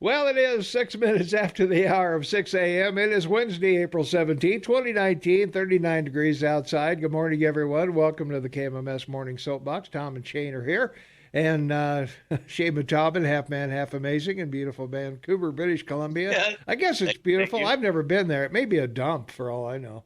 Well, it is 6 minutes after the hour of 6 a.m. It is Wednesday, April 17, 2019, 39 degrees outside. Good morning, everyone. Welcome to the KMMS Morning Soapbox. Tom and Shane are here. And Shane Matobin, half man, half amazing, in beautiful Vancouver, British Columbia. Yeah, I guess it's thank beautiful. you. I've never been there. It may be a dump for all I know.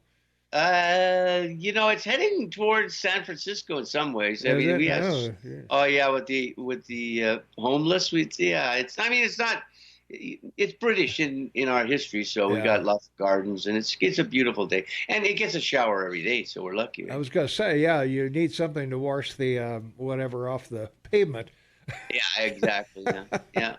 It's heading towards San Francisco in some ways. I Is mean, it? we have, Oh, yeah. oh yeah, with the homeless. Yeah, it's not. It's British in our history, so we Yeah. got lots of gardens, and it's a beautiful day, and it gets a shower every day, so we're lucky. I Right? was going to say, yeah, you need something to wash the whatever off the pavement. Yeah, exactly. Yeah, yeah.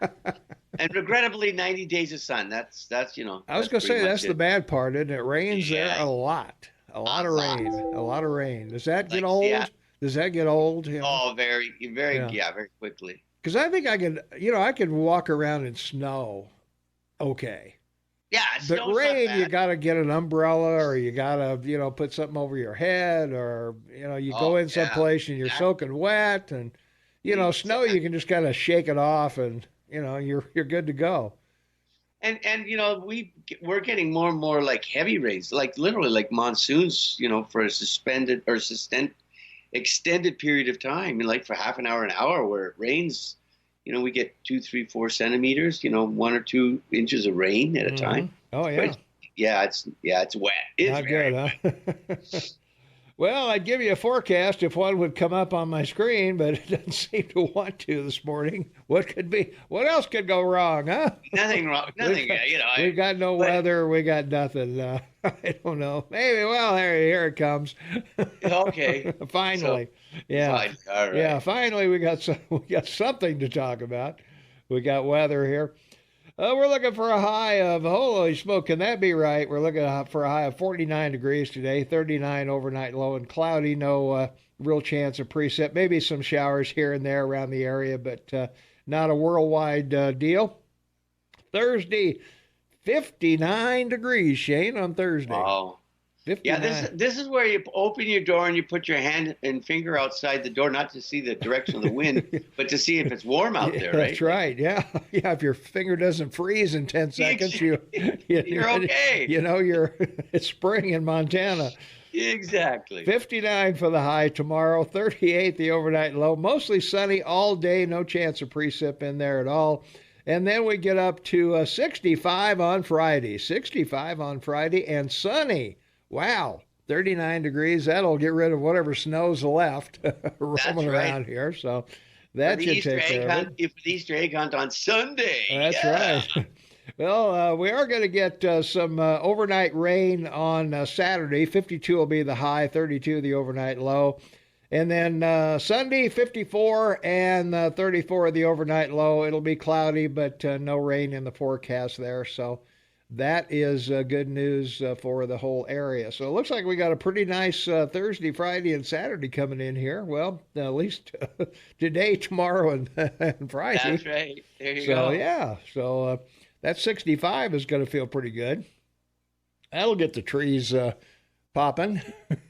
And regrettably, 90 days of sun. That's I was that's going to pretty say much that's the it. bad part, and it rains there Yeah, a lot. A lot a of lot. rain. A lot of rain. Does that get Like yeah. old? Does that get old? You know? Oh, very, very, Yeah. yeah, very quickly. Because I think I could walk around in snow. Okay. Yeah, But snow's not rain, you bad. got to get an umbrella, or you got to, put something over your head, or, you go Oh in yeah, someplace and you're exactly. soaking wet, and, snow, you can just kind of shake it off, and, you're good to go. And we're getting more and more like heavy rains, like literally like monsoons, for a suspended or extended period of time, and like for half an hour where it rains, we get 2, 3, 4 centimeters, 1 or 2 inches of rain at a Hmm. time. Oh, But yeah. it's wet. It's Not very good, wet. huh? Well, I'd give you a forecast if one would come up on my screen, but it doesn't seem to want to this morning. What else could go wrong, huh? Nothing wrong. We've Nothing. got, we've got no But weather. We got nothing. I don't know. Maybe. Well, here it comes. okay. So Finally, yeah, fine. All yeah. right. Finally, we got something to talk about. We got weather here. We're looking for a high of, holy smoke, can that be right? We're looking for a high of 49 degrees today, 39 overnight low and cloudy. No real chance of precip. Maybe some showers here and there around the area, but not a worldwide deal. Thursday, 59 degrees, Shane, on Thursday. Wow. Yeah, this 59. this is where you open your door and you put your hand and finger outside the door, not to see the direction of the wind, but to see if it's warm out Yeah, there, that's right? Like, right. Yeah. Yeah. If your finger doesn't freeze in 10 seconds, you're okay. you're, it's spring in Montana. Exactly. 59 for the high tomorrow, 38 the overnight low. Mostly sunny all day, no chance of precip in there at all. And then we get up to 65 on Friday. 65 on Friday and sunny. Wow. 39 degrees. That'll get rid of whatever snow's left That's roaming right. around here. So For that the should Easter take egg care of it. hunt, for the Easter egg hunt on Sunday. That's Yeah. right. Well, we are going to get some overnight rain on Saturday. 52 will be the high, 32 the overnight low. And then Sunday, 54 and 34 the overnight low. It'll be cloudy, but no rain in the forecast there. So that is good news for the whole area. So it looks like we got a pretty nice Thursday, Friday, and Saturday coming in here. Well, at least today, tomorrow, and Friday. That's right. There you So go. yeah, so that 65 is going to feel pretty good. That'll get the trees popping.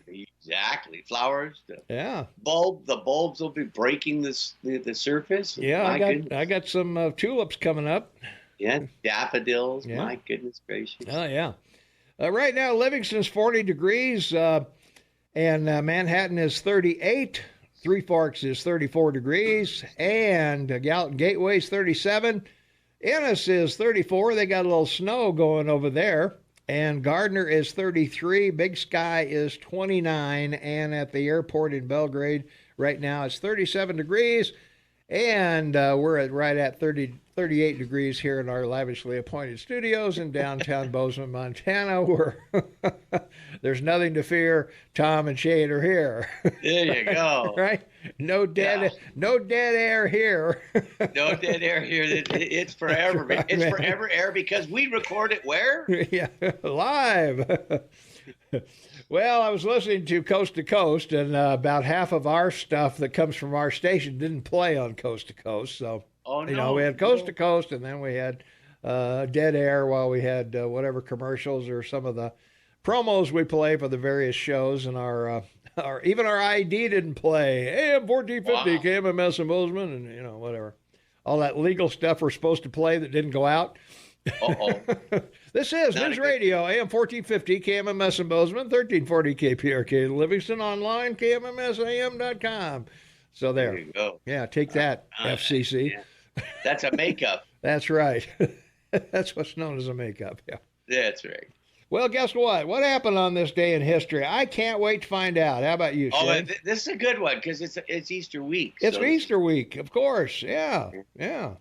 Exactly. Flowers. Yeah, The bulbs will be breaking the surface. yeah. I My got I goodness. got some tulips coming up. Yeah, daffodils. Yeah. My goodness gracious. Oh yeah. Right now, Livingston's 40 degrees, and Manhattan is 38. Three Forks is 34 degrees, and Gallatin Gateway's 37. Ennis is 34. They got a little snow going over there. And Gardner is 33. Big Sky is 29. And at the airport in Belgrade right now, it's 37 degrees. And we're right at 38 degrees here in our lavishly appointed studios in downtown Bozeman, Montana, where there's nothing to fear. Tom and Shane are here. There you go. Right? Yeah. No dead air here. No dead air here. It's forever. Right, It's man. forever air because we record it where? Yeah, live. Well, I was listening to Coast, and about half of our stuff that comes from our station didn't play on Coast to Coast. So, Oh we no. had Coast to Coast, and then we had dead air while we had whatever commercials or some of the promos we play for the various shows, and our ID didn't play. AM 1450 Wow. KMMS in Bozeman, and whatever. all that legal stuff we're supposed to play that didn't go out. Uh-oh. This is Not a News good- Radio, AM 1450, KMMS in Bozeman, 1340 KPRK Livingston, online, KMMSAM.com. So There there. you go. Yeah, take that, FCC. Yeah. That's a makeup. That's right. That's what's known as a makeup. Yeah. That's right. Well, guess what? What happened on this day in history? I can't wait to find out. How about you, Oh, Shane? this is a good one because it's Easter week. It's so- Easter week, of course. Yeah, yeah.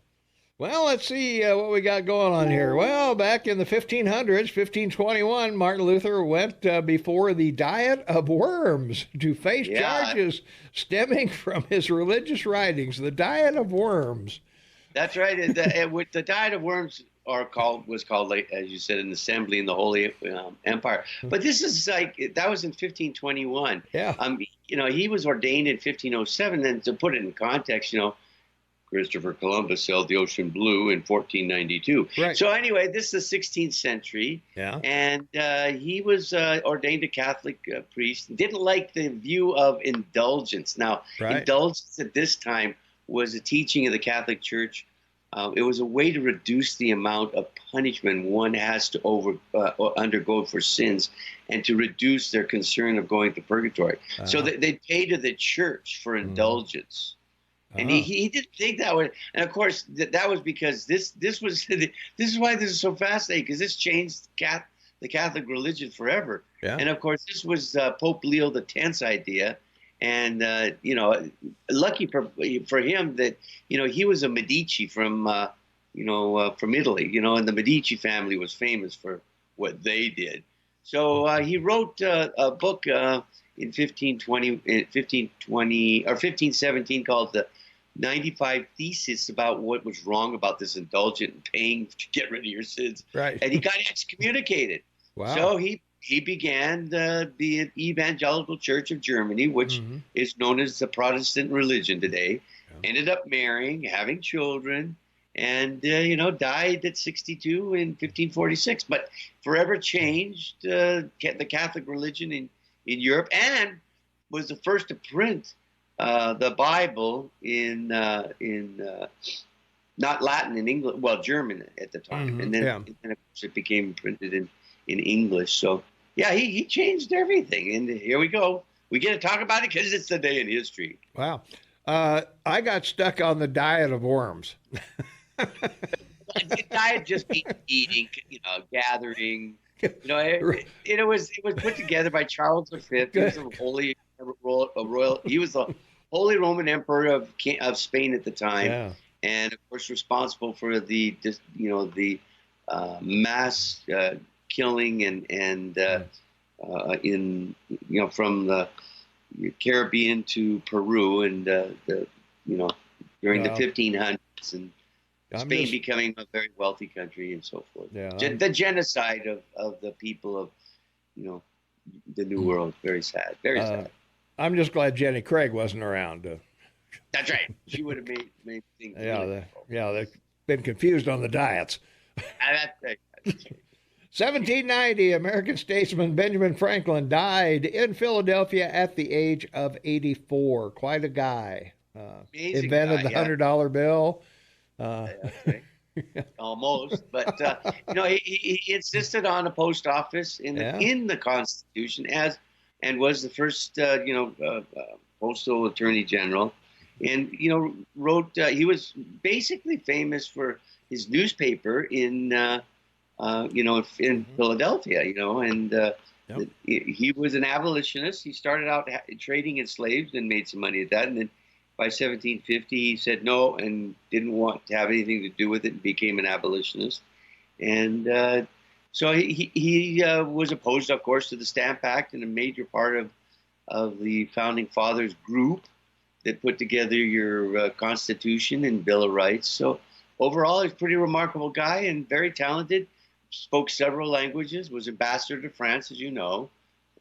Well, let's see what we got going on here. Well, back in the 1500s, 1521, Martin Luther went before the Diet of Worms to face charges stemming from his religious writings. The Diet of Worms. That's right. With the Diet of Worms was called, like, as you said, an assembly in the Holy Empire. But this is that was in 1521. Yeah. He was ordained in 1507. And to put it in context, Christopher Columbus sailed the ocean blue in 1492. Right. So anyway, this is the 16th century. Yeah. And he was ordained a Catholic priest. Didn't like the view of indulgence. Now, indulgence at this time was a teaching of the Catholic Church. It was a way to reduce the amount of punishment one has to undergo for sins, and to reduce their concern of going to purgatory. So they pay to the church for indulgence. And he didn't think that way. And of course, that was because this is why this is so fascinating, because this changed the Catholic religion forever. Yeah. And of course, this was Pope Leo X's idea. And lucky for him that he was a Medici from Italy, and the Medici family was famous for what they did. So he wrote a book in 1517 called the 95 Theses about what was wrong about this indulgent and paying to get rid of your sins. Right. And he got excommunicated. Wow. So he began the Evangelical Church of Germany, which is known as the Protestant religion today. Yeah. Ended up marrying, having children, and died at 62 in 1546. But forever changed the Catholic religion in Europe, and was the first to print the Bible in not Latin, in English, well, German at the time, and then of course it became printed in English. So yeah, he changed everything, and here we go. We get to talk about it because it's the day in history. Wow. I got stuck on the Diet of Worms. The diet just means eating, gathering. It was put together by Charles V. He was the Holy Roman Emperor of Spain at the time, and of course responsible for the mass killing and in from the Caribbean to Peru, and during the 1500s, and Spain becoming a very wealthy country and so forth. Yeah, the genocide of the people of the New World. Very sad. Very sad. I'm just glad Jenny Craig wasn't around. That's right. She would have made things. They've been confused on the diets. That's right. 1790, American statesman Benjamin Franklin died in Philadelphia at the age of 84. Quite a guy. Invented the $100 bill. That's right. Almost, but he insisted on a post office in the Constitution, and was the first postal attorney general, and wrote. He was basically famous for his newspaper in Philadelphia, and he was an abolitionist. He started out trading in slaves and made some money at that, and then by 1750, he said no and didn't want to have anything to do with it, and became an abolitionist. And so he was opposed, of course, to the Stamp Act, and a major part of the Founding Fathers group that put together your Constitution and Bill of Rights. So overall, he's a pretty remarkable guy and very talented. Spoke several languages, was ambassador to France, as you know.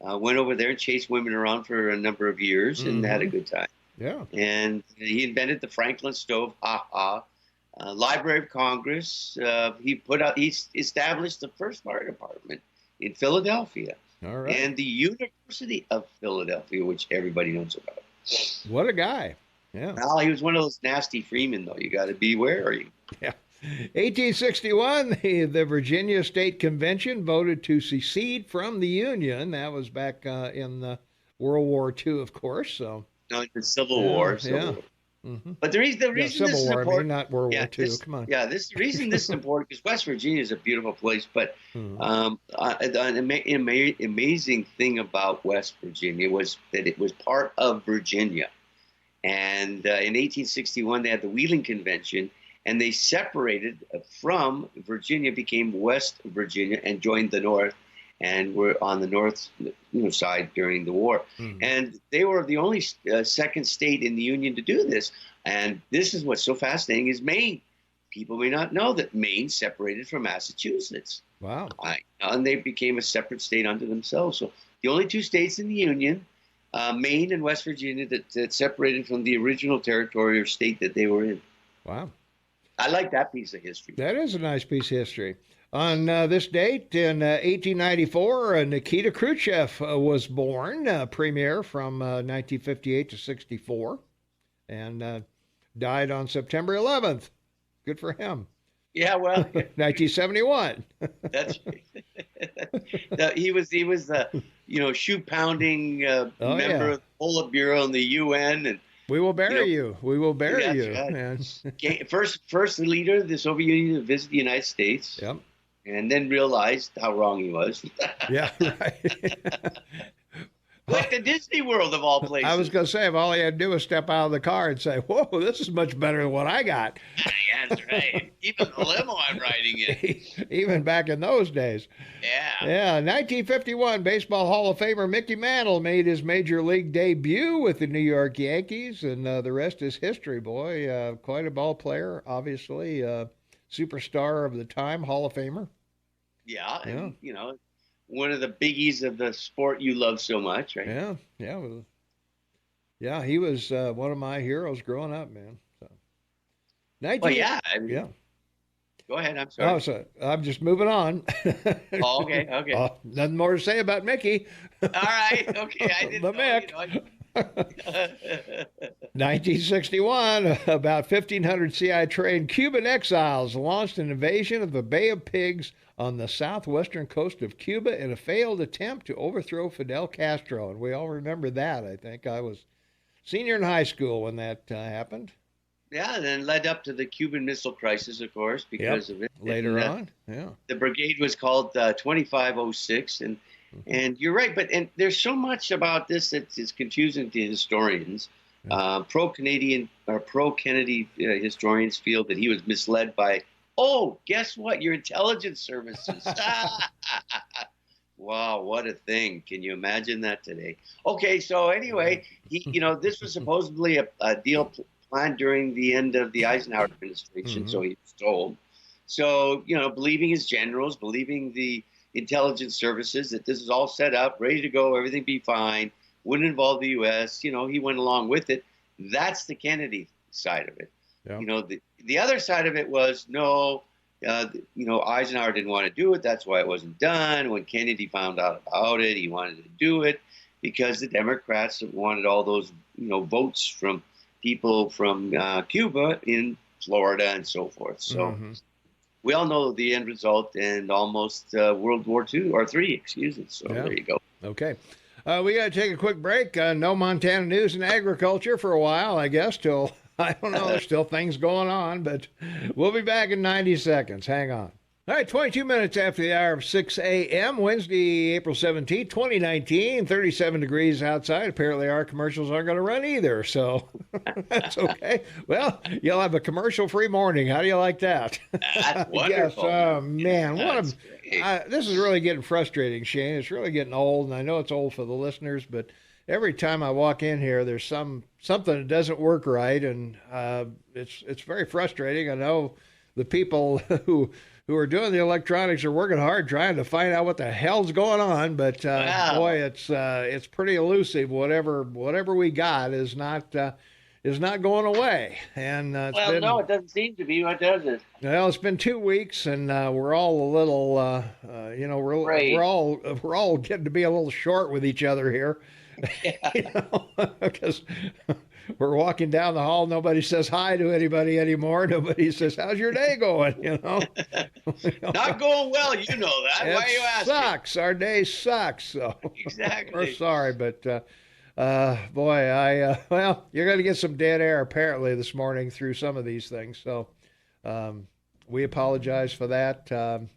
Went over there and chased women around for a number of years and had a good time. Yeah. And he invented the Franklin stove, Library of Congress. He established the first fire department in Philadelphia. All right. And the University of Philadelphia, which everybody knows about. What a guy. Yeah. Well, he was one of those nasty freemen, though. You got to be wary. Yeah. 1861, the Virginia State Convention voted to secede from the Union. That was back in World War II, of course. So No, the Civil War. yeah. War. Mm-hmm. But the reason Yeah, this Civil is War, important, not World War II. Come on. Yeah, the reason this is important because West Virginia is a beautiful place. But an amazing thing about West Virginia was that it was part of Virginia. And in 1861, they had the Wheeling Convention, and they separated from Virginia, became West Virginia, and joined the North, and were on the North side during the war. And they were the only second state in the Union to do this. And this is what's so fascinating is Maine. People may not know that Maine separated from Massachusetts. Wow. And they became a separate state unto themselves. So the only two states in the Union, Maine and West Virginia, that separated from the original territory or state that they were in. Wow. I like that piece of history. That is a nice piece of history. On this date in 1894, Nikita Khrushchev was born, premier from 1958 to 64, and died on September 11th. Good for him. Yeah, well, 1971. That's he was the shoe pounding member of the Politburo and the UN, and we will bury you. We will bury you. Right. First leader of the Soviet Union to visit the United States. Yep. And then realized how wrong he was. Yeah, right. Like the Disney World of all places. I was going to say, if all he had to do was step out of the car and say, whoa, this is much better than what I got. Yeah, that's right. Even the limo I'm riding in. Even back in those days. Yeah. Yeah, 1951, Baseball Hall of Famer Mickey Mantle made his major league debut with the New York Yankees, and the rest is history, boy. Quite a ball player, obviously. Superstar of the time, Hall of Famer. Yeah, and, one of the biggies of the sport you love so much, right? Yeah, he was one of my heroes growing up, man. So, yeah. Go ahead, I'm sorry. Oh, so I'm just moving on. Oh, okay. Nothing more to say about Mickey. All right, okay, I didn't the know. 1961, about 1,500 CIA-trained Cuban exiles launched an invasion of the Bay of Pigs on the southwestern coast of Cuba in a failed attempt to overthrow Fidel Castro. And we all remember that, I think. I was senior in high school when that happened. Yeah, and then led up to the Cuban Missile Crisis, of course, because of it. Later on, yeah. The brigade was called 2506, and you're right, and there's so much about this that is confusing to historians. Pro-Canadian or pro-Kennedy historians feel that he was misled by, guess what? Your intelligence services. Wow, what a thing. Can you imagine that today? Okay, so anyway, this was supposedly a deal planned during the end of the Eisenhower administration, so he was told. So, believing his generals, believing the intelligence services that this is all set up, ready to go, everything be fine, wouldn't involve the U.S., he went along with it. That's the Kennedy side of it. Yeah. The other side of it was, no, Eisenhower didn't want to do it. That's why it wasn't done. When Kennedy found out about it, he wanted to do it because the Democrats wanted all those, votes from people from Cuba in Florida and so forth. So we all know the end result and almost World War II or III, excuse me. So there you go. Okay. We got to take a quick break. No Montana news and agriculture for a while, I guess, till, I don't know, there's still things going on, but we'll be back in 90 seconds. Hang on. All right, 22 minutes after the hour of 6 a.m., Wednesday, April 17th, 2019, 37 degrees outside. Apparently our commercials aren't going to run either, so that's okay. Well, you'll have a commercial-free morning. How do you like that? That's wonderful. Yes, oh, man. This is really getting frustrating, Shane. It's really getting old, and I know it's old for the listeners, but every time I walk in here, there's something that doesn't work right, and it's very frustrating. I know the people who are doing the electronics are working hard trying to find out what the hell's going on, but boy, it's pretty elusive. Whatever we got is not going away. And no, it doesn't seem to be. What does it? Well, it's been 2 weeks, and we're all a little, we're all getting to be a little short with each other here, because we're walking down the hall. Nobody says hi to anybody anymore. Nobody says, "How's your day going?" Not going well. You know that. Why are you asking? Sucks. Our day sucks. So Exactly. we're sorry, but boy, well, you're going to get some dead air apparently this morning through some of these things. So we apologize for that.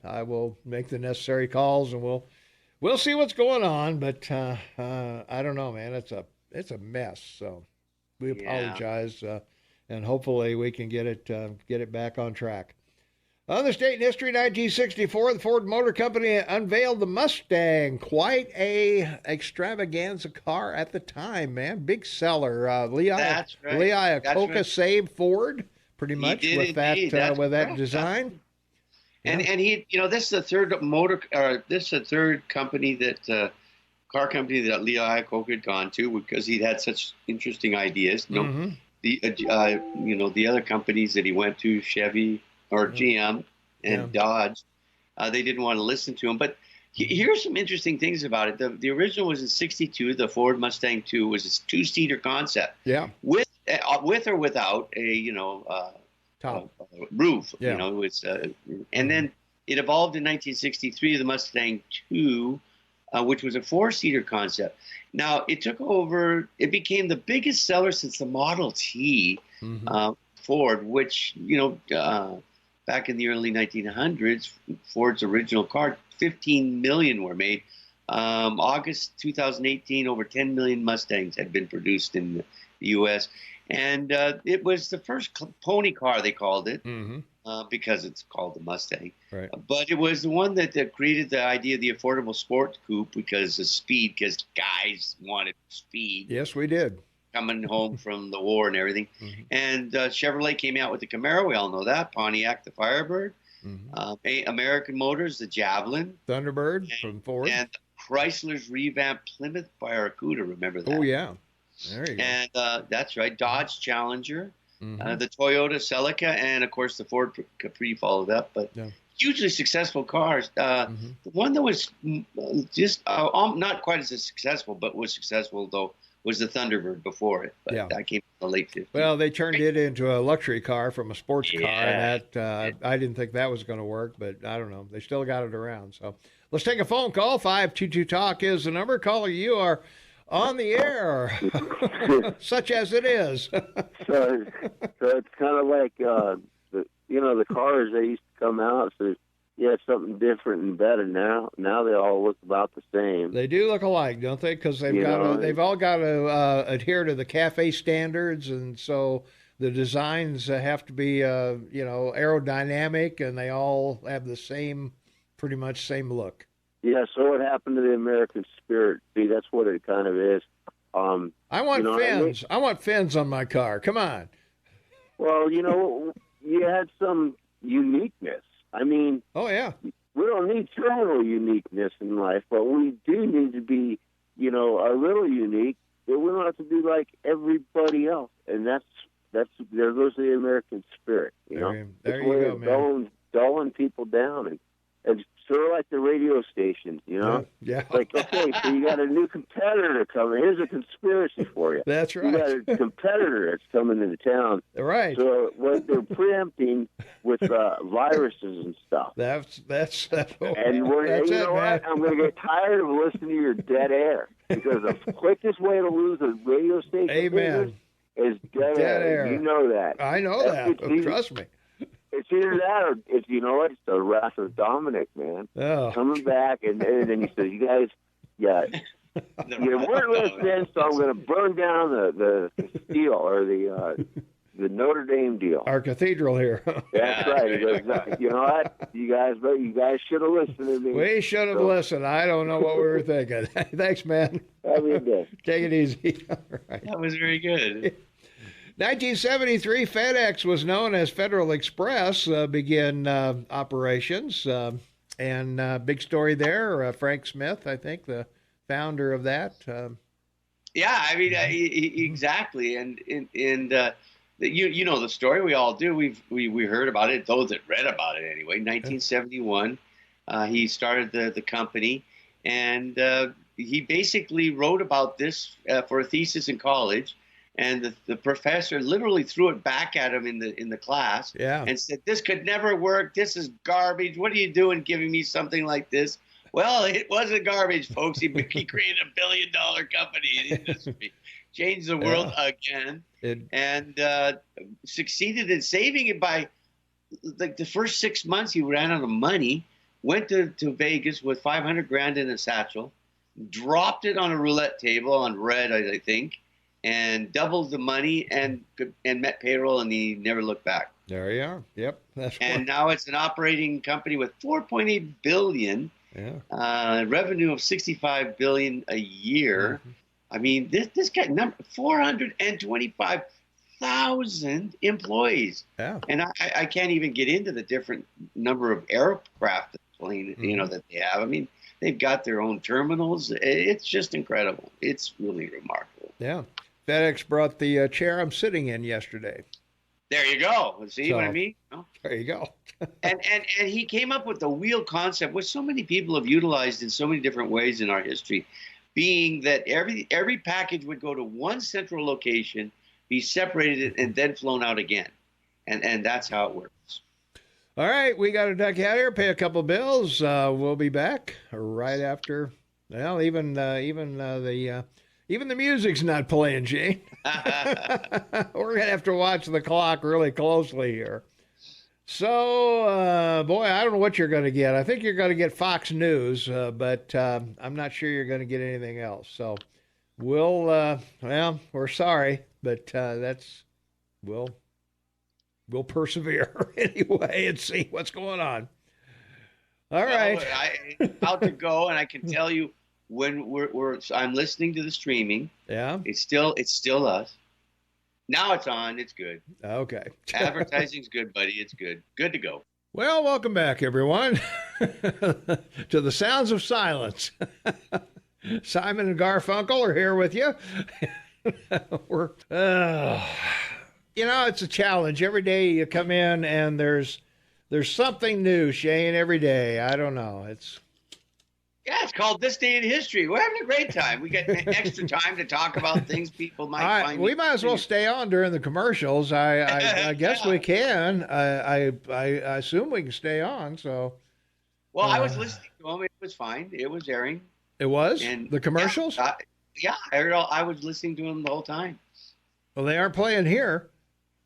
I will make the necessary calls, and we'll see what's going on. But I don't know, man. It's a mess. So we apologize, and hopefully we can get it back on track. On this date in history, 1964, the Ford Motor Company unveiled the Mustang. Quite a extravaganza car at the time, man. Big seller. Lee Iacocca saved Ford pretty much with that design. And he, this is the third company that car company that Lee Iacocca had gone to because he'd had such interesting ideas. The other companies that he went to, Chevy or GM and Dodge, they didn't want to listen to him. But here's some interesting things about it. The original was in '62. The Ford Mustang II was a two-seater concept. Yeah. With or without a top roof. Yeah. And then it evolved in 1963. The Mustang II, which was a four-seater concept. Now it took over. It became the biggest seller since the Model T. Ford, which, back in the early 1900s, Ford's original car, 15 million were made. August 2018, over 10 million Mustangs had been produced in the U.S. And it was the first pony car, they called it, because it's called the Mustang. Right. But it was the one that created the idea of the affordable sport coupe because of speed, because guys wanted speed. Yes, we did. Coming home from the war and everything. And Chevrolet came out with the Camaro. We all know that. Pontiac, the Firebird. American Motors, the Javelin. Thunderbird from Ford. And Chrysler's revamped Plymouth Barracuda. Remember that? Oh, yeah. There you go. And that's right. Dodge Challenger. The Toyota Celica. And, of course, the Ford Capri followed up. But hugely successful cars. The one that was just not quite as successful, but was successful, though, was the Thunderbird before it, but that came in the late 50s. Well, they turned it into a luxury car from a sports car, and that I didn't think that was going to work, but I don't know. They still got it around. So let's take a phone call. 522-TALK is the number. Caller, you are on the air, such as it is. so it's kind of like, the cars, they used to come out, so something different and better now. Now they all look about the same. They do look alike, don't they? Because they've all got to adhere to the CAFE standards, and so the designs have to be, aerodynamic, and they all have the pretty much same look. Yeah. So what happened to the American spirit? See, that's what it kind of is. I want fins. I want fins on my car. Come on. Well, you had some uniqueness. I mean, we don't need total uniqueness in life, but we do need to be, a little unique. But we don't have to be like everybody else, and there goes the American spirit. There you go, man. Dulling people down, and sort of like the radio stations, Yeah. Like, okay, so you got a new competitor coming. Here's a conspiracy for you. That's right. You got a competitor that's coming into town. Right. So what they're preempting with viruses and stuff. That's and you know what? I'm going to get tired of listening to your dead air because the quickest way to lose a radio station is dead air. You know that. I know that. Trust me. It's either that or it's the wrath of Dominic, man. Oh. Coming back and then he says, you guys, you weren't listening, so I'm going to burn down the steel or the Notre Dame deal. Our cathedral here. That's right. He goes, you know what? You guys should have listened to me. We should have listened. I don't know what we were thinking. Thanks, man. Have a good day. Take it easy. All right. That was very good. 1973, FedEx was known as Federal Express, began operations. And big story there, Frank Smith, I think, the founder of that. Exactly. And you know the story. We all do. We heard about it, those that read about it anyway. 1971, he started the company, and he basically wrote about this for a thesis in college. And the professor literally threw it back at him in the class and said, "This could never work. This is garbage. What are you doing giving me something like this?" Well, it wasn't garbage, folks. He created $1 billion company in industry, changed the world again, and succeeded in saving it by like the first 6 months. He ran out of money, went to Vegas with $500,000 in a satchel, dropped it on a roulette table on red, I think, and doubled the money and met payroll, and he never looked back. There you are. Yep. And now it's an operating company with $4.8 billion, revenue of $65 billion a year. Mm-hmm. I mean, this guy, 425,000 employees. Yeah. And I can't even get into the different number of aircraft that they have. I mean, they've got their own terminals. It's just incredible. It's really remarkable. Yeah. FedEx brought the chair I'm sitting in yesterday. There you go. See what I mean? Oh. There you go. and he came up with the wheel concept, which so many people have utilized in so many different ways in our history, being that every package would go to one central location, be separated, and then flown out again. And that's how it works. All right, we got to duck out here, pay a couple bills. We'll be back right after. Well, even the music's not playing, Gene. We're gonna have to watch the clock really closely here. So, boy, I don't know what you're going to get. I think you're going to get Fox News, but I'm not sure you're going to get anything else. So, we're sorry, but we'll persevere anyway and see what's going on. All right. I'm about to go, and I can tell you when I'm listening to the streaming. Yeah. It's still us. Now it's on. It's good. Okay. Advertising's good, buddy. It's good. Good to go. Well, welcome back, everyone, to the sounds of silence. Simon and Garfunkel are here with you. It's a challenge. Every day you come in and there's something new, Shane, every day. I don't know. It's called This Day in History. We're having a great time. We get extra time to talk about things people might find. We might as well stay on during the commercials. I guess we can. I assume we can stay on. So. Well, I was listening to them. It was fine. It was airing. It was? And the commercials? I heard I was listening to them the whole time. Well, they aren't playing here.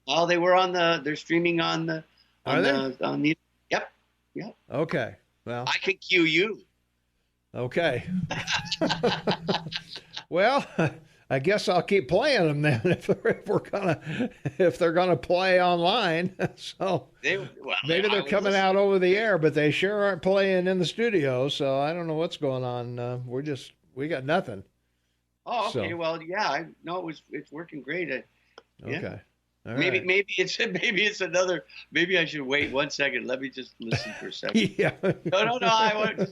Oh, they were they're streaming on the. Yep. Okay. Well, I could cue you. Okay. Well, I guess I'll keep playing them then if they're gonna play online. So maybe they're coming out over the air, but they sure aren't playing in the studio. So I don't know what's going on. We got nothing. Oh, okay. So. Well, yeah. It's working great. Okay. All maybe right. maybe it's another. Maybe I should wait 1 second. Let me just listen for a second. Yeah. No. I want.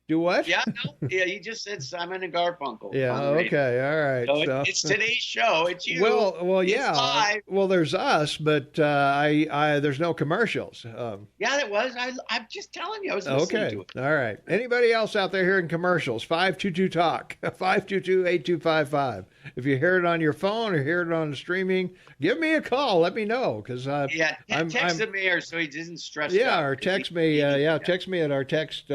Do what? Yeah, you just said Simon and Garfunkel. Yeah, okay, all right. So it's today's show. It's you. Well, yeah. It's live. Well, there's us, but there's no commercials. Yeah, it was. I'm just telling you, I was listening to it. All right. Anybody else out there hearing commercials? 522-TALK, 522-8255. If you hear it on your phone or hear it on the streaming, give me a call. Let me know, because text the mayor so he doesn't stress. Yeah, or text me. Text me at our text.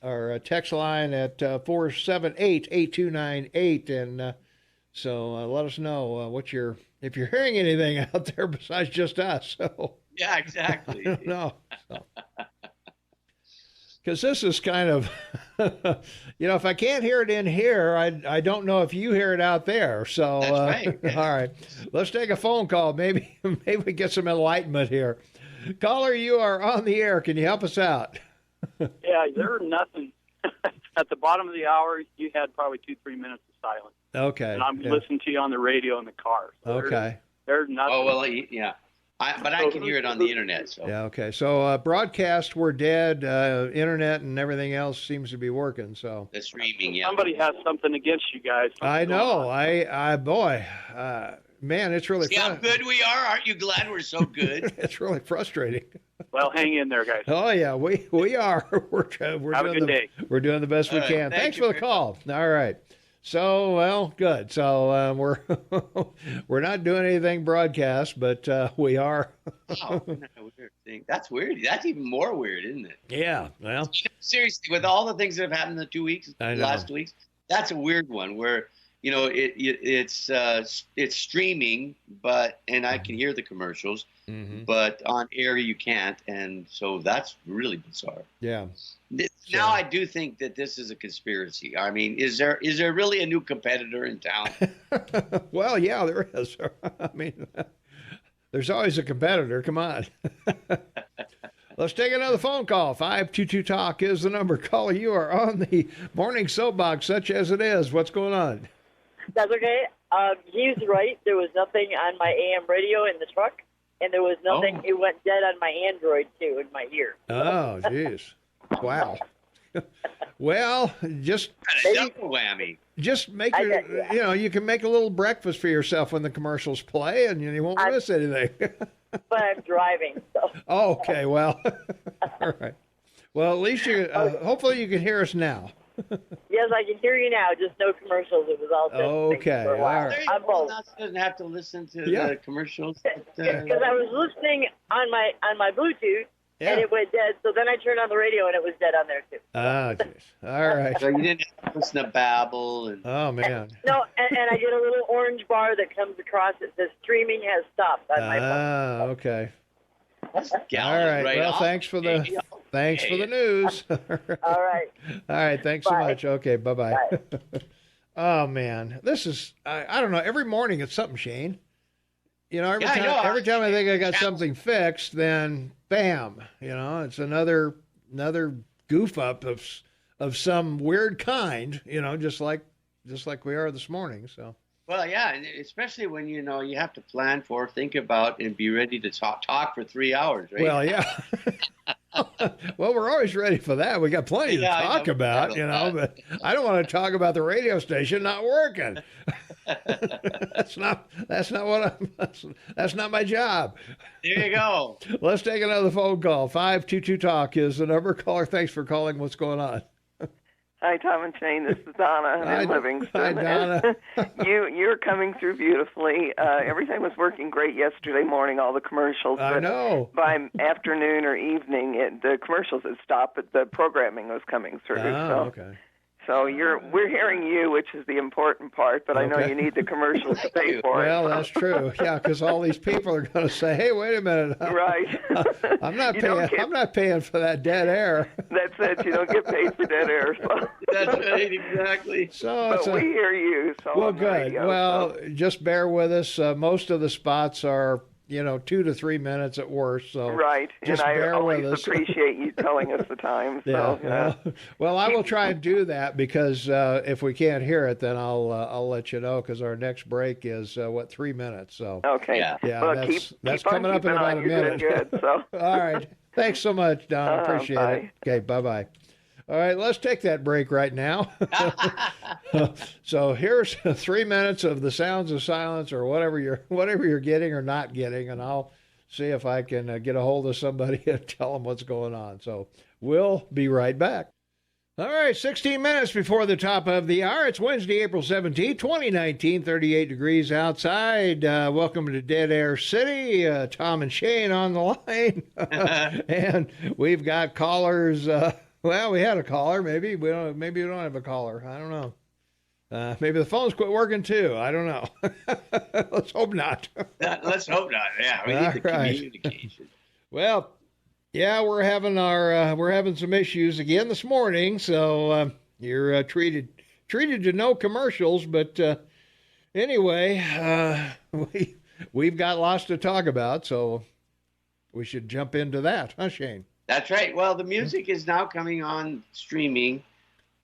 Our text line at 478-8298, and so let us know if you're hearing anything out there besides just us. So yeah, exactly. No, because this is kind of, if I can't hear it in here, I don't know if you hear it out there. So that's right. Yeah. All right, let's take a phone call. Maybe we get some enlightenment here. Caller, you are on the air. Can you help us out? Yeah, there's nothing. At the bottom of the hour, you had probably 2-3 minutes of silence. Okay. And I'm listening to you on the radio in the car. So okay. There's nothing. Oh, well, yeah. But I can hear it on the internet. So. Yeah, okay. So broadcast, we're dead. Internet and everything else seems to be working. So the streaming, yeah. Somebody has something against you guys. I know. Man, it's really See how good we are? Aren't you glad we're so good? It's really frustrating. Well, hang in there, guys. Oh, yeah, we are. We're Have a good day. We're doing the best we can. Thanks for the call. All right. So, well, good. So we're we're not doing anything broadcast, but we are. Wow, isn't that a weird thing? That's weird. That's even more weird, isn't it? Yeah. Well, seriously, with all the things that have happened in the 2 weeks, last 2 weeks, that's a weird one where it's streaming, and I can hear the commercials, but on air you can't, and so that's really bizarre. Yeah. Now I do think that this is a conspiracy. I mean, is there really a new competitor in town? Well, yeah, there is. I mean, there's always a competitor. Come on. Let's take another phone call. 522-TALK is the number. Caller, you are on the morning soapbox, such as it is. What's going on? That's okay. He's right. There was nothing on my AM radio in the truck, and there was nothing. It went dead on my Android, too, in my ear. Oh, jeez. Wow. Well, just double whammy. Just make you can make a little breakfast for yourself when the commercials play, and you won't miss anything. But I'm driving, so. Oh, okay, well, all right. Well, at least hopefully you can hear us now. Yes, I can hear you now. Just no commercials. It was all okay. For a while. Right. I'm both. Doesn't have to listen to the commercials. Because I was listening on my Bluetooth. Yeah. And it went dead, so then I turned on the radio, and it was dead on there, too. Ah, jeez. All right. So you didn't have to listen to babble. Oh, man. No, and I get a little orange bar that comes across that says streaming has stopped on my phone. Ah, okay. All right. Well, thanks for the news. All right. All right. Thanks so much. Okay. Bye-bye. Bye. Oh, man. This is, I don't know, every morning it's something, Shane. Every time I think I got something fixed, then bam, it's another goof up of some weird kind, just like we are this morning. So. Well, yeah, and especially when you have to plan for, think about, and be ready to talk for 3 hours, right? Well, yeah. Well, we're always ready for that. We got plenty to talk about, but I don't want to talk about the radio station not working. That's not my job. There you go. Let's take another phone call. 522-TALK is the number. Caller, thanks for calling. What's going on? Hi, Tom and Shane. This is Donna in Livingston. Hi, Donna. You're coming through beautifully. Everything was working great yesterday morning, all the commercials. I know. By afternoon or evening, the commercials had stopped, but the programming was coming through. Okay. So we're hearing you, which is the important part, but I know you need the commercials to pay for it. Well, that's true. Yeah, because all these people are going to say, "Hey, wait a minute, right? I'm not paying for that dead air." That's it. You don't get paid for dead air. So. That's right, exactly. But we hear you. So well, good. Just bear with us. Most of the spots are 2 to 3 minutes at worst. So right, just and bear I always with us. appreciate you telling us the time. So, yeah. Well, I will try and do that because if we can't hear it, then I'll let you know because our next break is 3 minutes. So okay, yeah, well, that's coming up in about a minute. Good, so. All right, thanks so much, Don. Appreciate it. Okay, bye. All right, let's take that break right now. So here's 3 minutes of the sounds of silence, or whatever you're getting or not getting, and I'll see if I can get a hold of somebody and tell them what's going on. So we'll be right back. All right, 16 minutes before the top of the hour. It's Wednesday, April 17, 2019, 38 degrees outside. Welcome to Dead Air City. Tom and Shane on the line. And we've got callers. Well, we had a caller. Maybe we don't have a caller. I don't know. Maybe the phones quit working too. I don't know. Let's hope not. Let's hope not. Yeah, we need the communication. Well, yeah, we're having some issues again this morning. So you're treated to no commercials, but anyway, we've got lots to talk about, so we should jump into that, huh, Shane? That's right. Well, the music is now coming on streaming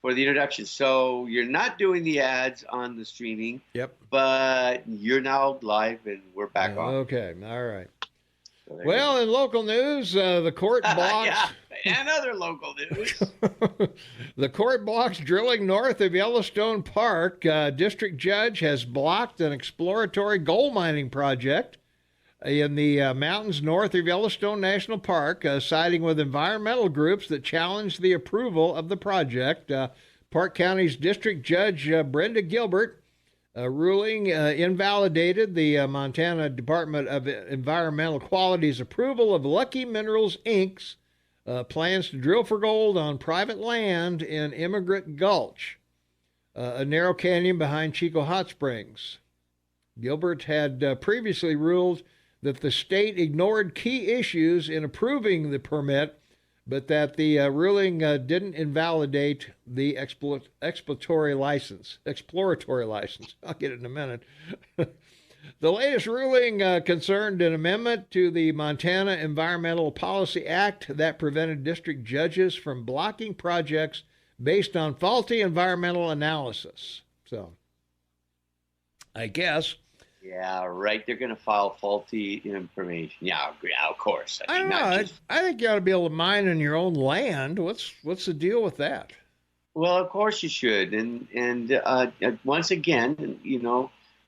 for the introduction. So you're not doing the ads on the streaming. Yep. But you're now live and we're back on. Okay. All right. So well, in local news, the court blocks... and other local news. The court blocks drilling north of Yellowstone Park. District judge has blocked an exploratory gold mining project in the mountains north of Yellowstone National Park, siding with environmental groups that challenge the approval of the project. Park County's District Judge Brenda Gilbert ruling invalidated the Montana Department of Environmental Quality's approval of Lucky Minerals, Inc.'s plans to drill for gold on private land in Immigrant Gulch, a narrow canyon behind Chico Hot Springs. Gilbert had previously ruled that the state ignored key issues in approving the permit, but that the ruling didn't invalidate the exploratory license. I'll get it in a minute. The latest ruling concerned an amendment to the Montana Environmental Policy Act that prevented district judges from blocking projects based on faulty environmental analysis. So, I guess. Yeah, right. They're going to file faulty information. Yeah, of course. I don't know. I think you ought to be able to mine on your own land. What's the deal with that? Well, of course you should. And once again,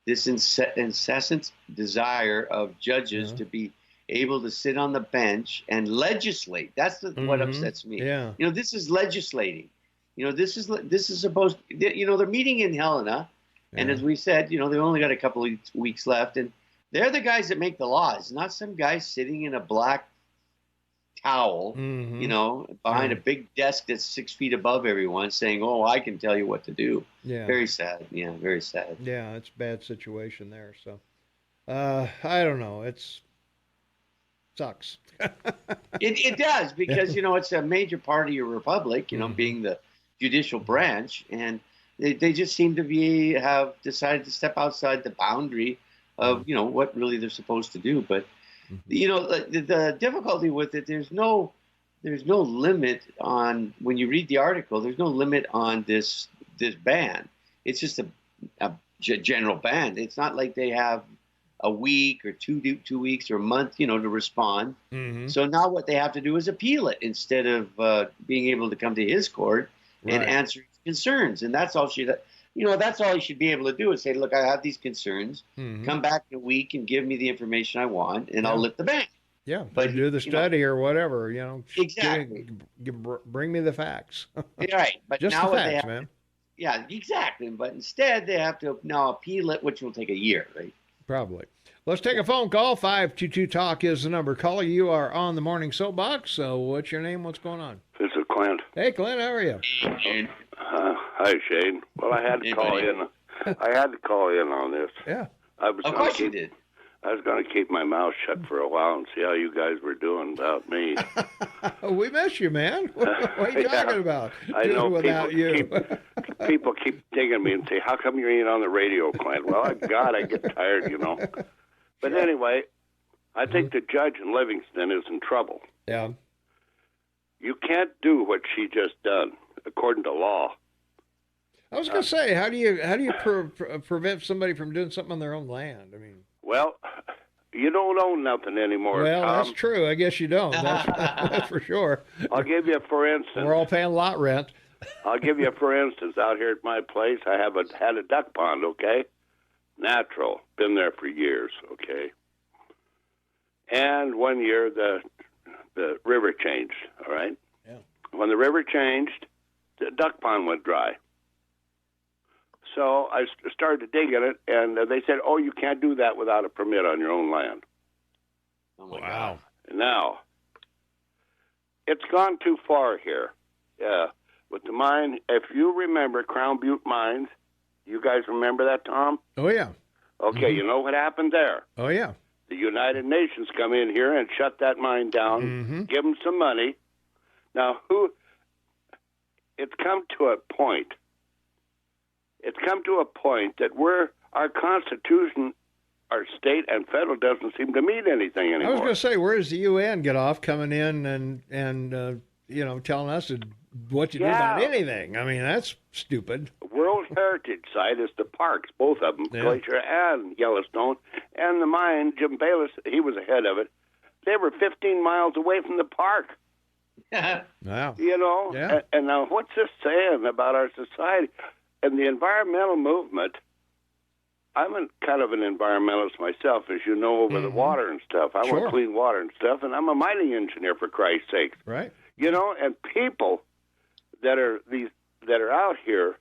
this incessant desire of judges to be able to sit on the bench and legislate. That's what upsets me. Yeah. This is legislating. This is supposed. They're meeting in Helena. And as we said, they've only got a couple of weeks left, and they're the guys that make the laws, not some guy sitting in a black towel, behind a big desk that's 6 feet above everyone saying, "Oh, I can tell you what to do." Yeah. Very sad. Yeah, very sad. Yeah, it's a bad situation there. So, I don't know. Sucks. It does because, it's a major part of your republic, being the judicial branch, and they just seem to have decided to step outside the boundary of, what really they're supposed to do. But, the difficulty with it, there's no limit on, when you read the article, there's no limit on this ban. It's just a general ban. It's not like they have a week or 2 weeks or a month, to respond. Mm-hmm. So now what they have to do is appeal it instead of being able to come to his court and answer concerns. And that's all that's all he should be able to do is say, look, I have these concerns. Mm-hmm. Come back in a week and give me the information I want, and I'll lift the ban. Yeah, but do the study or whatever, Exactly. Bring me the facts. Right, but just now the facts, man. Yeah, exactly. But instead, they have to now appeal it, which will take a year, right? Probably. Let's take a phone call. 522-TALK is the number. Caller, you are on the Morning Soapbox. So what's your name? What's going on? This is Clint. Hey, Clint, how are you? Hi, Shane. Well, I had to call in. I had to call in on this. Yeah. Of course you did. I was going to keep my mouth shut for a while and see how you guys were doing without me. We miss you, man. What are you talking about? I know without you. People keep digging me and say, how come you ain't on the radio, Clint? Well, I get tired, But anyway, I think the judge in Livingston is in trouble. Yeah. You can't do what she just done, according to law. I was going to say, how do you prevent somebody from doing something on their own land? I mean, well, you don't own nothing anymore. Well, Tom. That's true. I guess you don't. That's for sure. I'll give you for instance. We're all paying lot rent. I'll give you for instance. Out here at my place, I had a duck pond. Okay, natural, been there for years. Okay, and one year the river changed. All right. Yeah. When the river changed, the duck pond went dry. So I started digging it, and they said, "Oh, you can't do that without a permit on your own land." Oh my God. Now, it's gone too far here. With the mine, if you remember Crown Butte Mines, you guys remember that, Tom? Oh, yeah. Okay, You know what happened there? Oh, yeah. The United Nations come in here and shut that mine down, give them some money. Now, it's come to a point. It's come to a point that our Constitution, our state and federal, doesn't seem to mean anything anymore. I was going to say, where does the UN get off coming in and telling us what to do about anything? I mean, that's stupid. World Heritage Site is the parks, both of them, Glacier and Yellowstone, and the mine. Jim Bayless, he was ahead of it. They were 15 miles away from the park. Wow. Yeah. And now what's this saying about our society? And the environmental movement, I'm kind of an environmentalist myself, as you know, over the water and stuff. I want clean water and stuff, and I'm a mining engineer, for Christ's sake. Right. And people that are these that are out here,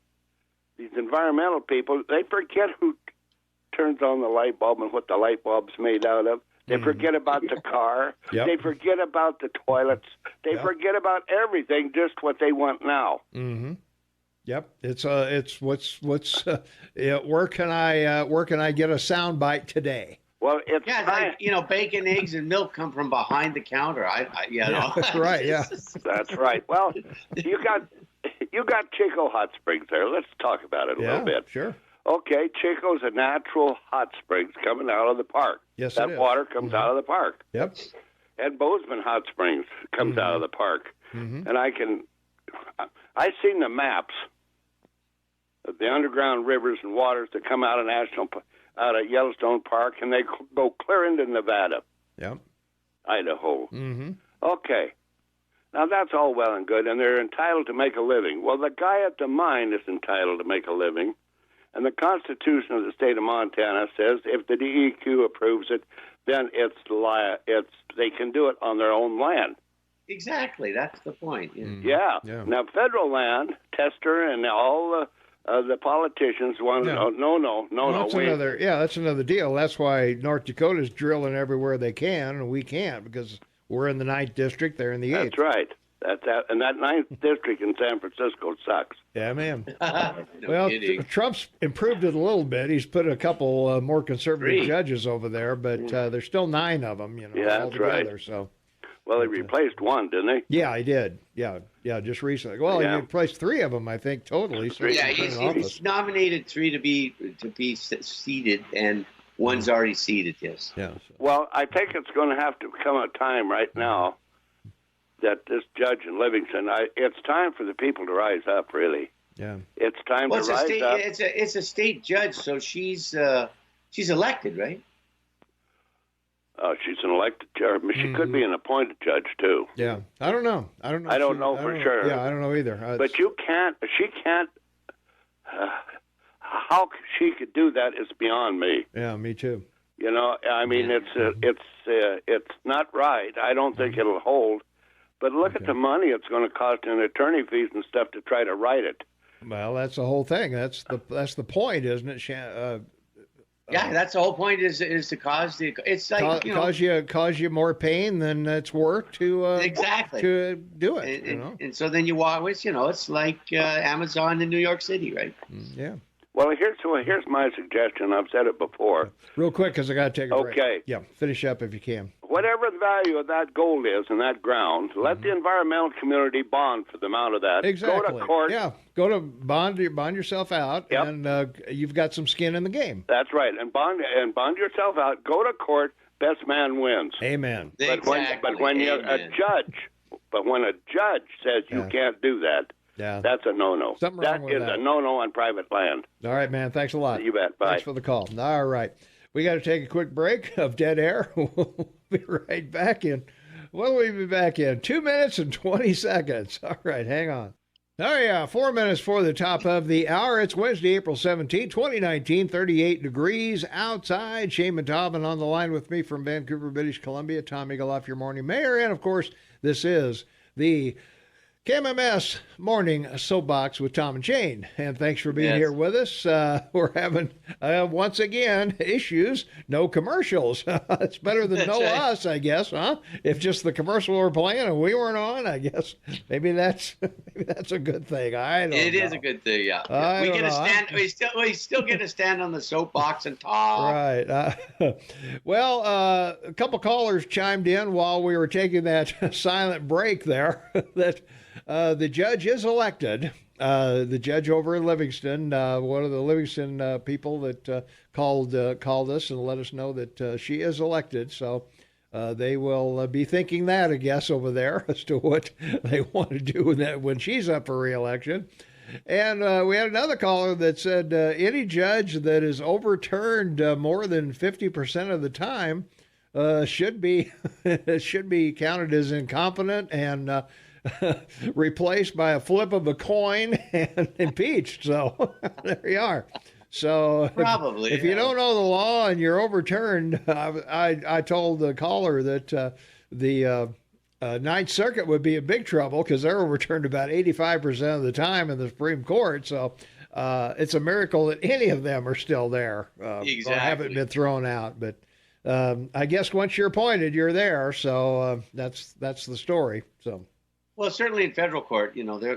these environmental people, they forget who turns on the light bulb and what the light bulb's made out of. They forget about the car. Yep. They forget about the toilets. They forget about everything, just what they want now. Mm-hmm. Yep. It's where can I get a sound bite today? Well, it's like, bacon, eggs, and milk come from behind the counter. That's right. Yeah, that's right. Well, you got Chico Hot Springs there. Let's talk about it a little bit. Sure. Okay, Chico's a natural hot springs coming out of the park. Yes, that water comes out of the park. Yep. And Bozeman Hot Springs comes out of the park. Mm-hmm. And I've seen the maps of the underground rivers and waters that come out of Yellowstone Park, and they go clear into Nevada. Yep. Idaho. Mm-hmm. Okay. Now, that's all well and good, and they're entitled to make a living. Well, the guy at the mine is entitled to make a living, and the Constitution of the state of Montana says if the DEQ approves it, then they can do it on their own land. Exactly. That's the point. Yeah. Now, federal land, Tester, and all the politicians want no. That's another deal. That's why North Dakota's drilling everywhere they can, and we can't because we're in the 9th district. They're in the 8th. That's right. And that 9th district in San Francisco sucks. Yeah, man. Well, Trump's improved it a little bit. He's put a couple more conservative judges over there, but there's still 9 of them. That's right. So. Well, he replaced one, didn't he? Yeah, he did. Yeah, just recently. Well, he replaced 3 of them, I think, totally. So he's nominated 3 to be seated, and one's already seated. Yes. Yeah. So. Well, I think it's going to have to come a time right now that this judge in Livingston, it's time for the people to rise up. Really. Yeah. It's time to rise up. It's a state judge, so she's elected, right? She's an elected judge. She could be an appointed judge too. Yeah, I don't know. I don't know for sure. Yeah, I don't know either. But she can't. How she could do that is beyond me. Yeah, me too. I mean, it's not right. I don't think it'll hold. But look at the money it's going to cost in attorney fees and stuff to try to write it. Well, that's the whole thing. That's the point, isn't it? That's the whole point. Is to cause it's like cause you more pain than it's worth to to do it. And so then you walk with it's like Amazon in New York City, right? Yeah. Well, here's my suggestion. I've said it before. Real quick, because I got to take a break. Okay. Yeah, finish up if you can. Whatever the value of that gold is in that ground, let the environmental community bond for the amount of that. Exactly. Go to court. Yeah, go to bond yourself out, and you've got some skin in the game. That's right, and bond yourself out. Go to court. Best man wins. Amen. But when you're a judge says you can't do that. Yeah, that's a no-no. Something wrong with that. That is a no-no on private land. All right, man. Thanks a lot. You bet. Bye. Thanks for the call. All right. We got to take a quick break of dead air. We'll be right back in. What'll we be back in? 2 minutes and 20 seconds. All right, hang on. Oh, yeah, 4 minutes for the top of the hour. It's Wednesday, April 17, 2019, 38 degrees outside. Shane Matobin on the line with me from Vancouver, British Columbia. Tom Eagleoff, your morning mayor. And, of course, this is the KMMS Morning Soapbox with Tom and Shane. And thanks for being here with us. We're having, once again, issues. No commercials. It's better than us, I guess, huh? If just the commercial were playing and we weren't on, I guess maybe that's a good thing. I don't know. It is a good thing, yeah. We get a stand. We still get to stand on the soapbox and talk. Right. Well, a couple callers chimed in while we were taking that silent break there that the judge is elected. The judge over in Livingston, one of the Livingston people that called us and let us know that she is elected. So they will be thinking that, I guess, over there as to what they want to do when she's up for re-election. And we had another caller that said any judge that is overturned more than 50% of the time should be counted as incompetent and replaced by a flip of a coin and impeached. So there you are. So probably if you don't know the law and you're overturned, I told the caller that the Ninth Circuit would be in big trouble because they're overturned about 85% of the time in the Supreme Court. So it's a miracle that any of them are still there Exactly. or haven't been thrown out. But I guess once you're appointed, you're there. So that's the story. So. Well, certainly in federal court,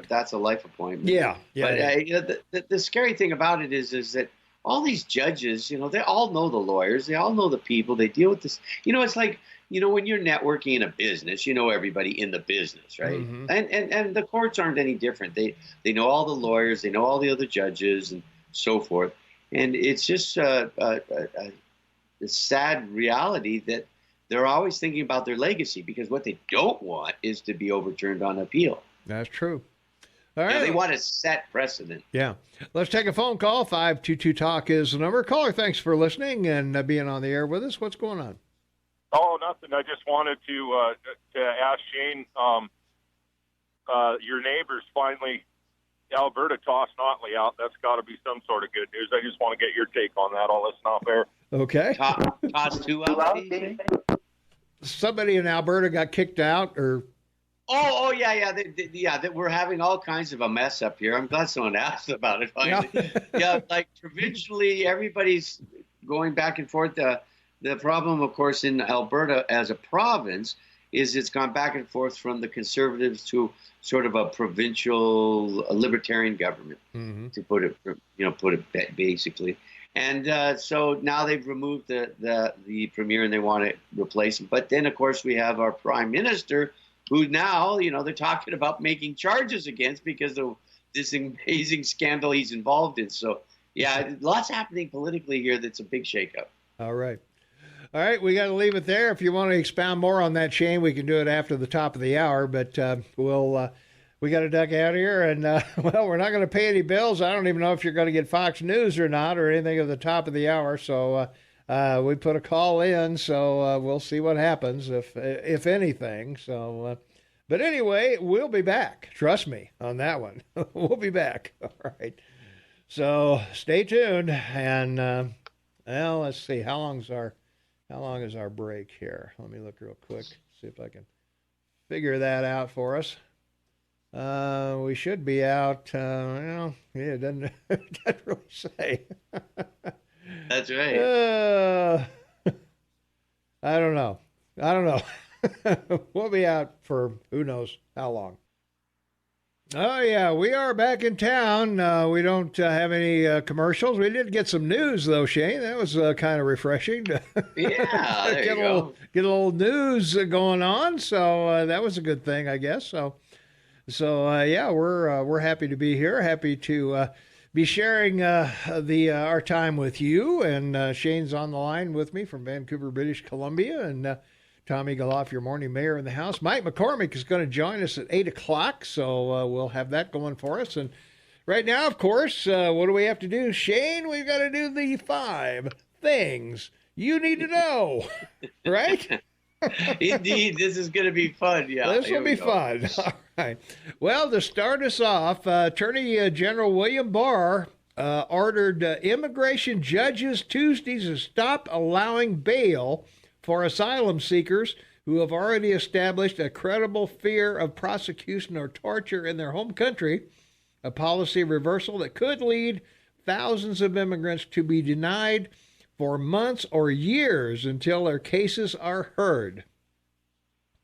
that's a life appointment. Yeah. But the scary thing about it is that all these judges, they all know the lawyers, they all know the people, they deal with this. It's like, when you're networking in a business, everybody in the business, right? Mm-hmm. And the courts aren't any different. They know all the lawyers, they know all the other judges and so forth. And it's just a sad reality that they're always thinking about their legacy, because what they don't want is to be overturned on appeal. That's true. All right. They want to set precedent. Yeah. Let's take a phone call. 522-TALK is the number. Caller, thanks for listening and being on the air with us. What's going on? Oh, nothing. I just wanted to ask Shane, your neighbors finally, Alberta tossed Notley out. That's got to be some sort of good news. I just want to get your take on that. I'll listen off air. Okay. Tossed who out? Somebody in Alberta got kicked out, or... Oh, yeah. That we're having all kinds of a mess up here. I'm glad someone asked about it finally. Yeah, like provincially, everybody's going back and forth. The problem, of course, in Alberta as a province is it's gone back and forth from the Conservatives to sort of a provincial libertarian government, to put it basically. And so now they've removed the premier and they want to replace him. But then, of course, we have our prime minister, who now, they're talking about making charges against because of this amazing scandal he's involved in. So, yeah, lots happening politically here that's a big shakeup. All right, we got to leave it there. If you want to expound more on that, Shane, we can do it after the top of the hour. But we got to duck out of here. And, we're not going to pay any bills. I don't even know if you're going to get Fox News or not or anything at the top of the hour. So we put a call in, so we'll see what happens, if anything. So, but anyway, we'll be back. Trust me on that one. We'll be back. All right. So stay tuned. And let's see. How long is our break here? Let me look real quick. See if I can figure that out for us. We should be out. It doesn't really say. That's right. I don't know. We'll be out for who knows how long. Oh, yeah, we are back in town. We don't have any commercials. We did get some news, though, Shane. That was kind of refreshing. Yeah, there you go. Get a little news going on, so that was a good thing, I guess. So yeah, we're happy to be here, happy to be sharing our time with you. And Shane's on the line with me from Vancouver, British Columbia, and Tommy Galoff, your morning mayor in the house. Mike McCormick is going to join us at 8 o'clock, so we'll have that going for us. And right now, of course, what do we have to do? Shane, we've got to do the 5 things you need to know, right? Indeed, this is going to be fun. Yeah, this will be fun. All right. Well, to start us off, Attorney General William Barr ordered immigration judges Tuesday to stop allowing bail for asylum seekers who have already established a credible fear of prosecution or torture in their home country, a policy reversal that could lead thousands of immigrants to be denied for months or years until their cases are heard.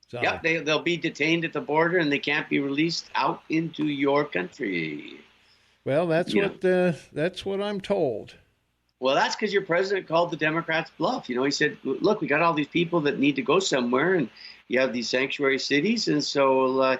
So, yeah, they'll be detained at the border and they can't be released out into your country. Well, that's what I'm told. Well, that's because your president called the Democrats bluff. He said, look, we got all these people that need to go somewhere, and you have these sanctuary cities, and so,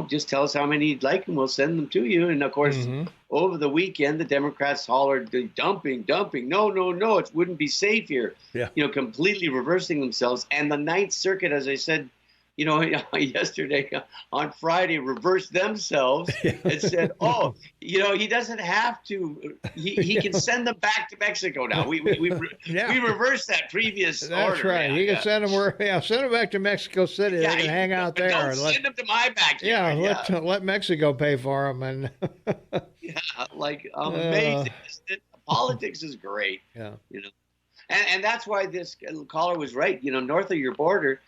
just tell us how many you'd like, and we'll send them to you. And, of course, over the weekend, the Democrats hollered, dumping. No, it wouldn't be safe here. Yeah. Completely reversing themselves. And the Ninth Circuit, as I said, yesterday on Friday, reversed themselves and said, he doesn't have to. He can send them back to Mexico now. We reversed that previous order. That's right. You can send them back to Mexico City. They can hang out there. Don't send them to my backyard. Let Mexico pay for them. And amazing. Politics is great. Yeah. And that's why this caller was right. North of your border,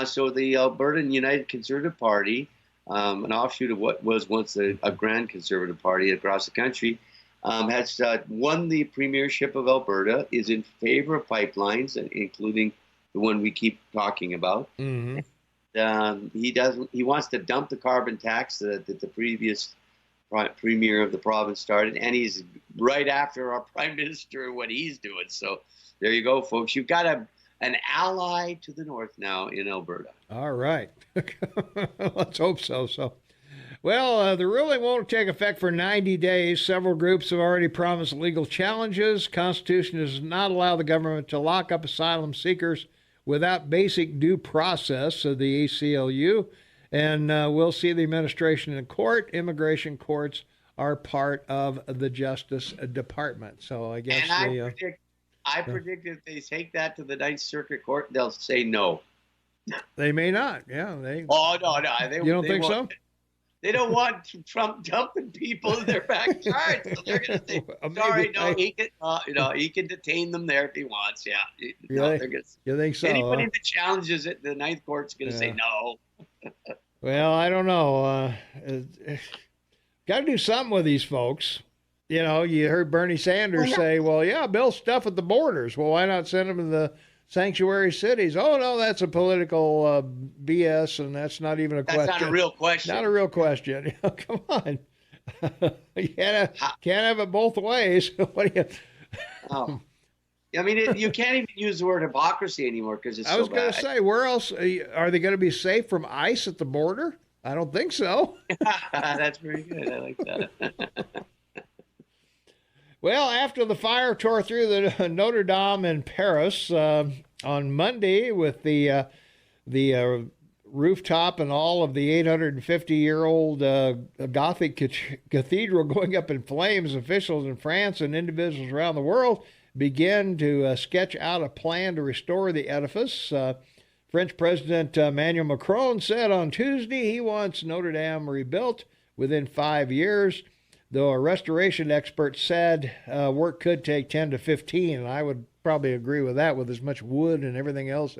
So the Albertan United Conservative Party, an offshoot of what was once a grand conservative party across the country, has won the premiership of Alberta, is in favor of pipelines, including the one we keep talking about. Mm-hmm. He wants to dump the carbon tax that the previous premier of the province started, and he's right after our prime minister and what he's doing. So there you go, folks. You've got an ally to the north now in Alberta. All right. Let's hope so. Well, the ruling won't take effect for 90 days. Several groups have already promised legal challenges. Constitution does not allow the government to lock up asylum seekers without basic due process of the ACLU. And we'll see the administration in court. Immigration courts are part of the Justice Department. So I guess I predict if they take that to the Ninth Circuit Court, they'll say no. They may not. Yeah. No. You don't think so? They don't want Trump dumping people in their backyard. So they're going to say, sorry, no, he can detain them there if he wants. Yeah. You think so? Anybody that challenges it, the Ninth Court's going to say no. Well, I don't know. Got to do something with these folks. You know, you heard Bernie Sanders say, well, yeah, build stuff at the borders. Well, why not send them to the sanctuary cities? Oh, no, that's a political BS, and that's not even a question. That's not a real question. Not a real question. Come on. You can't have it both ways. What do you... Oh. I mean, you can't even use the word hypocrisy anymore because it's so bad. I was going to say, where else? Are they going to be safe from ICE at the border? I don't think so. That's very good. I like that. Well, after the fire tore through the Notre Dame in Paris on Monday with the rooftop and all of the 850-year-old Gothic cathedral going up in flames, officials in France and individuals around the world began to sketch out a plan to restore the edifice. French President Emmanuel Macron said on Tuesday he wants Notre Dame rebuilt within 5 years, though a restoration expert said work could take 10 to 15, and I would probably agree with that with as much wood and everything else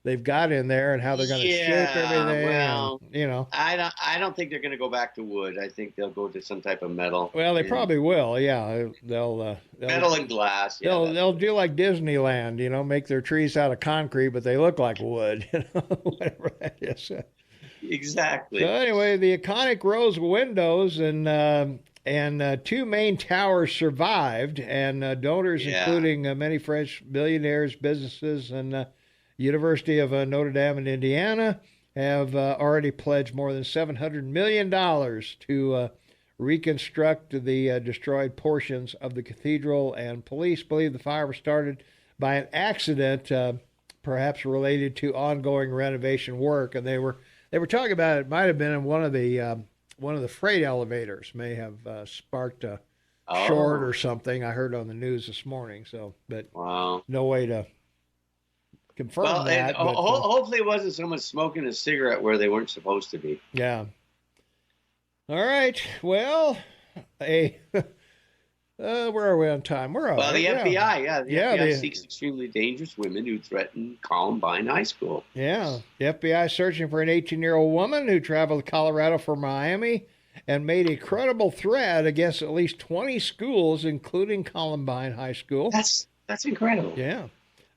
they've got in there and how they're going to shape everything. Well, and, I don't think they're going to go back to wood. I think they'll go to some type of metal. Well, they probably will. Yeah, they'll metal and glass. Yeah, they'll do like Disneyland. Make their trees out of concrete, but they look like wood. Whatever that is. Exactly. So anyway, the iconic rose windows and two main towers survived, and donors, including many French billionaires, businesses, and University of Notre Dame in Indiana, have already pledged more than $700 million to reconstruct the destroyed portions of the cathedral, and police believe the fire was started by an accident, perhaps related to ongoing renovation work. And they were talking about it might have been in one of the freight elevators may have sparked a short or something. I heard on the news this morning. So, but no way to confirm that. But, hopefully it wasn't someone smoking a cigarette where they weren't supposed to be. Yeah. All right. Well, where are we on time? We're all right. The FBI, the FBI seeks extremely dangerous women who threaten Columbine High School. Yeah. The FBI is searching for an 18-year-old woman who traveled to Colorado from Miami and made a credible threat against at least 20 schools, including Columbine High School. That's incredible. Yeah.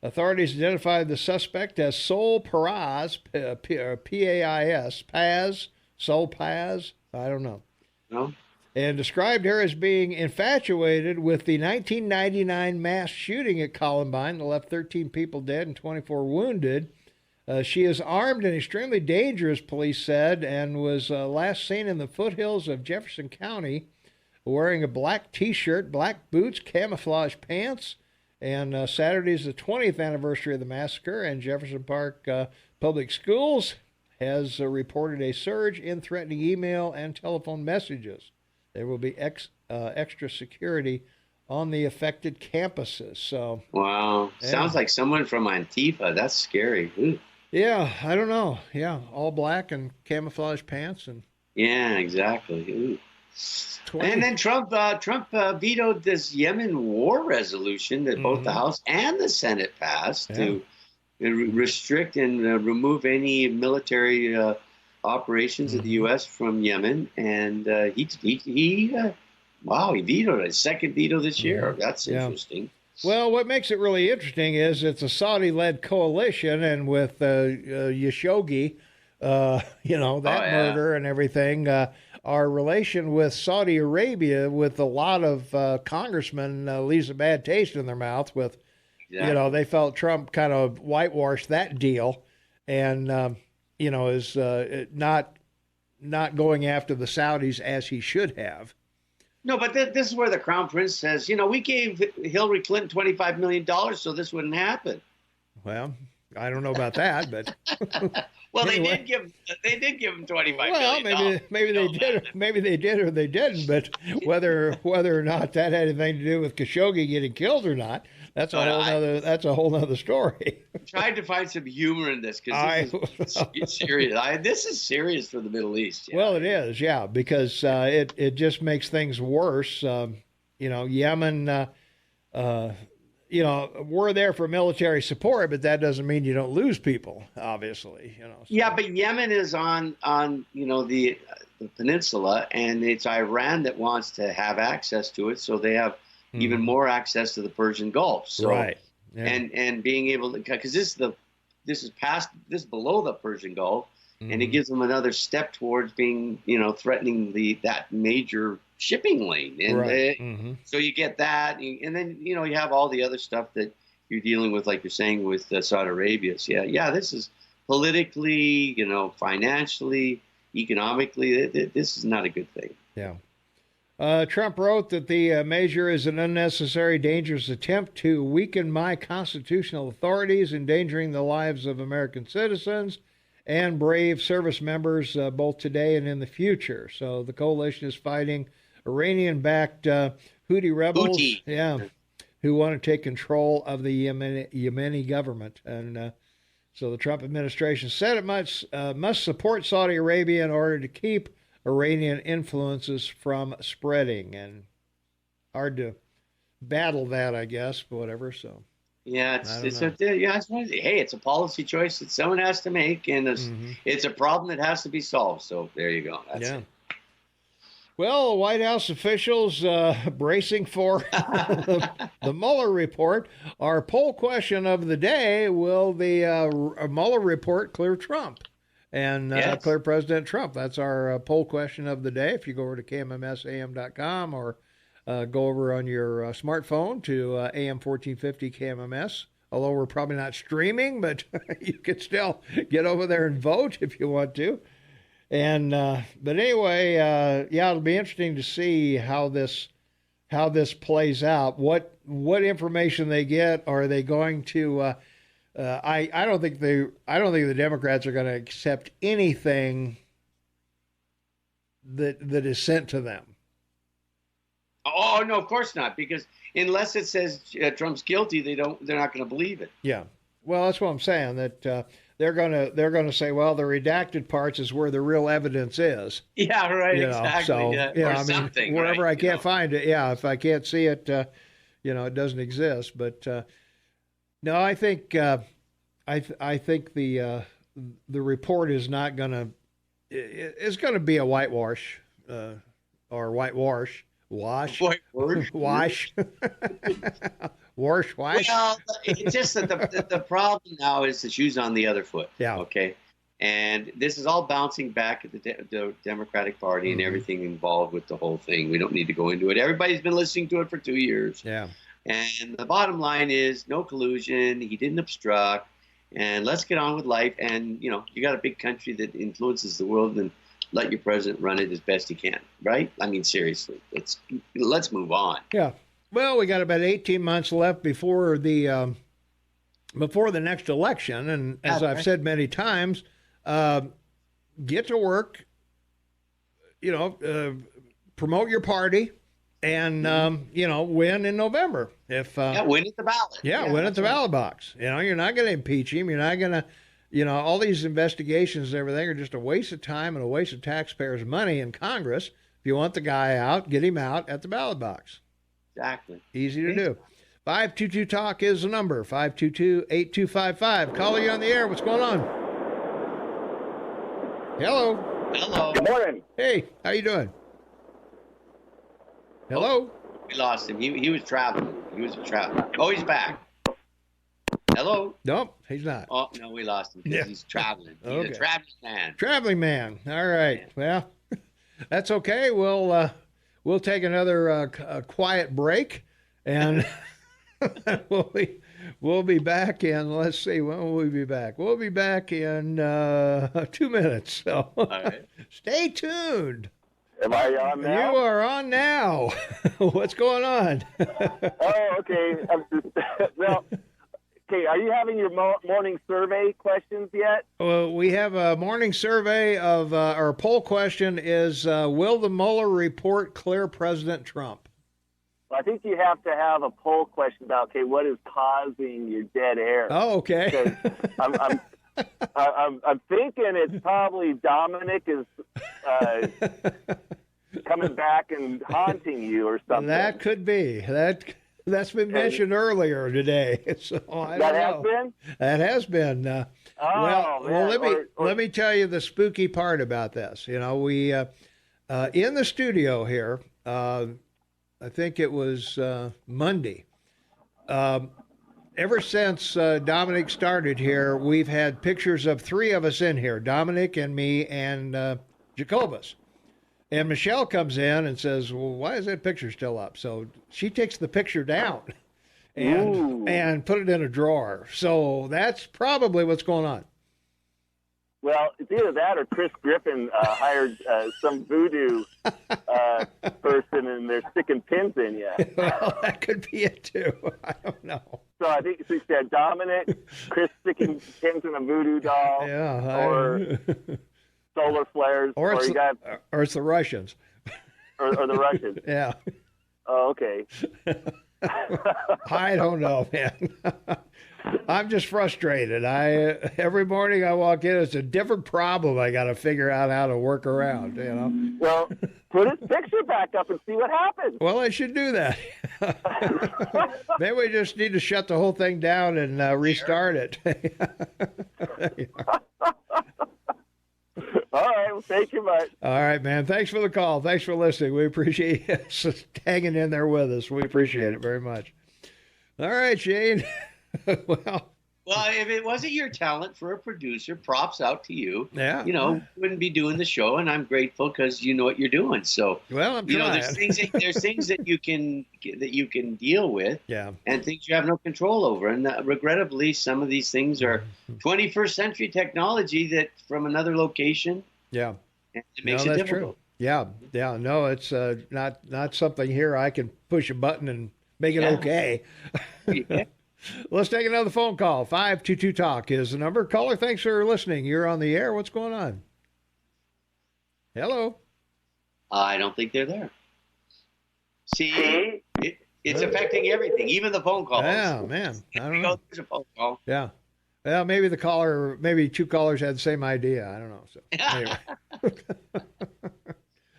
Authorities identified the suspect as Sol Paz, P-A-I-S, Paz, Sol Paz, I don't know. No. And described her as being infatuated with the 1999 mass shooting at Columbine that left 13 people dead and 24 wounded. She is armed and extremely dangerous, police said, and was last seen in the foothills of Jefferson County wearing a black T-shirt, black boots, camouflage pants. And Saturday is the 20th anniversary of the massacre, and Jefferson Park Public Schools has reported a surge in threatening email and telephone messages. There will be extra security on the affected campuses. So, wow, sounds like someone from Antifa. That's scary. Ooh. Yeah, I don't know. Yeah, all black and camouflage pants and. Yeah, exactly. Ooh. And then Trump vetoed this Yemen war resolution that both the House and the Senate passed to restrict and remove any military operations of the U.S. from Yemen, and he vetoed a second veto this year. That's interesting. Well, what makes it really interesting is it's a Saudi-led coalition, and with Khashoggi, murder and everything, our relation with Saudi Arabia, with a lot of congressmen, leaves a bad taste in their mouth. With, they felt Trump kind of whitewashed that deal, and is not going after the Saudis as he should have. No, but this is where the Crown Prince says, we gave Hillary Clinton $25 million so this wouldn't happen. Well, I don't know about that, but well, anyway. they did give him $25 million. Well, maybe they did, maybe they did or they didn't. But whether or not that had anything to do with Khashoggi getting killed or not, that's a whole nother story. Tried to find some humor in this because this is serious. This is serious for the Middle East. Well, it is, because it just makes things worse. Yemen. We're there for military support, but that doesn't mean you don't lose people, obviously. Yeah, but Yemen is on the peninsula, and it's Iran that wants to have access to it, so they have even more access to the Persian Gulf. So, right. Yeah. And being able to, because this is below the Persian Gulf, and it gives them another step towards being, threatening that major shipping lane. And so you get that, and then, you have all the other stuff that you're dealing with, like you're saying, with Saudi Arabia. So this is politically, financially, economically, this is not a good thing. Yeah. Trump wrote that the measure is an unnecessary, dangerous attempt to weaken my constitutional authorities, endangering the lives of American citizens and brave service members, both today and in the future. So the coalition is fighting Iranian-backed Houthi rebels, who want to take control of the Yemeni government. And so the Trump administration said it must support Saudi Arabia in order to keep Iranian influences from spreading. And hard to battle that, I guess, but whatever. So. Yeah, it's a policy choice that someone has to make, and it's a problem that has to be solved. So there you go. That's it. Well, White House officials bracing for the Mueller report. Our poll question of the day: will the Mueller report clear Trump and clear President Trump? That's our poll question of the day. If you go over to KMMSAM.com or go over on your smartphone to AM 1450 KMMS. Although we're probably not streaming, but you can still get over there and vote if you want to. And but anyway, it'll be interesting to see how this plays out. What information they get? Are they going to? I don't think the Democrats are going to accept anything that is sent to them. Oh no, of course not. Because unless it says Trump's guilty, they're not going to believe it. Yeah, well, that's what I'm saying. That they're gonna say, well, the redacted parts is where the real evidence is. Yeah, right. Exactly. So or something. Wherever right? I can't find it, if I can't see it, it doesn't exist. But no, I think the report is not gonna. It's going to be a whitewash or whitewash. Wash. Wash. Wash. Well, it's just that the problem now is the shoes on the other foot. Yeah. Okay. And this is all bouncing back at the Democratic Party and everything involved with the whole thing. We don't need to go into it. Everybody's been listening to it for 2 years. Yeah. And the bottom line is no collusion. He didn't obstruct. And let's get on with life. And, you got a big country that influences the world, and let your president run it as best he can, right? I mean, seriously, let's move on. Yeah. Well, we got about 18 months left before the next election, and as I've said many times, get to work. Promote your party, and win in November. If win at the ballot. Win at the ballot box. You're not going to impeach him. You're not going to. All these investigations and everything are just a waste of time and a waste of taxpayers' money in Congress. If you want the guy out, get him out at the ballot box. Exactly. Easy to do. 522-TALK is the number, 522-8255. Caller, you on the air. What's going on? Hello. Hello. Good morning. Hey, how you doing? Hello. We lost him. He was traveling. Oh, he's back. Hello. Nope, he's not. Oh no, we lost him because he's traveling. He's a traveling man. Traveling man. All right. Well, that's okay. We'll take another quiet break, and we'll be back in. Let's see, when will we be back? We'll be back in 2 minutes. So all right. Stay tuned. Am I on now? You are on now. What's going on? Oh, okay. Well, okay. Are you having your morning survey questions yet? Well, we have a morning survey of our poll question is, will the Mueller report clear President Trump? Well, I think you have to have a poll question about, okay, what is causing your dead air? Oh, okay. I'm thinking it's probably Dominic is coming back and haunting you or something. That could be. That's been mentioned earlier today. So I that don't has know. been? That has been. Let me tell you the spooky part about this. You know, we in the studio here. I think it was Monday. Ever since Dominic started here, we've had pictures of three of us in here, Dominic and me and Jacobus. And Michelle comes in and says, well, why is that picture still up? So she takes the picture down and put it in a drawer. So that's probably what's going on. Well, it's either that or Chris Griffin hired some voodoo person and they're sticking pins in you. Well, that could be it too. I don't know. So I think she said Dominic, Chris sticking pins in a voodoo doll, or solar flares, or it's the Russians. Or the Russians. Yeah. Oh, okay. I don't know, man. I'm just frustrated. Every morning I walk in, it's a different problem I got to figure out how to work around, you know. Well, put his picture back up and see what happens. Well, I should do that. Maybe we just need to shut the whole thing down and restart it. All right. Well, thank you much. All right, man. Thanks for the call. Thanks for listening. We appreciate you hanging in there with us. We appreciate it very much. All right, Shane. Well, if it wasn't your talent for a producer, props out to you. Yeah. You know, wouldn't be doing the show, and I'm grateful because you know what you're doing. So, well, I'm trying. You know, there's things that you can deal with, and things you have no control over. And regrettably, some of these things are 21st century technology that from another location. Yeah, and it makes it difficult. True. Yeah. No, it's not something here I can push a button and make it okay. Yeah. Let's take another phone call. 522-TALK is the number. Caller, thanks for listening. You're on the air. What's going on? Hello. I don't think they're there. See, it's affecting everything, even the phone calls. Yeah, man. I don't know. There's a phone call. Yeah. Well, maybe two callers had the same idea. I don't know. So anyway.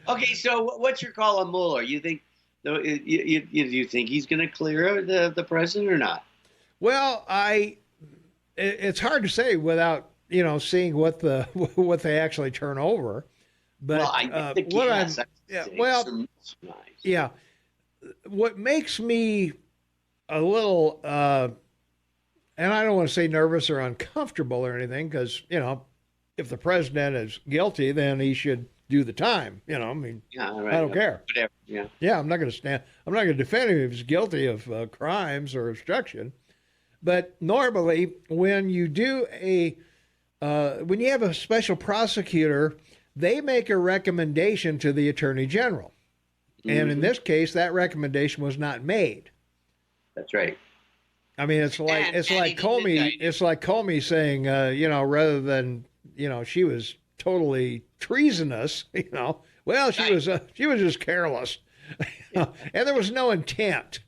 Okay, so what's your call on Mueller? You think you think he's going to clear the president or not? Well, it's hard to say without seeing what they actually turn over. But what makes me a little and I don't want to say nervous or uncomfortable or anything, because if the president is guilty, then he should do the time. I mean, I don't care. Whatever. Yeah, I'm not going to defend him if he's guilty of crimes or obstruction. But normally, when you when you have a special prosecutor, they make a recommendation to the attorney general, and in this case, that recommendation was not made. That's right. I mean, it's like Comey saying, rather than she was totally treasonous, well, she was just careless, and there was no intent.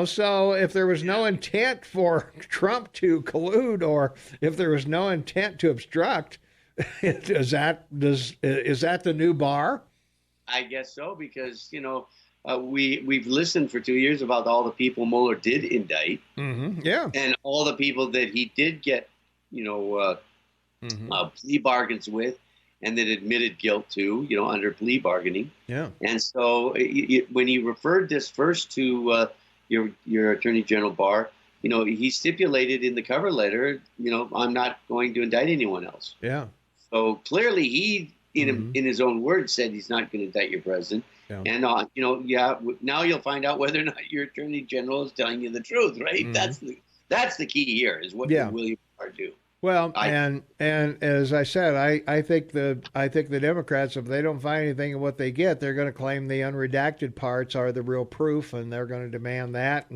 So if there was no intent for Trump to collude, or if there was no intent to obstruct, is that the new Barr? I guess so, because we've listened for 2 years about all the people Mueller did indict, yeah, and all the people that he did get, plea bargains with, and that admitted guilt to, under plea bargaining. Yeah. And so when he referred this first to your Attorney General Barr, he stipulated in the cover letter, I'm not going to indict anyone else. Yeah. So clearly he, in his own words, said he's not going to indict your president. Yeah. And, now you'll find out whether or not your Attorney General is telling you the truth, right? That's the key here, is what will William Barr do. Well, and as I said, I think the Democrats, if they don't find anything in what they get, they're going to claim the unredacted parts are the real proof, and they're going to demand that.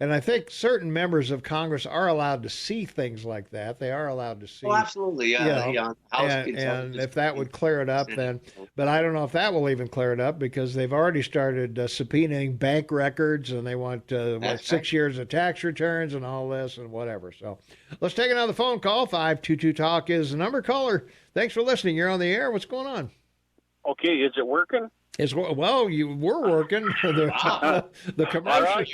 And I think certain members of Congress are allowed to see things like that. They are allowed to see. Oh, absolutely. Yeah. And if that would clear it up, then. But I don't know if that will even clear it up, because they've already started subpoenaing bank records, and they want 6 years of tax returns and all this and whatever. So let's take another phone call. 522-TALK is the number. Caller, thanks for listening. You're on the air. What's going on? Okay, is it working? You were working. The commercials,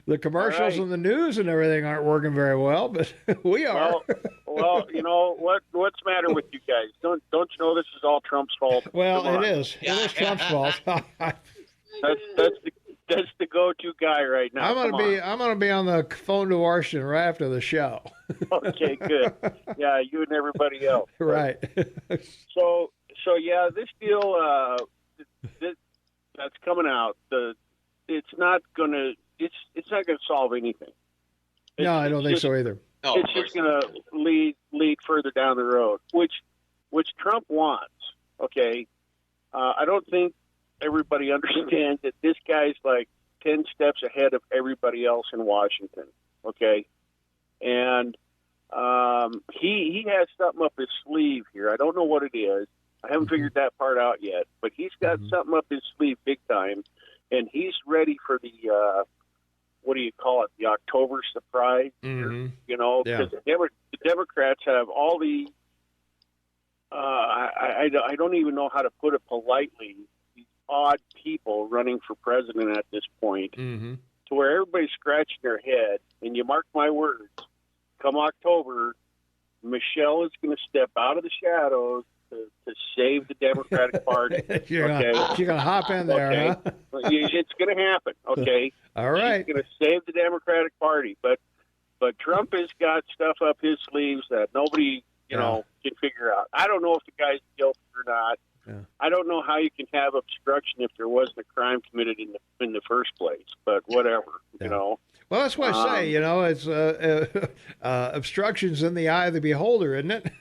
the commercials and the news and everything aren't working very well, but we are. Well, what's the matter with you guys? Don't you know this is all Trump's fault? Well, it is. It is Trump's fault. That's the go-to guy right now. I'm gonna be on the phone to Washington right after the show. Okay, good. Yeah, you and everybody else. Right. So yeah, this deal. That's coming out. It's not gonna solve anything. No, I don't think so either. It's just gonna lead further down the road, which Trump wants. Okay, I don't think everybody understands that this guy's like 10 steps ahead of everybody else in Washington. Okay, and he has something up his sleeve here. I don't know what it is. I haven't figured that part out yet, but he's got something up his sleeve big time, and he's ready for the, what do you call it, the October surprise, because the Democrats have all the, I don't even know how to put it politely, these odd people running for president at this point, to where everybody's scratching their head, and you mark my words, come October, Michelle is going to step out of the shadows to save the Democratic Party. You're gonna hop in there, huh? It's gonna happen. Okay. All right. She's gonna save the Democratic Party, but Trump has got stuff up his sleeves that nobody can figure out. I don't know if the guy's guilty or not. Yeah. I don't know how you can have obstruction if there wasn't a crime committed in the first place. But whatever, Well, that's why I say, it's obstructions in the eye of the beholder, isn't it?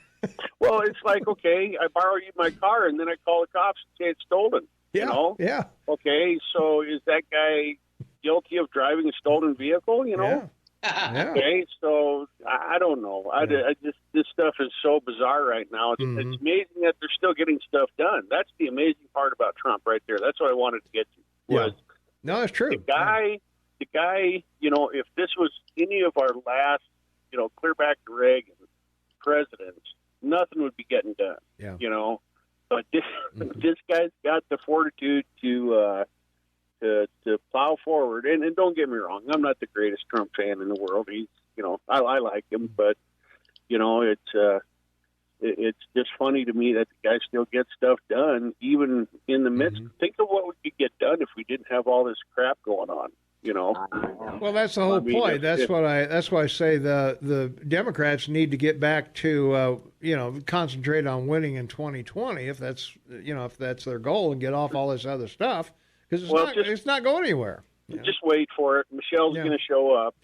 Well, it's like, okay, I borrow you my car, and then I call the cops and say it's stolen. Yeah. Yeah. Okay, so is that guy guilty of driving a stolen vehicle? Yeah. Okay, so I don't know. This stuff is so bizarre right now. It's amazing that they're still getting stuff done. That's the amazing part about Trump right there. That's what I wanted to get to. No, that's true. The guy, if this was any of our last, clear back to Reagan presidents, nothing would be getting done. Yeah. But this guy's got the fortitude to plow forward. And don't get me wrong, I'm not the greatest Trump fan in the world. He's, I like him, but it's just funny to me that the guy still gets stuff done, even in the midst. Think of what we could get done if we didn't have all this crap going on. Well, that's the whole point. That's why I say the Democrats need to get back to concentrate on winning in 2020 if that's their goal, and get off all this other stuff, because it's not going anywhere. Just wait for it. Michelle's going to show up.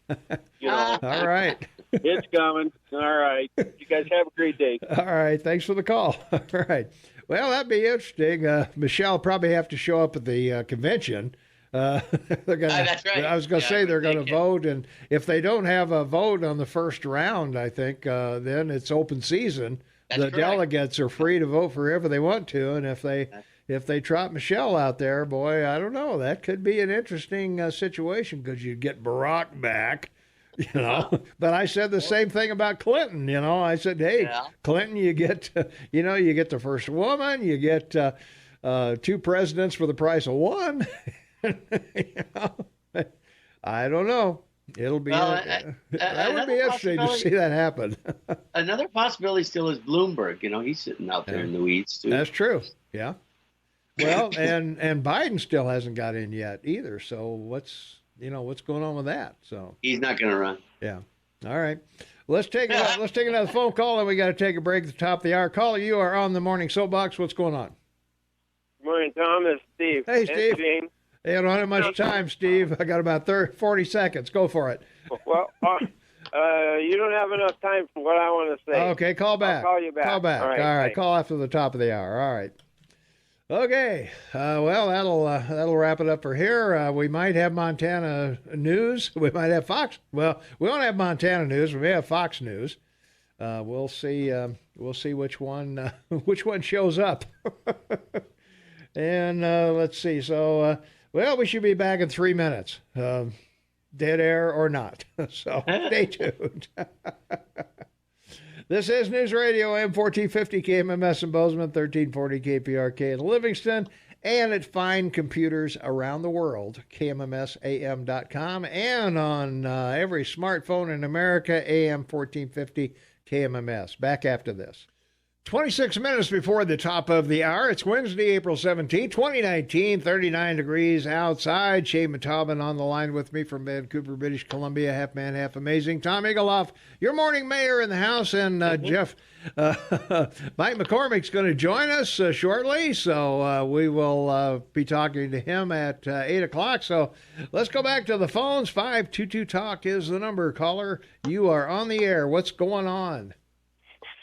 All right. It's coming. All right. You guys have a great day. All right. Thanks for the call. All right. Well, that'd be interesting. Michelle will probably have to show up at the convention. That's right. I was going to say they're going to vote, and if they don't have a vote on the first round, I think then it's open season. Delegates are free to vote for whoever they want to, and if they trot Michelle out there, boy, I don't know. That could be an interesting situation, because you'd get Barack back, But I said the same thing about Clinton. I said, hey, Clinton, you get the first woman, you get 2 presidents for the price of one. I don't know. It'll be that would be interesting to see that happen. Another possibility still is Bloomberg. He's sitting out there in the weeds too. That's true. Yeah. Well, and Biden still hasn't got in yet either. So what's going on with that? So he's not going to run. Yeah. All right. Let's take another phone call, and we got to take a break at the top of the hour. Caller, you are on the Morning Soapbox. What's going on? Good morning, Tom. It's Steve. Hey, Steve. Hey, I don't have much time, Steve. I got about 40 seconds. Go for it. Well, you don't have enough time for what I want to say. Okay, call back. I'll call you back. Call back. All right. Call after the top of the hour. All right. Okay. Well, that'll wrap it up for here. We might have Montana news. We might have Fox. Well, we won't have Montana news. We may have Fox News. We'll see. We'll see which one shows up. And let's see. So, we should be back in 3 minutes. Dead air or not. So stay tuned. This is News Radio AM 1450 KMMS in Bozeman, 1340 KPRK in Livingston, and at fine computers around the world, KMMSAM.com, and on every smartphone in America, AM 1450 KMMS. Back after this. 26 minutes before the top of the hour. It's Wednesday, April 17, 2019, 39 degrees outside. Shay Matabin on the line with me from Vancouver, British Columbia, half man, half amazing. Tom Egeloff, your morning mayor in the house, and Jeff, Mike McCormick's going to join us shortly, so we will be talking to him at 8 o'clock. So let's go back to the phones. 522-TALK is the number. Caller, you are on the air. What's going on?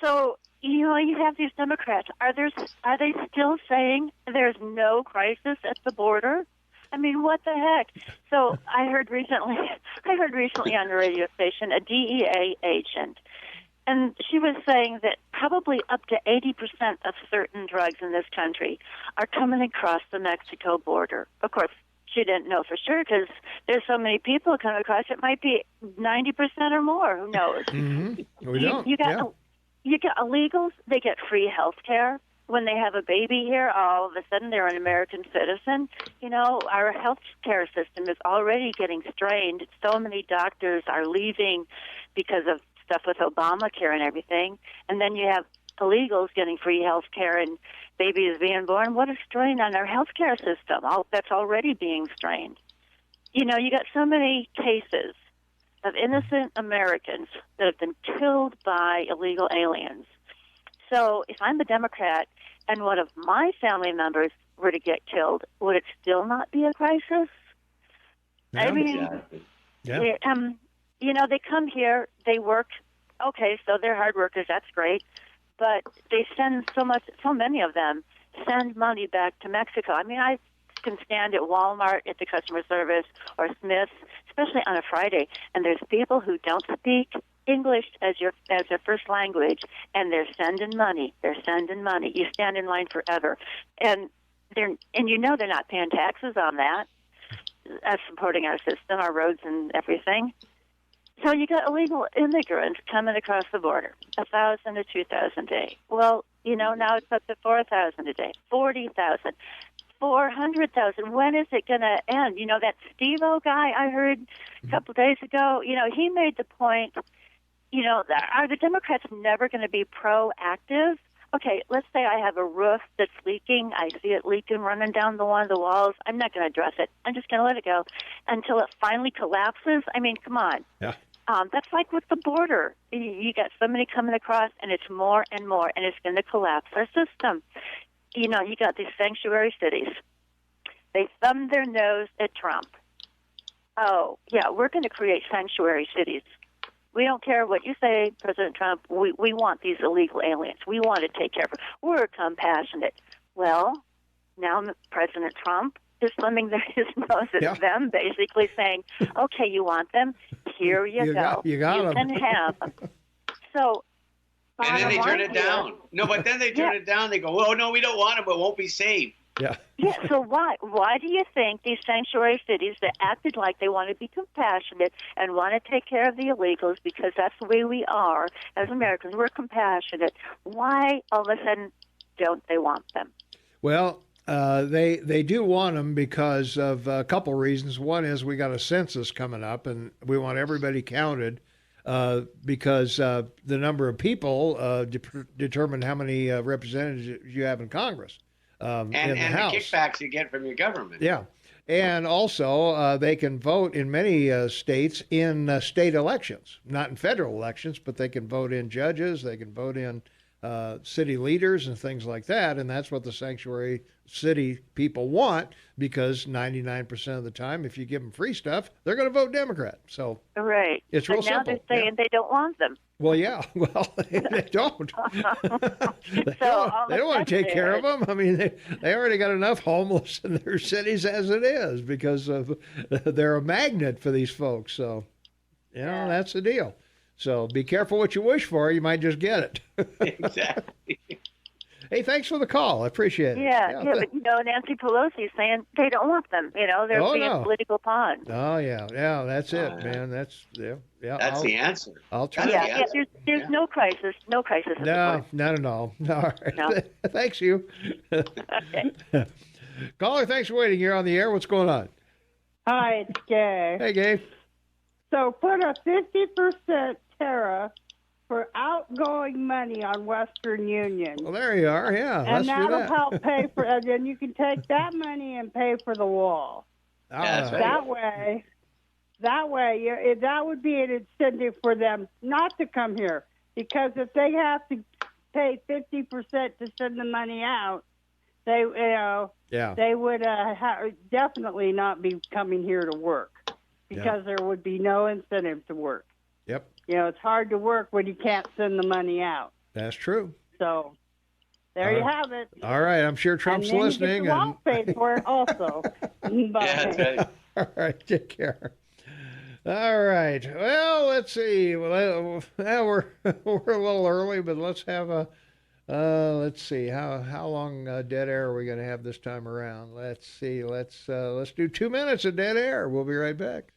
So, you have these Democrats. Are they still saying there's no crisis at the border? I mean, what the heck? So I heard recently on the radio station a DEA agent, and she was saying that probably up to 80% of certain drugs in this country are coming across the Mexico border. Of course, she didn't know for sure because there's so many people coming across. It might be 90% or more. Who knows? Mm-hmm. We don't. You get illegals, they get free health care. When they have a baby here, all of a sudden they're an American citizen. Our health care system is already getting strained. So many doctors are leaving because of stuff with Obamacare and everything. And then you have illegals getting free health care and babies being born. What a strain on our health care system. That's already being strained. You got so many cases of innocent Americans that have been killed by illegal aliens. So if I'm a Democrat and one of my family members were to get killed, would it still not be a crisis? Yeah. I mean, they come here, they work. Okay, so they're hard workers. That's great. But they send so many of them send money back to Mexico. I mean, I can stand at Walmart at the customer service or Smith's, especially on a Friday, and there's people who don't speak English as their first language, and they're sending money. You stand in line forever, and they're not paying taxes on that. That's supporting our system, our roads, and everything. So you got illegal immigrants coming across the border, 1,000 to 2,000 a day. Well, now it's up to 4,000 a day, 40,000. 400,000. When is it going to end? That Steve-O guy I heard a couple of days ago, he made the point, are the Democrats never going to be proactive? Okay, let's say I have a roof that's leaking. I see it leaking running down one of the walls. I'm not going to address it. I'm just going to let it go until it finally collapses. I mean, come on. Yeah. That's like with the border. You got somebody coming across, and it's more and more, and it's going to collapse our system. You got these sanctuary cities. They thumb their nose at Trump. Oh, yeah, we're going to create sanctuary cities. We don't care what you say, President Trump. We want these illegal aliens. We want to take care of them. We're compassionate. Well, now President Trump is thumbing his nose at them, basically saying, okay, you want them? Here you go. You can have them. So... And then they turn it down. No, but then they turn it down. They go, oh, no, we don't want them, but it won't be safe. Yeah. Yeah, so why do you think these sanctuary cities that acted like they want to be compassionate and want to take care of the illegals because that's the way we are as Americans, we're compassionate, why all of a sudden don't they want them? Well, They do want them because of a couple reasons. One is we got a census coming up, and we want everybody counted because the number of people determine how many representatives you have in Congress and in the House. The kickbacks you get from your government. Yeah. And also, they can vote in many states in state elections, not in federal elections, but they can vote in judges, they can vote in city leaders and things like that. And that's what the sanctuary city people want, because 99% of the time, if you give them free stuff, they're going to vote Democrat. So right. It's real simple. simple. Now they're saying they don't want them. Well, yeah. Well, they don't. They don't want to take care of them. I mean, they already got enough homeless in their cities as it is because they're a magnet for these folks. So, that's the deal. So be careful what you wish for. You might just get it. Exactly. Hey, thanks for the call. I appreciate it. Yeah, but Nancy Pelosi is saying they don't want them. They're being political pawns. Oh yeah, that's it, man. That's That's the answer. I'll try. Yeah, there's no crisis, no crisis. No, not at all. All right. No. Thanks, you. Okay. Caller, thanks for waiting. You're on the air. What's going on? Hi, it's Gay. Hey, Gabe. So put a 50% tariff for outgoing money on Western Union. Well, there you are. Yeah, and that'll that. help pay for. And then you can take that money and pay for the wall. That's right. That way, that would be an incentive for them not to come here. Because if they have to pay 50% to send the money out, they would definitely not be coming here to work. Because there would be no incentive to work. Yep. It's hard to work when you can't send the money out. That's true. So there you have it. All right. I'm sure Trump's and then listening. You get the wall paid for it also. Bye. That's right. All right. Take care. All right. Well, let's see. Well, we're a little early, but let's have let's see how long dead air are we going to have this time around? Let's see. Let's do 2 minutes of dead air. We'll be right back.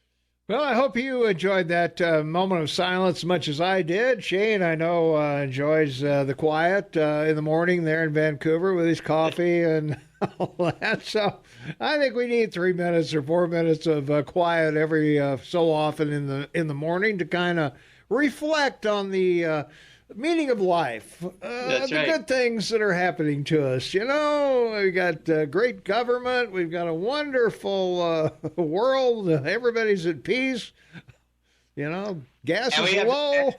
Well, I hope you enjoyed that moment of silence as much as I did. Shane, I know, enjoys the quiet in the morning there in Vancouver with his coffee and all that. So I think we need 3 minutes or 4 minutes of quiet every so often in the morning to kind of reflect on the meaning of life, the good things that are happening to us. We got great government. We've got a wonderful world. Everybody's at peace. Gas is low.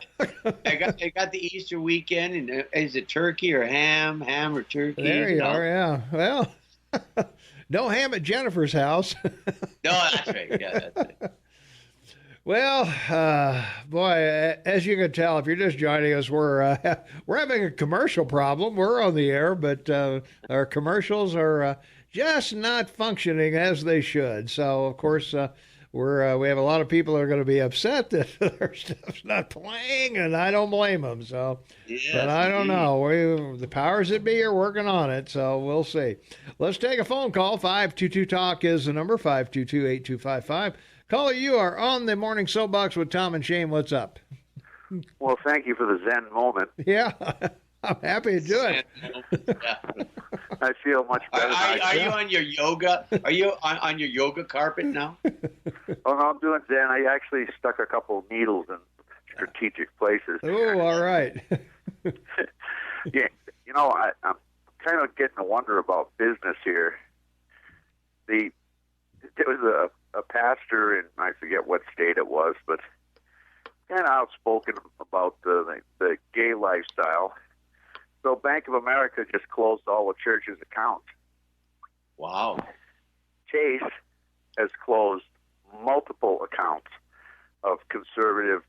I got the Easter weekend, and is it turkey or ham or turkey? There you are. Yeah. Well, no ham at Jennifer's house. No, that's right. Yeah, that's it. Well, boy, as you can tell, if you're just joining us, we're having a commercial problem. We're on the air, but our commercials are just not functioning as they should. So, of course, we have a lot of people that are going to be upset that their stuff's not playing, and I don't blame them. So, but I don't know. The powers that be are working on it, so we'll see. Let's take a phone call. 522-TALK is the number, 522-8255. Caller, you are on the Morning Soapbox with Tom and Shane. What's up? Well, thank you for the Zen moment. Yeah, I'm happy to do it. I feel much better. Are you on your yoga? Are you on your yoga carpet now? Oh, no, I'm doing Zen. I actually stuck a couple of needles in strategic places. Oh, all right. Yeah, I'm kind of getting to wonder about business here. There was a pastor in, I forget what state it was, but kind of outspoken about the gay lifestyle. So Bank of America just closed all the church's accounts. Wow. Chase has closed multiple accounts of conservative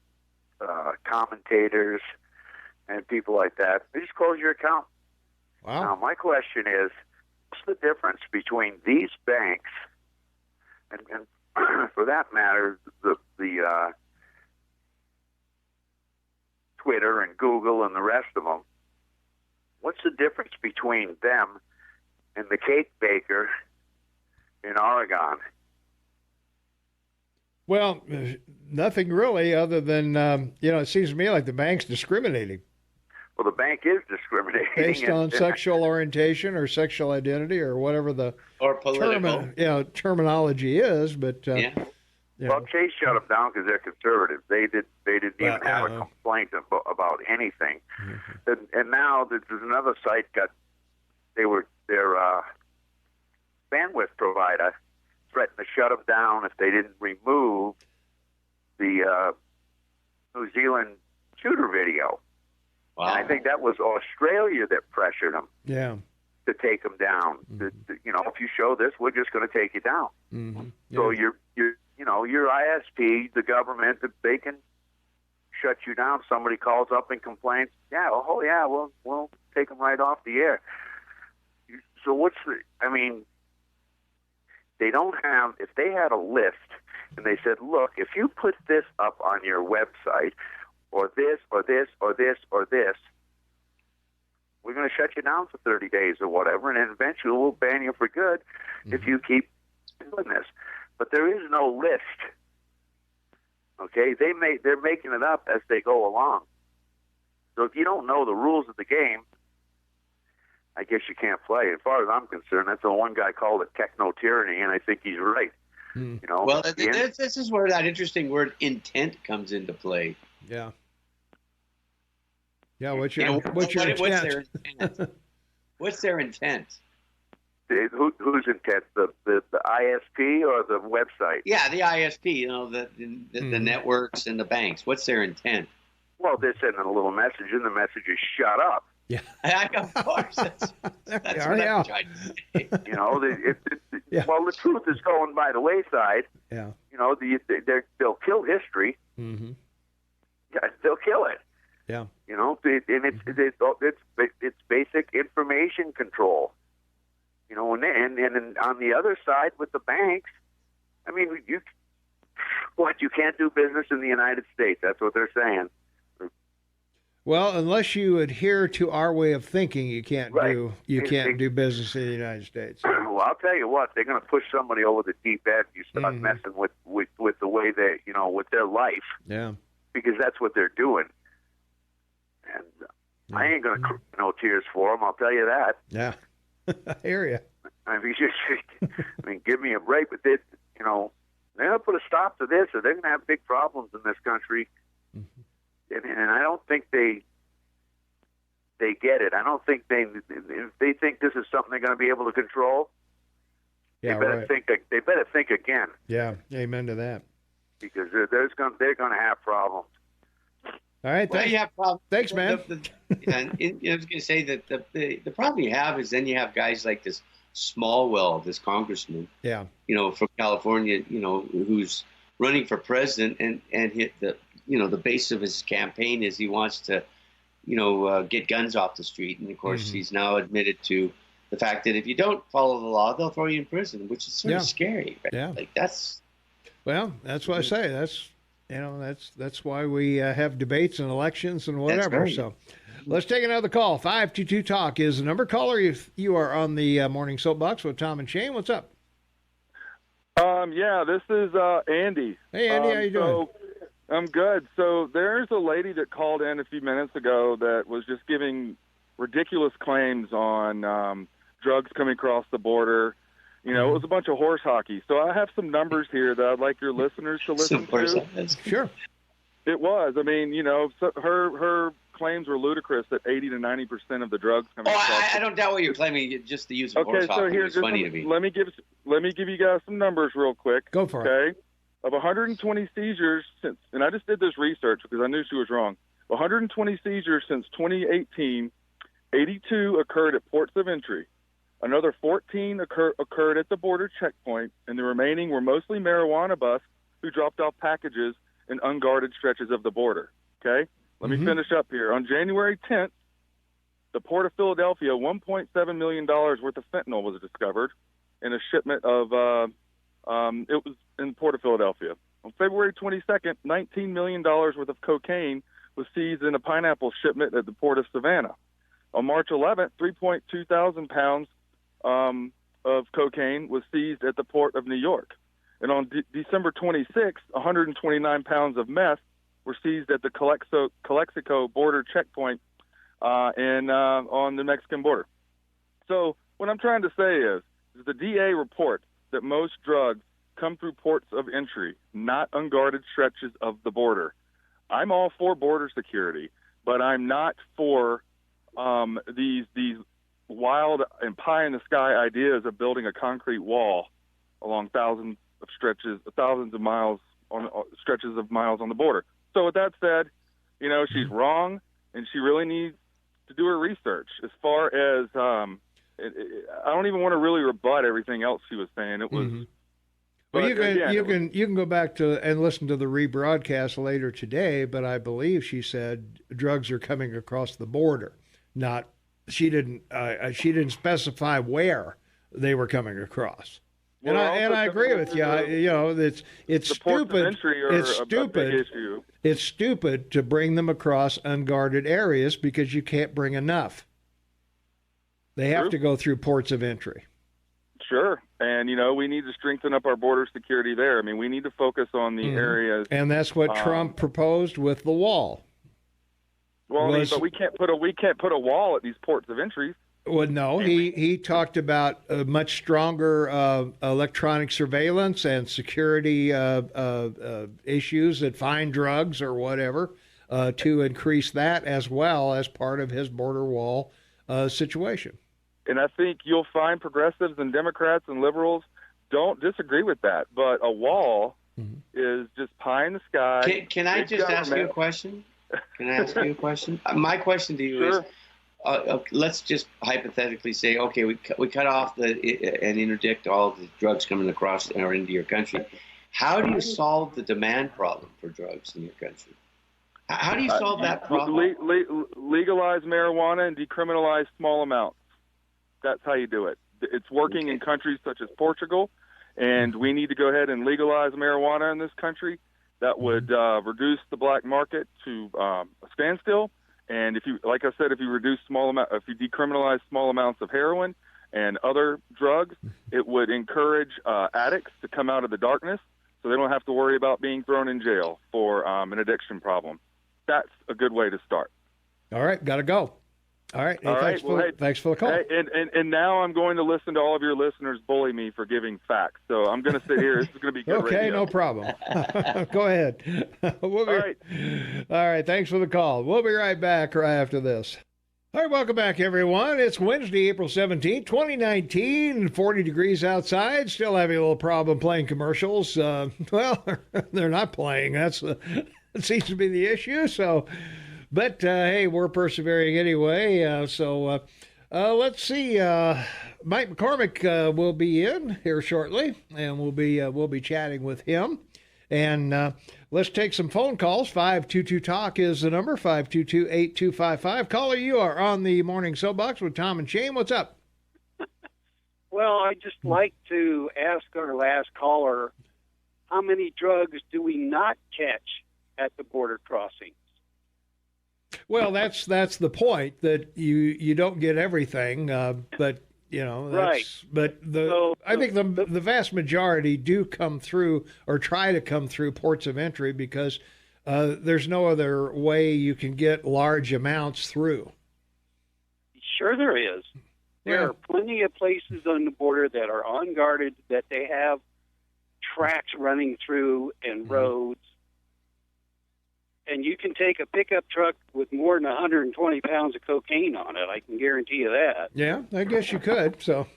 commentators and people like that. They just close your account. Wow. Now, my question is, what's the difference between these banks and for that matter, the Twitter and Google and the rest of them? What's the difference between them and the cake baker in Oregon? Well, nothing really, other than it seems to me like the bank's discriminating. Well, the bank is discriminating based on sexual orientation or sexual identity or whatever the or political terminology is. But well, Chase shut them down because they're conservative. They didn't even have a complaint about anything. Mm-hmm. And now there's another site their bandwidth provider threatened to shut them down if they didn't remove the New Zealand shooter video. Wow. And I think that was Australia that pressured them. Yeah. To take them down. Mm-hmm. If you show this, we're just going to take you down. Mm-hmm. Yeah. So your ISP, the government, they can shut you down. Somebody calls up and complains. Yeah, we'll take them right off the air. So they don't have. If they had a list and they said, look, if you put this up on your website, or this, or this, or this, or this, we're going to shut you down for 30 days or whatever, and then eventually we'll ban you for good if you keep doing this. But there is no list. Okay, they're making it up as they go along. So if you don't know the rules of the game, I guess you can't play. As far as I'm concerned, that's the one guy called it techno-tyranny, and I think he's right. Well, this is where that interesting word intent comes into play. Yeah. Yeah, what's your intent? What's their intent? Whose intent? The ISP or the website? Yeah, the ISP. The networks and the banks. What's their intent? Well, they're sending a little message, and the message is "shut up." Yeah, of course. That's what I'm trying to say. Well, the truth is going by the wayside. Yeah. They'll kill history. Mm-hmm. Yeah, they'll kill it. Yeah. And it's basic information control. And on the other side with the banks, I mean, you can't do business in the United States. That's what they're saying. Well, unless you adhere to our way of thinking, you can't do business in the United States. Well, I'll tell you what, they're going to push somebody over the deep end. You start messing with the way they, with their life. Yeah. Because that's what they're doing. And I ain't going to cry no tears for them, I'll tell you that. Yeah. I hear you. I mean, give me a break. But they're going to put a stop to this, or they're going to have big problems in this country. Mm-hmm. And I don't think they get it. I don't think if they think this is something they're going to be able to control. Yeah, they better think again. Yeah, amen to that. Because they're going to have problems. All right, thanks, man. I was going to say that the problem you have is then you have guys like this Smallwell, this congressman. Yeah. From California, who's running for president, and hit the base of his campaign is he wants to, get guns off the street, and of course he's now admitted to the fact that if you don't follow the law, they'll throw you in prison, which is sort of scary. Right? Yeah. That's what I say. That's why we have debates and elections and whatever. So let's take another call. 522 Talk is the number. Caller, you are on the Morning Soapbox with Tom and Shane. What's up? This is Andy. Hey, Andy, how you doing? I'm good. So there's a lady that called in a few minutes ago that was just giving ridiculous claims on drugs coming across the border. It was a bunch of horse hockey. So I have some numbers here that I'd like your listeners to listen to. Sure. It was. I mean, so her claims were ludicrous that 80 to 90% of the drugs coming across. I don't doubt what you're claiming. Just the use of horse hockey is funny to me. Let me give you guys some numbers real quick. Go for it. Okay. Of 120 seizures since, and I just did this research because I knew she was wrong. 120 seizures since 2018, 82 occurred at ports of entry. Another 14 occurred at the border checkpoint, and the remaining were mostly marijuana busts who dropped off packages in unguarded stretches of the border. Okay? Let me finish up here. On January 10th, the Port of Philadelphia, $1.7 million worth of fentanyl was discovered in a shipment of, it was in the Port of Philadelphia. On February 22nd, $19 million worth of cocaine was seized in a pineapple shipment at the Port of Savannah. On March 11th, 3.2 thousand pounds of cocaine was seized at the Port of New York. And on December 26th, 129 pounds of meth were seized at the Calexico border checkpoint on the Mexican border. So what I'm trying to say is the DA reports that most drugs come through ports of entry, not unguarded stretches of the border. I'm all for border security, but I'm not for these wild and pie-in-the-sky ideas of building a concrete wall along thousands of miles on stretches of miles on the border. So with that said, she's wrong, and she really needs to do her research. As far as I don't even want to really rebut everything else she was saying. It was. Mm-hmm. Well, you can go back to and listen to the rebroadcast later today. But I believe she said drugs are coming across the border. She didn't specify where they were coming across. Well, and I agree with you. It's stupid. It's stupid to bring them across unguarded areas because you can't bring enough. They have to go through ports of entry. Sure. And, we need to strengthen up our border security there. I mean, we need to focus on the areas. And that's what Trump proposed with the wall. Well, but we can't put a wall at these ports of entry. Well, no, he talked about much stronger electronic surveillance and security issues that find drugs or whatever to increase that as well as part of his border wall situation. And I think you'll find progressives and Democrats and liberals don't disagree with that. But a wall is just pie in the sky. Can I just ask you a question? My question to you is, let's just hypothetically say, okay, we cut off and interdict all the drugs coming across or into your country. How do you solve the demand problem for drugs in your country? How do you solve that problem? Legalize marijuana and decriminalize small amounts. That's how you do it. It's working in countries such as Portugal, and we need to go ahead and legalize marijuana in this country. That would reduce the black market to a standstill. And if you decriminalize small amounts of heroin and other drugs, it would encourage addicts to come out of the darkness, so they don't have to worry about being thrown in jail for an addiction problem. That's a good way to start. All right, got to go. All right. Thanks for the call. Hey, and now I'm going to listen to all of your listeners bully me for giving facts. So I'm going to sit here. This is going to be good okay, radio. No problem. Go ahead. All right. Thanks for the call. We'll be right back right after this. All right, welcome back, everyone. It's Wednesday, April 17th, 2019, 40 degrees outside. Still having a little problem playing commercials. Well, they're not playing. That seems to be the issue. But, hey, we're persevering anyway. So let's see. Mike McCormick will be in here shortly, and we'll be chatting with him. And let's take some phone calls. 522-TALK is the number, 522-8255. Caller, you are on the Morning Soapbox with Tom and Shane. What's up? Well, I'd just like to ask our last caller, how many drugs do we not catch at the border crossing? Well, that's the point, that you don't get everything, but right. But I think the vast majority do come through or try to come through ports of entry because there's no other way you can get large amounts through. Sure, there is. There are plenty of places on the border that are unguarded, that they have tracks running through and roads. And you can take a pickup truck with more than 120 pounds of cocaine on it. I can guarantee you that. Yeah, I guess you could. So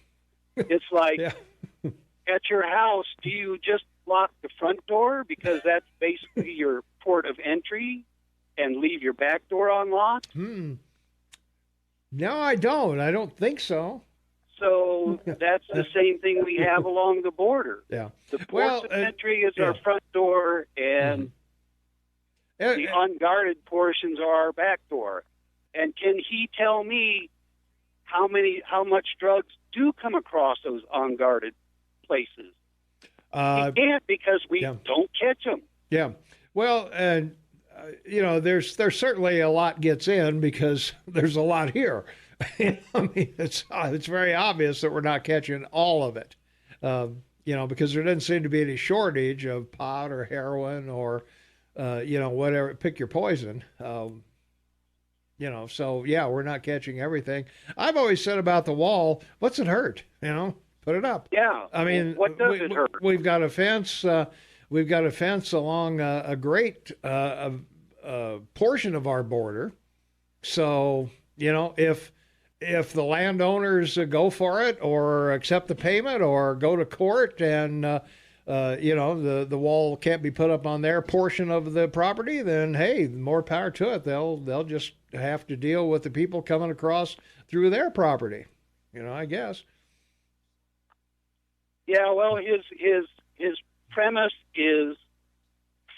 it's like at your house, do you just lock the front door because that's basically your port of entry and leave your back door unlocked? No, I don't. I don't think so. So that's the same thing we have along the border. Yeah. The port of entry is our front door, and the unguarded portions are our back door. And can he tell me how much drugs do come across those unguarded places? He can't, because we don't catch them. Yeah. Well, and there's certainly a lot gets in because there's a lot here. I mean, it's very obvious that we're not catching all of it. Because there doesn't seem to be any shortage of pot or heroin or whatever, pick your poison. So yeah, we're not catching everything. I've always said about the wall, what's it hurt? Put it up. Yeah. I mean, what does it hurt? We've got a fence. We've got a fence along a great portion of our border. So if the landowners go for it or accept the payment or go to court and the wall can't be put up on their portion of the property, then hey, more power to it. They'll just have to deal with the people coming across through their property. I guess. Yeah, well, his premise is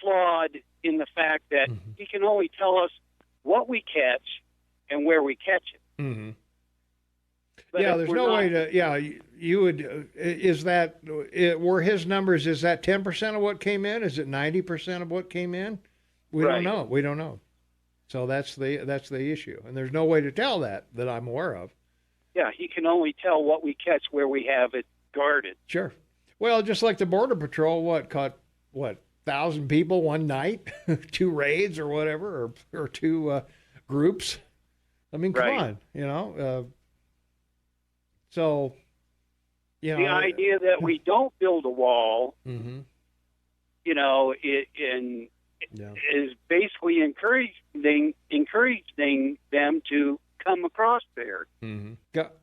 flawed in the fact that he can only tell us what we catch and where we catch it. Mm-hmm. Yeah, there's no way to. Yeah, you would. Is that were his numbers? Is that 10% of what came in? Is it 90% of what came in? We don't know. We don't know. So that's the issue, and there's no way to tell that I'm aware of. Yeah, he can only tell what we catch where we have it guarded. Sure. Well, just like the Border Patrol, caught 1,000 people one night, 2 raids or whatever, or 2 groups. I mean, come on, So, the idea that we don't build a wall, is basically encouraging them to come across there.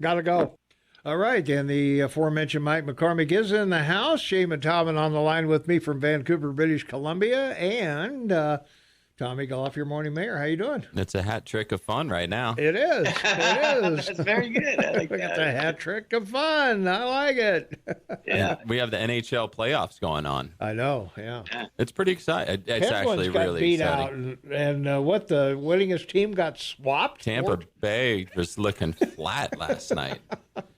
Gotta go. All right, and the aforementioned Mike McCormick is in the house. Shaman Tobin on the line with me from Vancouver, British Columbia, and Tommy Goff, your morning mayor. How you doing? It's a hat trick of fun right now. It is. It is. That's very good. I like that. It's a hat trick of fun. I like it. Yeah. We have the NHL playoffs going on. I know. Yeah. It's pretty exciting. It's actually got really beat exciting. Out, and what the winningest team got swapped? Tampa Bay was looking flat last night.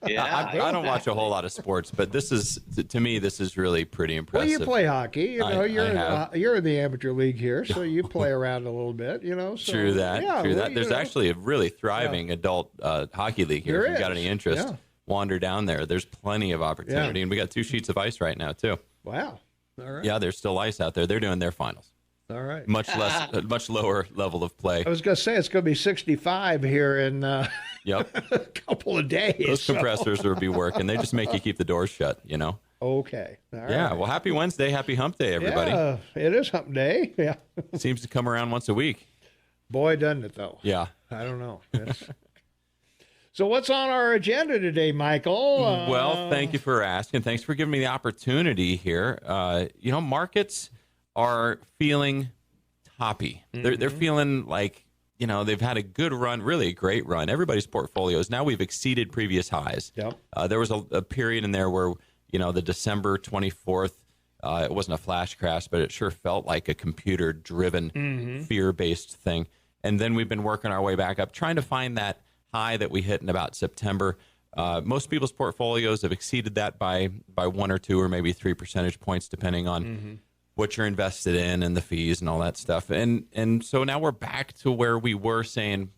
Yeah, I don't watch a whole lot of sports, but this is, to me, this is really pretty impressive. Well, you play hockey. You're in the amateur league here, so you play around a little bit. So, true that. There's actually a really thriving adult hockey league here. If you've got any interest, wander down there. There's plenty of opportunity, and we got 2 sheets of ice right now too. Wow. All right. Yeah, there's still ice out there. They're doing their finals. All right. Much lower level of play. I was going to say it's going to be 65 here in a couple of days. Those compressors will be working. They just make you keep the doors shut, Okay. All right. Yeah. Well, happy Wednesday. Happy hump day, everybody. Yeah, it is hump day. Yeah. Seems to come around once a week. Boy, doesn't it, though? Yeah. I don't know. So what's on our agenda today, Michael? Well, thank you for asking. Thanks for giving me the opportunity here. Markets are feeling toppy. They're feeling like, they've had a good run, really a great run. Everybody's portfolios. Now we've exceeded previous highs. Yep. There was a period in there where, the December 24th, it wasn't a flash crash, but it sure felt like a computer-driven, fear-based thing. And then we've been working our way back up, trying to find that high that we hit in about September. Most people's portfolios have exceeded that by 1 or 2 or maybe 3 percentage points, depending on what you're invested in and the fees and all that stuff. And so now we're back to where we were saying,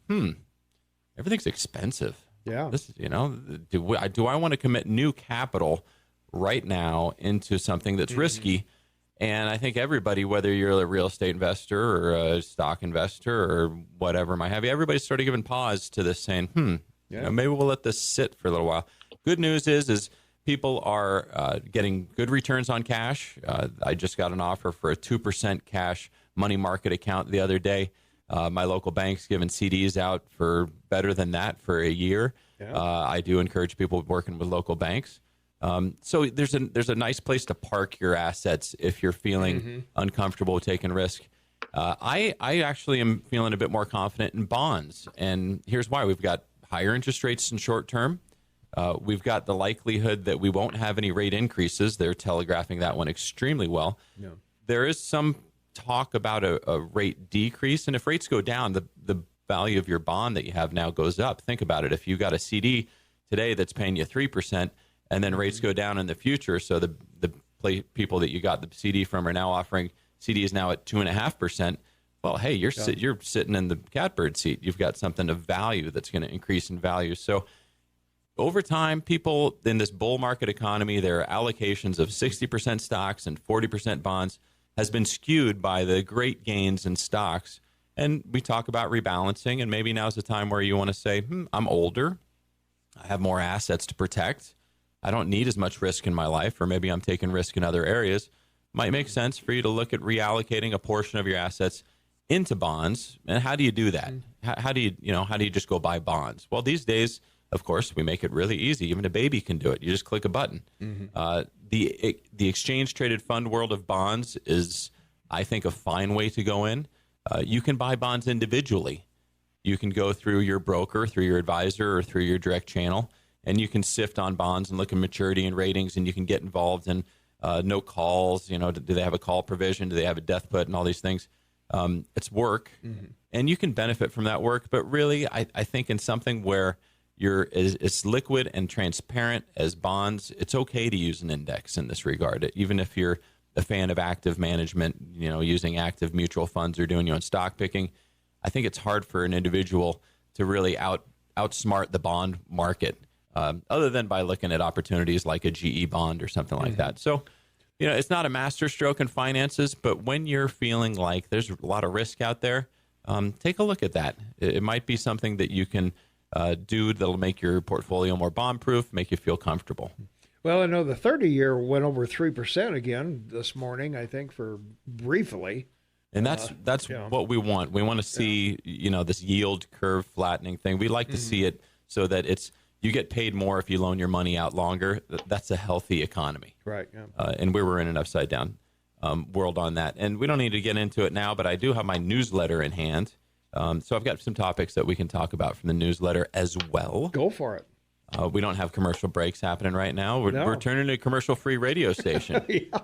everything's expensive. Yeah. This, do I want to commit new capital right now into something that's risky? And I think everybody, whether you're a real estate investor or a stock investor or whatever might have you, everybody's sort of giving pause to this saying, maybe we'll let this sit for a little while. Good news is people are getting good returns on cash. I just got an offer for a 2% cash money market account the other day. My local bank's giving CDs out for better than that for a year. Yeah. I do encourage people working with local banks. So there's a nice place to park your assets if you're feeling uncomfortable with taking risk. I actually am feeling a bit more confident in bonds, and here's why. We've got higher interest rates in short term. We've got the likelihood that we won't have any rate increases. They're telegraphing that one extremely well. Yeah. There is some talk about a rate decrease, and if rates go down, the value of your bond that you have now goes up. Think about it. If you got a CD today that's paying you 3%, and then rates go down in the future, so the people that you got the CD from are now offering CDs now at 2.5%. Well, hey, you're sitting in the catbird seat. You've got something of value that's going to increase in value. So over time, people in this bull market economy, their allocations of 60% stocks and 40% bonds has been skewed by the great gains in stocks And we talk about rebalancing, and maybe now's the time where you want to say, I'm older, I have more assets to protect, I don't need as much risk in my life, or maybe I'm taking risk in other areas. Might make sense for you to look at reallocating a portion of your assets into bonds. And how do you do that? How do you just go buy bonds? Well, these days, of course, we make it really easy. Even a baby can do it. You just click a button. The exchange traded fund world of bonds is, I think, a fine way to go in. You can buy bonds individually. You can go through your broker, through your advisor, or through your direct channel, and you can sift on bonds and look at maturity and ratings, and you can get involved in no calls. Do they have a call provision? Do they have a death put, and all these things? It's work, and you can benefit from that work. But really, I think in something where you're as liquid and transparent as bonds, it's okay to use an index in this regard, even if you're a fan of active management, using active mutual funds or doing your own stock picking. I think it's hard for an individual to really outsmart the bond market, other than by looking at opportunities like a GE bond or something like that. So, it's not a masterstroke in finances, but when you're feeling like there's a lot of risk out there, take a look at that. It might be something that you can do that'll make your portfolio more bomb-proof, make you feel comfortable. Well, I know the 30-year went over 3% again this morning, I think, for briefly. And that's what we want. We want to see, this yield curve flattening thing. We like to see it so that you get paid more if you loan your money out longer. That's a healthy economy. Right. Yeah. And we were in an upside-down world on that. And we don't need to get into it now, but I do have my newsletter in hand. So I've got some topics that we can talk about from the newsletter as well. Go for it. We don't have commercial breaks happening right now. We're turning to a commercial-free radio station. Yeah,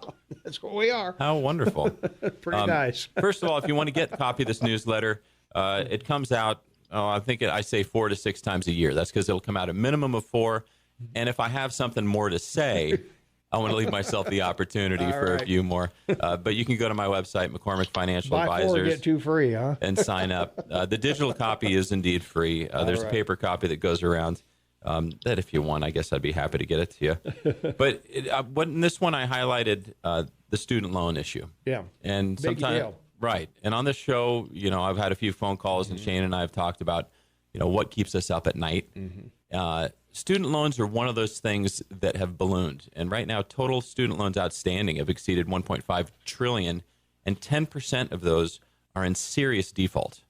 that's what we are. How wonderful. Pretty nice. First of all, if you want to get a copy of this newsletter, it comes out, I say 4 to 6 times a year. That's because it'll come out a minimum of 4. And if I have something more to say, I want to leave myself the opportunity for a few more. But you can go to my website, McCormick Financial Advisors. Buy 4, get 2 free, huh? And sign up. The digital copy is indeed free. There's a paper copy that goes around. That if you want, I guess I'd be happy to get it to you. But in this one, I highlighted the student loan issue. Yeah. And big deal. Right. And on this show, I've had a few phone calls, and Shane and I have talked about, what keeps us up at night. Student loans are one of those things that have ballooned. And right now, total student loans outstanding have exceeded $1.5 trillion, and 10% of those are in serious default.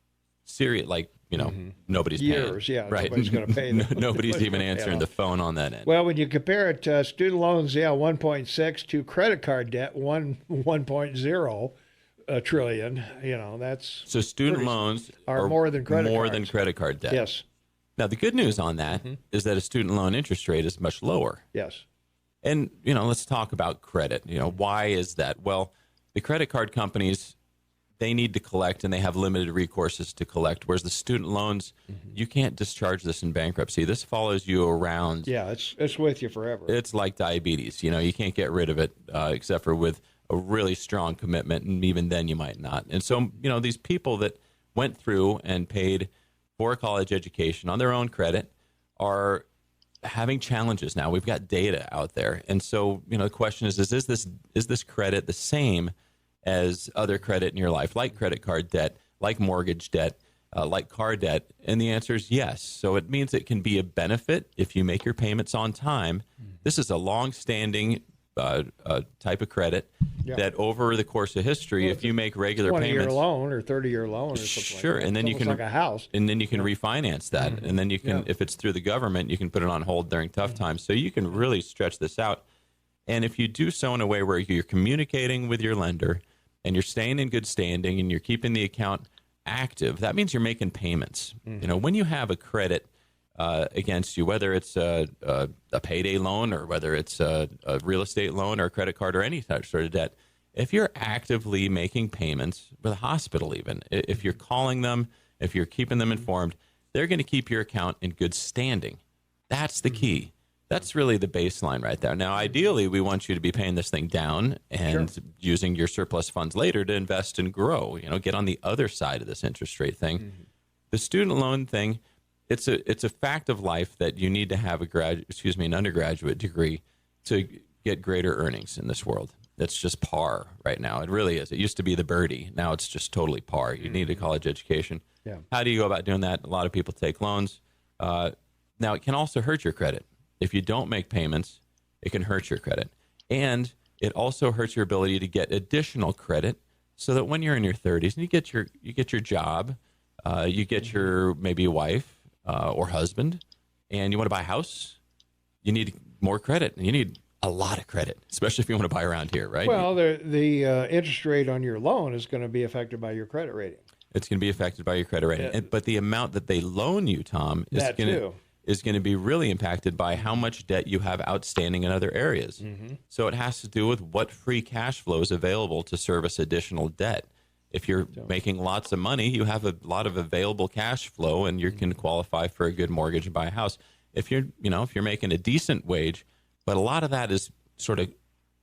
Nobody's years, paying. Yeah, right. Nobody's going to pay. Nobody's even answering the phone on that end. Well, when you compare it to student loans, 1.6 to credit card debt, 1.0 trillion. That's so student loans are more than credit card debt. Yes. Now the good news on that is that a student loan interest rate is much lower. Yes. And let's talk about credit. Why is that? Well, the credit card companies, they need to collect, and they have limited recourses to collect. Whereas the student loans, you can't discharge this in bankruptcy. This follows you around. Yeah, it's with you forever. It's like diabetes. You can't get rid of it except for with a really strong commitment, and even then you might not. And so, these people that went through and paid for a college education on their own credit are having challenges now. We've got data out there. And so, the question is this credit the same as other credit in your life, like credit card debt, like mortgage debt, like car debt? And the answer is yes. So it means it can be a benefit if you make your payments on time. This is a long-standing type of credit that over the course of history, if you make regular 20-year loan or 30-year loan or something sure, like that. And then it's you can like a house, and then you can refinance that, and then you can, if it's through the government, you can put it on hold during tough times. So you can really stretch this out. And if you do so in a way where you're communicating with your lender, and you're staying in good standing, and you're keeping the account active, that means you're making payments. When you have a credit against you, whether it's a payday loan or whether it's a real estate loan or a credit card or any sort of debt, if you're actively making payments with a hospital even, if you're calling them, if you're keeping them informed, they're going to keep your account in good standing. That's the key. That's really the baseline right there. Now, ideally, we want you to be paying this thing down and using your surplus funds later to invest and grow, get on the other side of this interest rate thing. The student loan thing, it's a fact of life that you need to have an undergraduate degree to get greater earnings in this world. It's just par right now. It really is. It used to be the birdie. Now it's just totally par. You need a college education. Yeah. How do you go about doing that? A lot of people take loans. Now, it can also hurt your credit. If you don't make payments, it can hurt your credit. And it also hurts your ability to get additional credit so that when you're in your 30s and you get your job, you get your maybe wife or husband, and you want to buy a house, you need more credit. You need a lot of credit, especially if you want to buy around here, right? Well, the interest rate on your loan is going to be affected by your credit rating. It's going to be affected by your credit rating. But the amount that they loan you, Tom, is going to be really impacted by how much debt you have outstanding in other areas. So it has to do with what free cash flow is available to service additional debt. If you're making lots of money, you have a lot of available cash flow, and you can qualify for a good mortgage and buy a house. If you're making a decent wage, but a lot of that is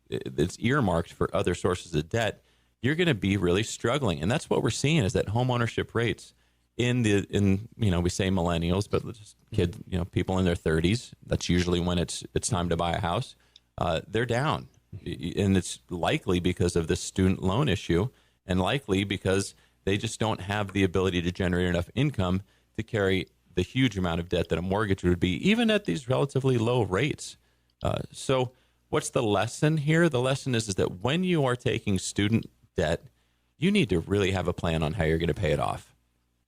it's earmarked for other sources of debt, you're going to be really struggling. And that's what we're seeing is that home ownership rates in we say millennials, but just kids, people in their 30s, that's usually when it's time to buy a house. They're down. And it's likely because of the student loan issue, and likely because they just don't have the ability to generate enough income to carry the huge amount of debt that a mortgage would be, even at these relatively low rates. So what's the lesson here? The lesson is that when you are taking student debt, you need to really have a plan on how you're going to pay it off.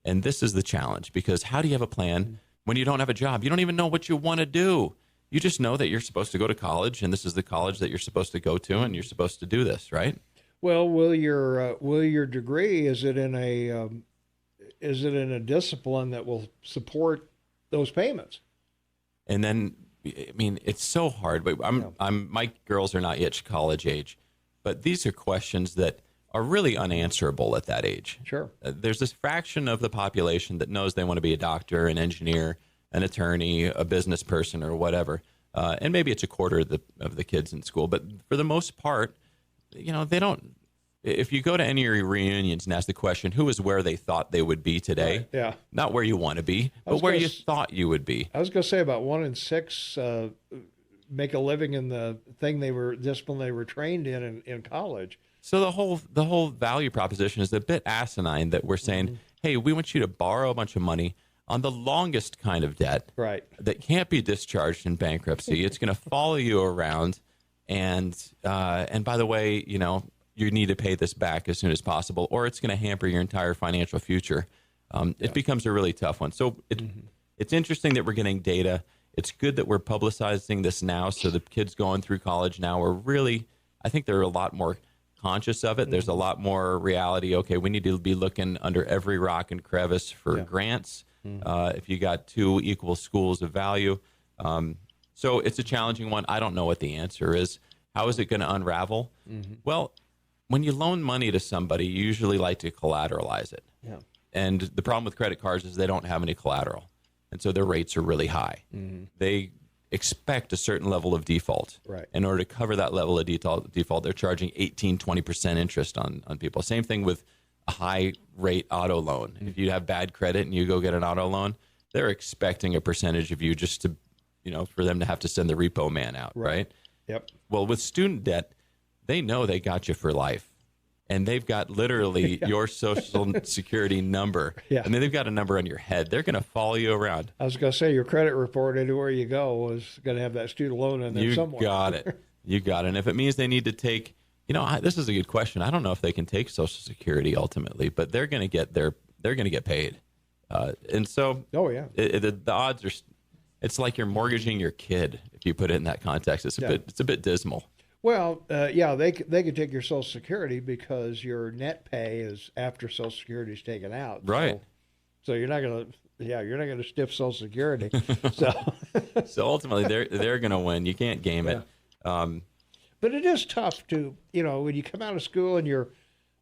And this is the challenge, because how do you have a plan when you don't have a job? You don't even know what you want to do. You just know that you're supposed to go to college, and this is the college that you're supposed to go to, and you're supposed to do this, right? Well, will your degree, is it in a discipline that will support those payments? And then, I mean, it's so hard. But my girls are not yet college age, but these are questions that are really unanswerable at that age. Sure. There's this fraction of the population that knows they want to be a doctor, an engineer, an attorney, a business person, or whatever. And maybe it's a quarter of the kids in school. But for the most part, they don't. If you go to any reunions and ask the question, who is where they thought they would be today? Right. Yeah. Not where you want to be, but where you thought you would be. I was going to say about 1 in 6 make a living in the discipline they were trained in college. So the whole value proposition is a bit asinine that we're saying, hey, we want you to borrow a bunch of money on the longest kind of debt, right, that can't be discharged in bankruptcy. It's going to follow you around, and by the way, you need to pay this back as soon as possible, or it's going to hamper your entire financial future. It becomes a really tough one. So it's interesting that we're getting data. It's good that we're publicizing this now, so the kids going through college now are really, I think they're a lot more conscious of it. There's a lot more reality. Okay, we need to be looking under every rock and crevice for grants. If you got 2 equal schools of value. So it's a challenging one. I don't know what the answer is. How is it going to unravel? Well, when you loan money to somebody, you usually like to collateralize it. Yeah. And the problem with credit cards is they don't have any collateral. And so their rates are really high. They expect a certain level of default. Right. In order to cover that level of default, they're charging 18, 20% interest on people. Same thing with a high rate auto loan. If you have bad credit and you go get an auto loan, they're expecting a percentage of you just to, for them to have to send the repo man out, right? Yep. Well, with student debt, they know they got you for life. And they've got literally your social security number. Yeah. And then they've got a number on your head. They're going to follow you around. I was going to say, your credit report anywhere you go is going to have that student loan in there somewhere. You got it. You got it. And if it means they need to take, this is a good question. I don't know if they can take Social Security ultimately, but they're going to get paid. And so, the odds are, it's like you're mortgaging your kid. If you put it in that context, it's a bit dismal. Well, they could take your Social Security because your net pay is after Social Security is taken out. Right. So you're not going to stiff Social Security. So ultimately, they're going to win. You can't game it. But it is tough to, when you come out of school and you're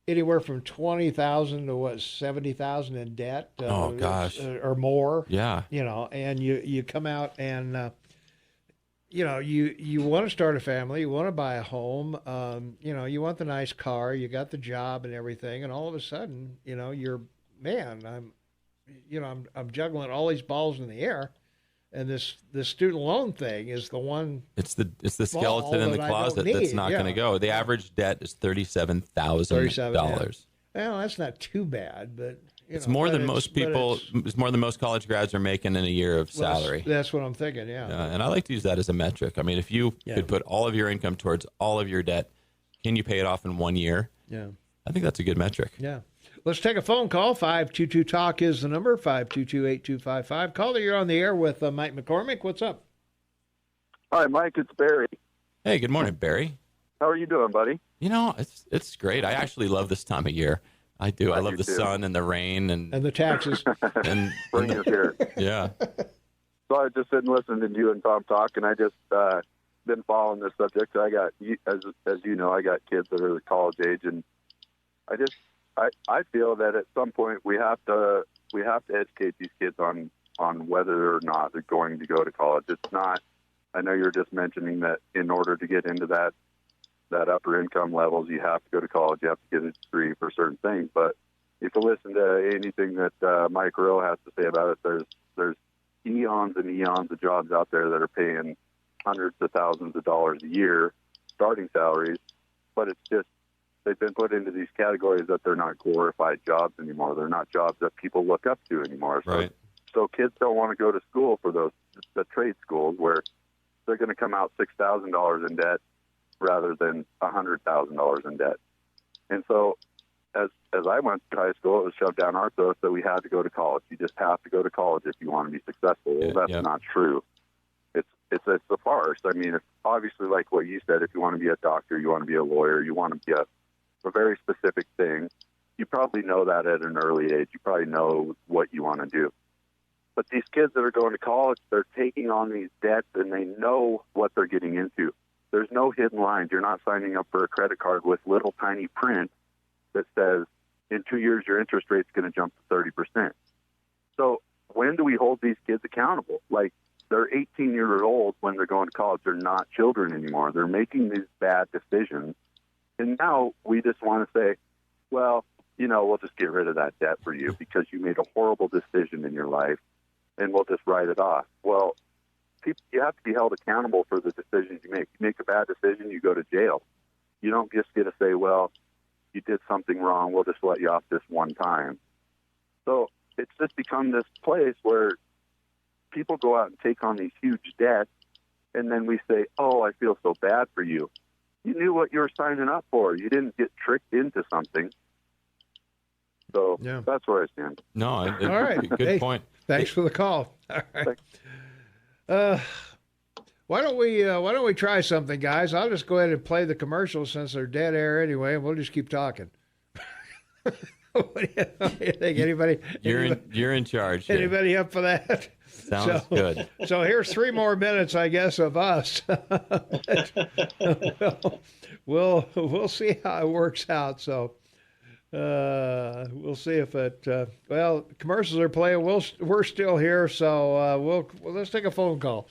anywhere from 20,000 to 70,000 in debt. Oh gosh. Or more. Yeah. And you come out and. You want to start a family, you want to buy a home, you want the nice car, you got the job and everything, and all of a sudden, I'm juggling all these balls in the air, And this student loan thing is the one. It's the skeleton in the closet that's not going to go. The average debt is $37,000. Well, that's not too bad, but it's more than most people. It's more than most college grads are making in a year of salary. That's what I'm thinking. Yeah. And I like to use that as a metric. I mean, if you could put all of your income towards all of your debt, can you pay it off in 1 year? Yeah. I think that's a good metric. Yeah. Let's take a phone call. 522-TALK is the number, 522-8255. Caller, you're on the air with Mike McCormick. What's up? Hi, Mike. It's Barry. Hey, good morning, Barry. How are you doing, buddy? It's great. I actually love this time of year. I do. I love the sun and the rain and the taxes. And spring is here. Yeah. So I just sitting listening to you and Tom talk, and I just been following this subject. I got, as you know, I got kids that are the college age, and I feel that at some point we have to educate these kids on whether or not they're going to go to college. It's not. I know you're just mentioning that in order to get into that upper income levels, you have to go to college. You have to get a degree for certain things. But if you listen to anything that Mike Rowe has to say about it, there's eons and eons of jobs out there that are paying hundreds of thousands of dollars a year, starting salaries. But it's just they've been put into these categories that they're not glorified jobs anymore. They're not jobs that people look up to anymore. Right. So kids don't want to go to school for the trade schools where they're going to come out $6,000 in debt rather than $100,000 in debt. And so as I went to high school, it was shoved down our throats that we had to go to college. You just have to go to college if you want to be successful. Well, that's not true. It's a farce. I mean, it's obviously like what you said, if you want to be a doctor, you want to be a lawyer, you want to be a very specific thing, you probably know that at an early age. You probably know what you want to do. But these kids that are going to college, they're taking on these debts, and they know what they're getting into. There's no hidden lines. You're not signing up for a credit card with little tiny print that says, in 2 years, your interest rate's going to jump to 30%. So when do we hold these kids accountable? Like, they're 18 years old when they're going to college. They're not children anymore. They're making these bad decisions. And now we just want to say, well, we'll just get rid of that debt for you because you made a horrible decision in your life, and we'll just write it off. Well, you have to be held accountable for the decisions you make. You make a bad decision, you go to jail. You don't just get to say, well, you did something wrong, we'll just let you off this one time. So it's just become this place where people go out and take on these huge debts, and then we say, oh, I feel so bad for you. You knew what you were signing up for. You didn't get tricked into something. So that's where I stand. No, all right. Good point. Thanks for the call. All right. Why don't we try something, guys? I'll just go ahead and play the commercials since they're dead air anyway, and we'll just keep talking. What do you think? Anybody? You're in charge. Here. Anybody up for that? Sounds good. So here's 3 more minutes, I guess, of us. We'll see how it works out. So we'll see if it. Commercials are playing. We're still here, so let's take a phone call.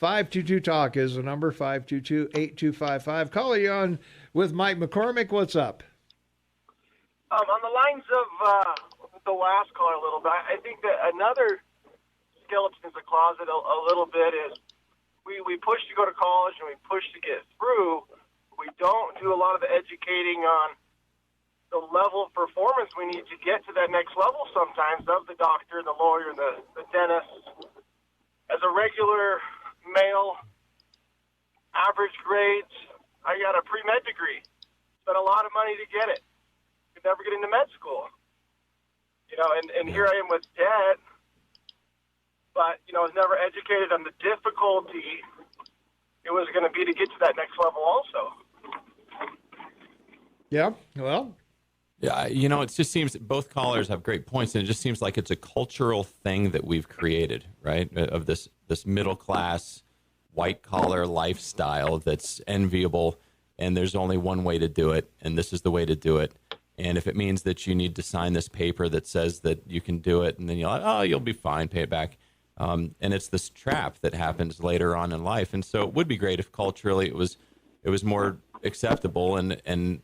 522-TALK is the number. 522-8255. Caller, you on with Mike McCormick. What's up? On the lines of the last caller a little bit, I think that another skeleton in the closet a little bit is we push to go to college and we push to get through. We don't do a lot of the educating on the level of performance we need to get to that next level sometimes of the doctor, the lawyer, the dentist. As a regular male, average grades, I got a pre-med degree. Spent a lot of money to get it. Could never get into med school. And here I am with debt. But, I was never educated on the difficulty it was going to be to get to that next level also. Yeah, well. Yeah, it just seems both callers have great points, and it just seems like it's a cultural thing that we've created, right, of this middle-class, white-collar lifestyle that's enviable, and there's only one way to do it, and this is the way to do it. And if it means that you need to sign this paper that says that you can do it, and then you'll be fine, pay it back. And it's this trap that happens later on in life. And so it would be great if culturally it was more acceptable and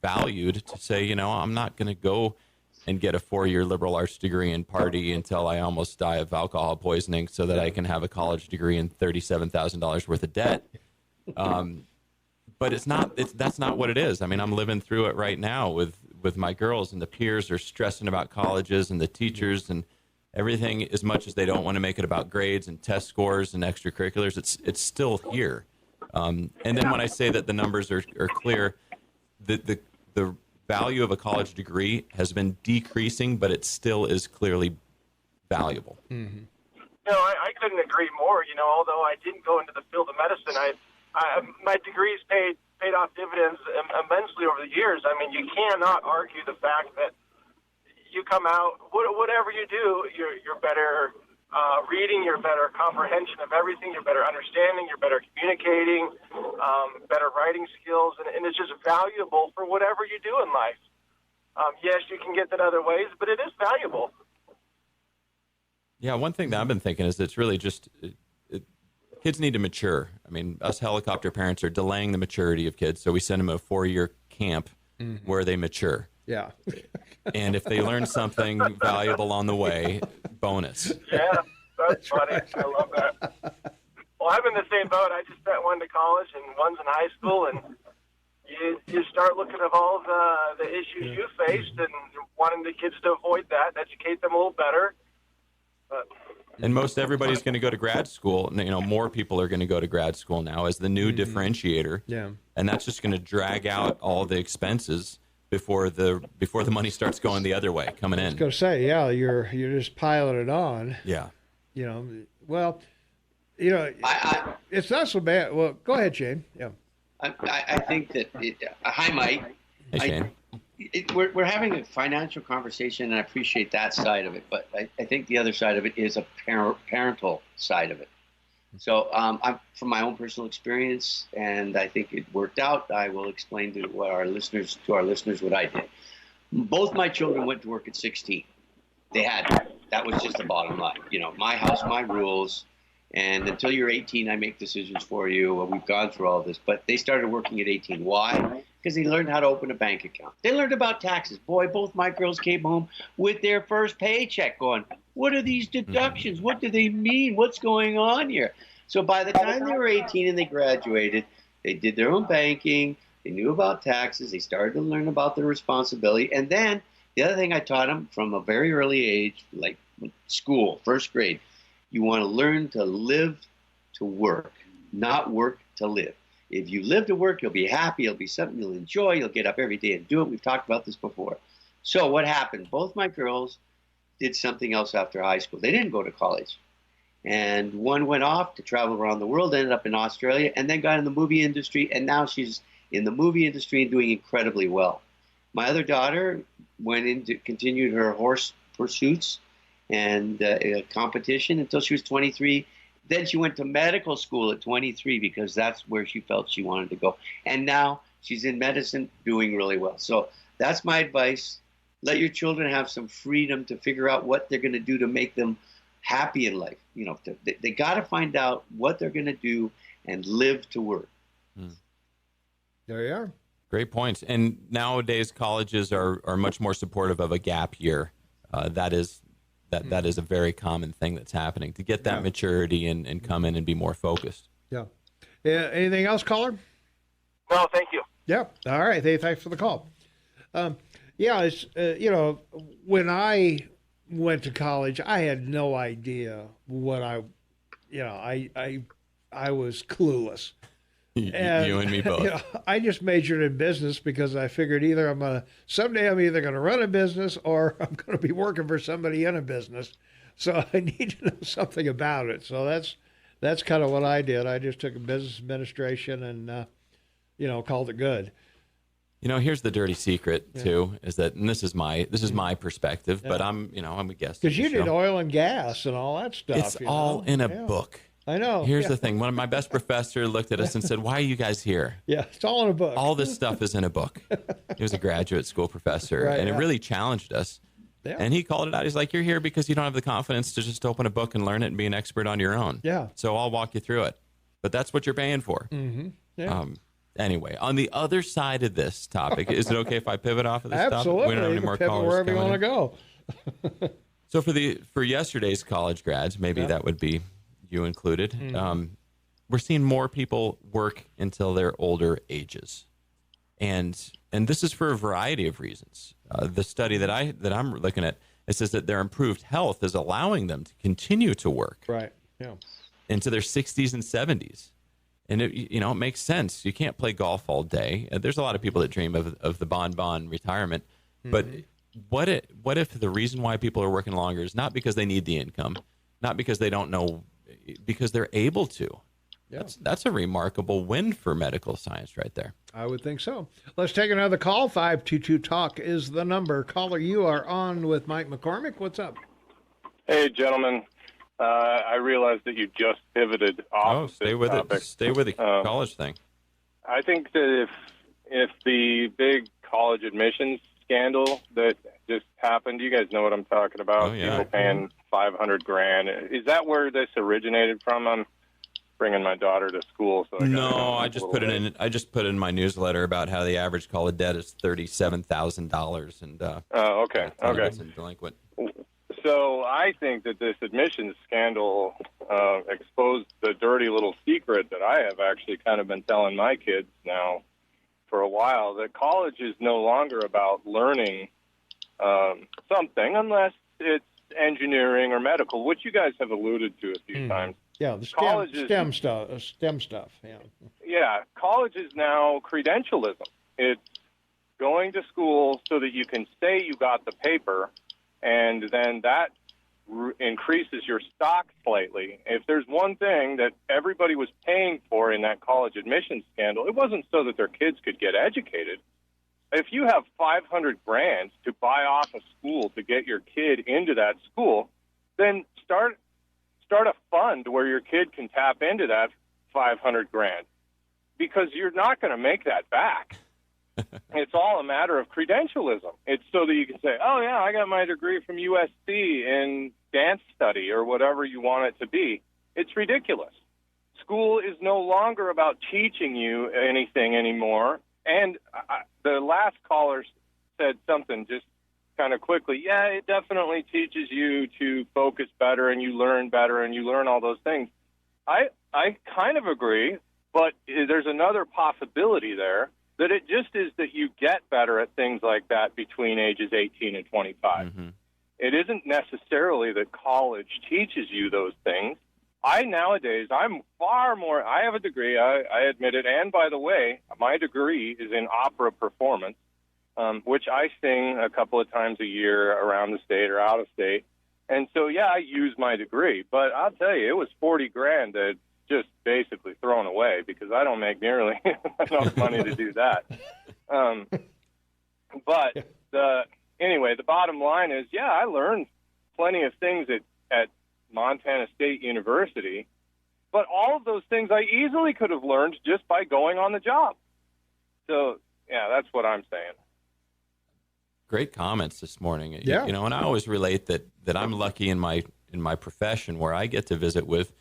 valued to say, I'm not going to go and get a 4-year liberal arts degree and party until I almost die of alcohol poisoning so that I can have a college degree and $37,000 worth of debt. But that's not what it is. I mean, I'm living through it right now with my girls, and the peers are stressing about colleges and the teachers and everything. As much as they don't want to make it about grades and test scores and extracurriculars, it's still here. And then when I say that the numbers are clear, the value of a college degree has been decreasing, but it still is clearly valuable. Mm-hmm. I couldn't agree more. Although I didn't go into the field of medicine, my degrees paid off dividends immensely over the years. I mean, you cannot argue the fact that you come out, whatever you do, you're better reading, you're better comprehension of everything, you're better understanding, you're better communicating, better writing skills, and it's just valuable for whatever you do in life. Yes, you can get that other ways, but it is valuable. Yeah, one thing that I've been thinking is it's really just kids need to mature. I mean, us helicopter parents are delaying the maturity of kids, so we send them a 4-year camp where they mature. Yeah. And if they learn something valuable on the way, bonus. Yeah, that's funny. I love that. Well, I'm in the same boat. I just sent one to college and one's in high school, and you start looking at all the issues you faced and wanting the kids to avoid that and educate them a little better. And most everybody's going to go to grad school. More people are going to go to grad school now as the new differentiator. Yeah. And that's just going to drag out all the expenses before the money starts going the other way, coming in. I was going to say, yeah, you're just piling it on. Yeah. It's not so bad. Well, go ahead, Shane. Yeah. I think that hi, Mike. Hey, Shane. We're having a financial conversation, and I appreciate that side of it. But I think the other side of it is a parental side of it. So I'm from my own personal experience, and I think it worked out. I will explain to our listeners what I did. Both my children went to work at 16. They had to. That was just the bottom line. My house, my rules. And until you're 18, I make decisions for you. Well, we've gone through all this. But they started working at 18. Why? Because they learned how to open a bank account. They learned about taxes. Boy, both my girls came home with their first paycheck going, what are these deductions? What do they mean? What's going on here? So by the time they were 18 and they graduated, they did their own banking. They knew about taxes. They started to learn about their responsibility. And then the other thing I taught them from a very early age, like school, first grade, you want to learn to live to work, not work to live. If you live to work, you'll be happy. It'll be something you'll enjoy. You'll get up every day and do it. We've talked about this before. So what happened? Both my girls did something else after high school. They didn't go to college. And one went off to travel around the world, ended up in Australia, and then got in the movie industry. And now she's in the movie industry and doing incredibly well. My other daughter continued her horse pursuits and competition until she was 23. Then she went to medical school at 23 because that's where she felt she wanted to go. And now she's in medicine doing really well. So that's my advice. Let your children have some freedom to figure out what they're going to do to make them happy in life. They got to find out what they're going to do and live to work. There you are. Great points. And nowadays colleges are much more supportive of a gap year. That is a very common thing that's happening to get that maturity and come in and be more focused. Yeah. Anything else, caller? No, thank you. Yeah. All right. Hey, thanks for the call. It's, when I went to college, I had no idea what I was clueless. And, you and me both. I just majored in business because I figured someday I'm either going to run a business or I'm going to be working for somebody in a business. So I need to know something about it. So that's kind of what I did. I just took a business administration and, called it good. Here's the dirty secret too, is that, and this is my perspective, but I'm a guest. Because you did oil and gas and all that stuff. It's all in a book. I know. Here's the thing. One of my best professor looked at us and said, why are you guys here? Yeah, it's all in a book. All this stuff is in a book. He was a graduate school professor, and it really challenged us. Yeah. And he called it out. He's like, you're here because you don't have the confidence to just open a book and learn it and be an expert on your own. Yeah. So I'll walk you through it. But that's what you're paying for. Mm-hmm. Yeah. Anyway, on the other side of this topic, is it okay if I pivot off of this Absolutely. topic? We don't have any more pivot callers wherever you coming want to in. go. So for yesterday's college grads, maybe that would be you included. We're seeing more people work until their older ages, and this is for a variety of reasons. The study that I'm looking at, it says that their improved health is allowing them to continue to work into their 60s and 70s. And it makes sense. You can't play golf all day. There's a lot of people that dream of the bon retirement, but what if the reason why people are working longer is not because they need the income, not because they don't know, because they're able to? Yeah. That's a remarkable win for medical science right there. I would think so. Let's take another call. 522-TALK is the number. Caller, you are on with Mike McCormick. What's up? Hey, gentlemen. I realize that you just pivoted off. Stay with topic. it. Stay with the college thing. I think that if the big college admissions scandal that just happened, you guys know what I'm talking about. People paying $500,000. Is that where this originated from? I'm bringing my daughter to school, so I just put it in. I just put in my newsletter about how the average college debt is $37,000, and okay. It's delinquent. So I think that this admissions scandal exposed the dirty little secret that I have actually kind of been telling my kids now for a while, that college is no longer about learning something unless it's engineering or medical, which you guys have alluded to a few times. Yeah, the STEM stuff. Yeah, college is now credentialism. It's going to school so that you can say you got the paper, and then that increases your stock slightly. If there's one thing that everybody was paying for in that college admissions scandal, it wasn't so that their kids could get educated. If you have $500,000 to buy off a school to get your kid into that school, then start a fund where your kid can tap into that $500,000, because you're not going to make that back. It's all a matter of credentialism. It's so that you can say, oh, yeah, I got my degree from USC in dance study or whatever you want it to be. It's ridiculous. School is no longer about teaching you anything anymore. And the last caller said something just kind of quickly. Yeah, it definitely teaches you to focus better, and you learn better, and you learn all those things. I kind of agree, but there's another possibility there, that it just is that you get better at things like that between ages 18 and 25. Mm-hmm. It isn't necessarily that college teaches you those things. I'm far more, I have a degree, I admit it, and by the way, my degree is in opera performance, which I sing a couple of times a year around the state or out of state. And so, yeah, I use my degree, but I'll tell you, it was $40,000 that just basically thrown away, because I don't make nearly enough money to do that. Anyway, the bottom line is, yeah, I learned plenty of things at Montana State University, but all of those things I easily could have learned just by going on the job. So, yeah, that's what I'm saying. Great comments this morning. Yeah. And I always relate that I'm lucky in my profession where I get to visit with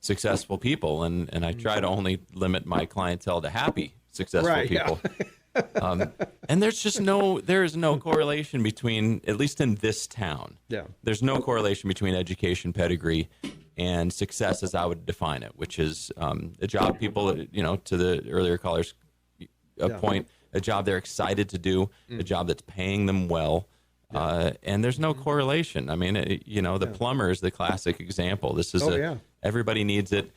successful people, and I try to only limit my clientele to happy, successful people. Yeah. And there is no correlation between, at least in this town, there's no correlation between education pedigree and success as I would define it, which is a job people, to the earlier caller's point, a job they're excited to do, a job that's paying them well. And there's no correlation. I mean, the plumber is the classic example. This is everybody needs it.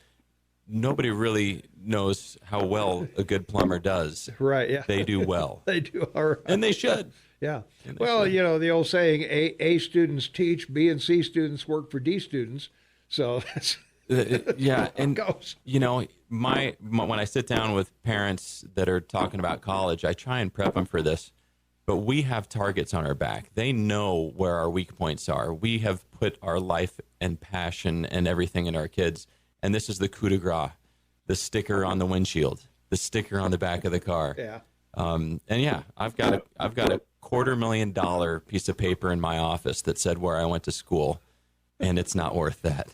Nobody really knows how well a good plumber does. Right, yeah. They do well. They do all right. And they should. Yeah. Well, the old saying, A students teach, B and C students work for D students. So that's and goes. When I sit down with parents that are talking about college, I try and prep them for this. But we have targets on our back. They know where our weak points are. We have put our life and passion and everything in our kids. And this is the coup de grace, the sticker on the windshield, the sticker on the back of the car. Yeah. I've got a $250,000 piece of paper in my office that said where I went to school, and it's not worth that.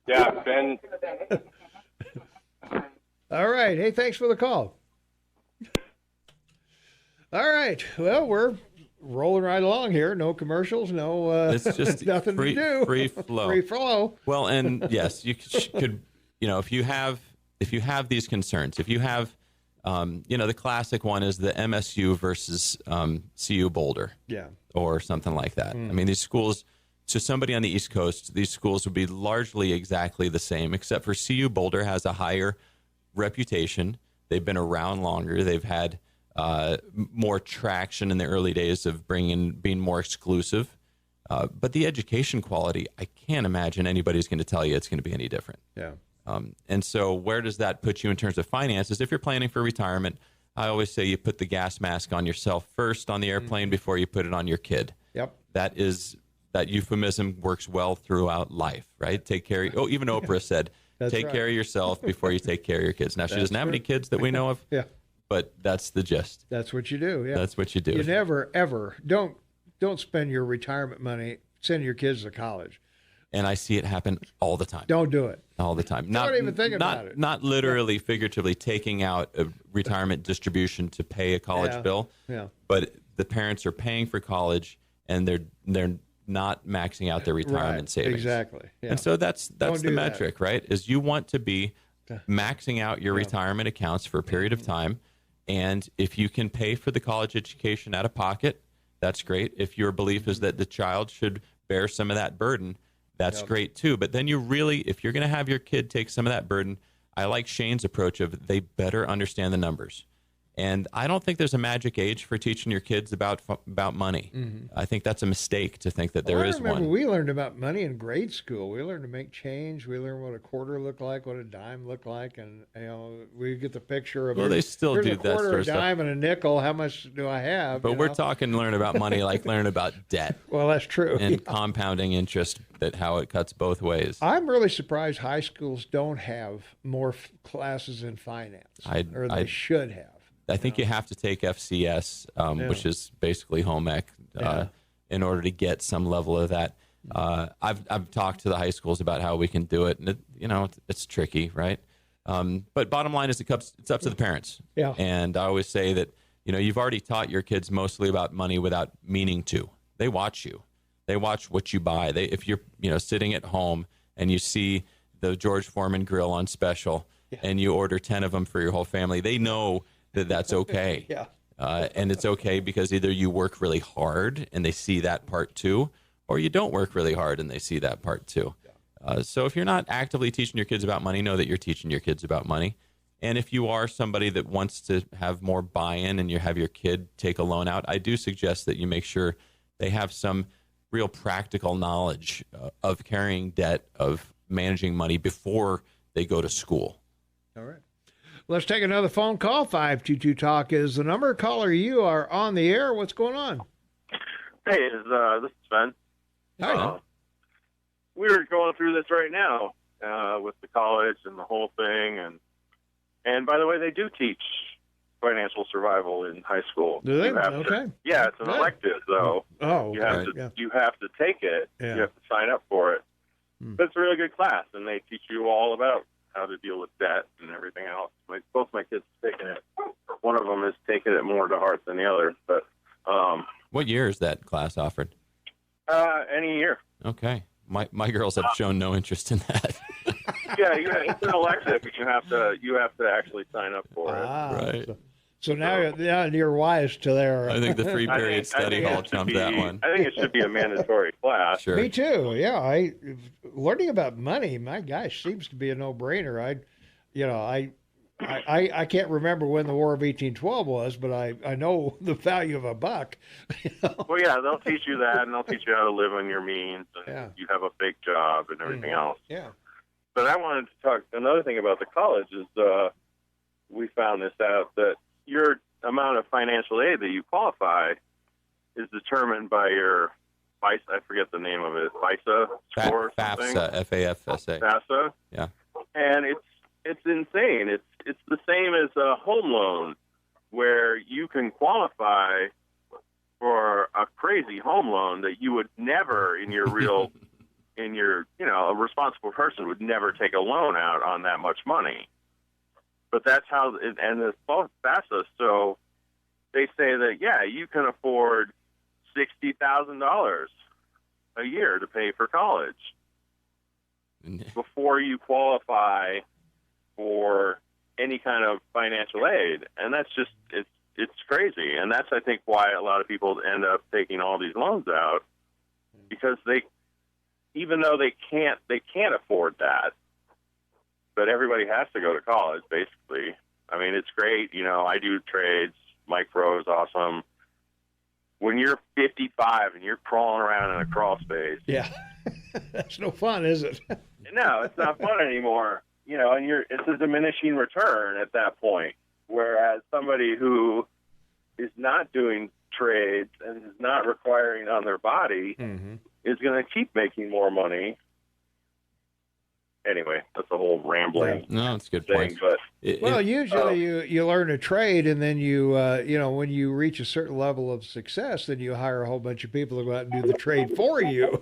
Yeah, Ben. All right. Hey, thanks for the call. All right. Well, we're rolling right along here. No commercials. No. It's just nothing free, to do. Free flow. Free flow. Well, and yes, you could. If you have these concerns, if you have, the classic one is the MSU versus CU Boulder. Yeah. Or something like that. I mean, these schools. To somebody on the East Coast, these schools would be largely exactly the same, except for CU Boulder has a higher reputation. They've been around longer. They've had more traction in the early days of being more exclusive. But the education quality, I can't imagine anybody's going to tell you it's going to be any different. Yeah. And so where does that put you in terms of finances? If you're planning for retirement, I always say you put the gas mask on yourself first on the airplane before you put it on your kid. Yep. That euphemism works well throughout life, right? Take care. Even Oprah said, take care of yourself before you take care of your kids. Now, she doesn't have any kids that we know of. Yeah. But that's the gist. That's what you do. Yeah. That's what you do. You never, ever, don't spend your retirement money, send your kids to college. And I see it happen all the time. Don't do it. All the time. Don't even think about it. Not literally, figuratively taking out a retirement distribution to pay a college bill. Yeah. But the parents are paying for college and they're not maxing out their retirement savings. Exactly. Yeah. And so that's the metric, right? Is you want to be maxing out your retirement accounts for a period of time. And if you can pay for the college education out of pocket, that's great. If your belief is that the child should bear some of that burden, that's great too. But then if you're going to have your kid take some of that burden, I like Shane's approach of they better understand the numbers. And I don't think there's a magic age for teaching your kids about money. Mm-hmm. I think that's a mistake to think that there is one. We learned about money in grade school. We learned to make change. We learned what a quarter looked like, what a dime looked like, and we get the picture of. Well, they still do a that quarter, sort of a dime, stuff. and a nickel. How much do I have? But we're talking learn about money like learn about debt. Well, that's true. And compounding interest, how it cuts both ways. I'm really surprised high schools don't have more classes in finance, or they should have. I think you have to take FCS, which is basically home ec, in order to get some level of that. I've talked to the high schools about how we can do it, and it's tricky, right? But bottom line is it's up to the parents. Yeah. And I always say that you've already taught your kids mostly about money without meaning to. They watch you. They watch what you buy. If you're sitting at home and you see the George Foreman grill on special, and you order 10 of them for your whole family, they know that's okay. Yeah. And it's okay because either you work really hard and they see that part too, or you don't work really hard and they see that part too. So if you're not actively teaching your kids about money, know that you're teaching your kids about money. And if you are somebody that wants to have more buy-in and you have your kid take a loan out, I do suggest that you make sure they have some real practical knowledge of carrying debt, of managing money before they go to school. All right. Let's take another phone call. 522-TALK is the number. Caller, you are on the air. What's going on? Hey, this is Sven. Hi. We're going through this right now with the college and the whole thing. And by the way, they do teach financial survival in high school. Do they? Okay. Yeah, it's an elective, though. Oh, you have to take it. Yeah. You have to sign up for it. But it's a really good class, and they teach you all about how to deal with debt and everything else. Both my kids have taken it. One of them has taken it more to heart than the other. But what year is that class offered? Any year. Okay. My girls have shown no interest in that. Yeah, it's an elective. You have to actually sign up for it. Right. So now you're wise to their. I think the free period study hall trumped that one. I think it should be a mandatory class. Sure. Me too. Yeah, learning about money, my gosh, seems to be a no-brainer. I can't remember when the War of 1812 was, but I know the value of a buck. Well, yeah, they'll teach you that, and they'll teach you how to live on your means, and you have a fake job and everything else. Yeah. But I wanted to talk. Another thing about the college is we found this out that your amount of financial aid that you qualify is determined by your FISA, I forget the name of it, FISA score or something. FAFSA, F-A-F-S-A. FAFSA. Yeah. And it's insane. It's the same as a home loan where you can qualify for a crazy home loan that you would never a responsible person would never take a loan out on that much money. But that's how, and it's both FAFSA. So they say that, yeah, you can afford $60,000 a year to pay for college before you qualify for any kind of financial aid. And that's just, it's crazy. And that's, I think, why a lot of people end up taking all these loans out, because even though they can't afford that, but everybody has to go to college, basically. I mean, it's great. I do trades. Mike Pro is awesome. When you're 55 and you're crawling around in a crawl space. Yeah. That's no fun, is it? No, it's not fun anymore. And it's a diminishing return at that point. Whereas somebody who is not doing trades and is not requiring on their body is going to keep making more money. Anyway, that's a whole rambling. No, it's a good thing. point. But usually you learn a trade, and then you when you reach a certain level of success, then you hire a whole bunch of people to go out and do the trade for you.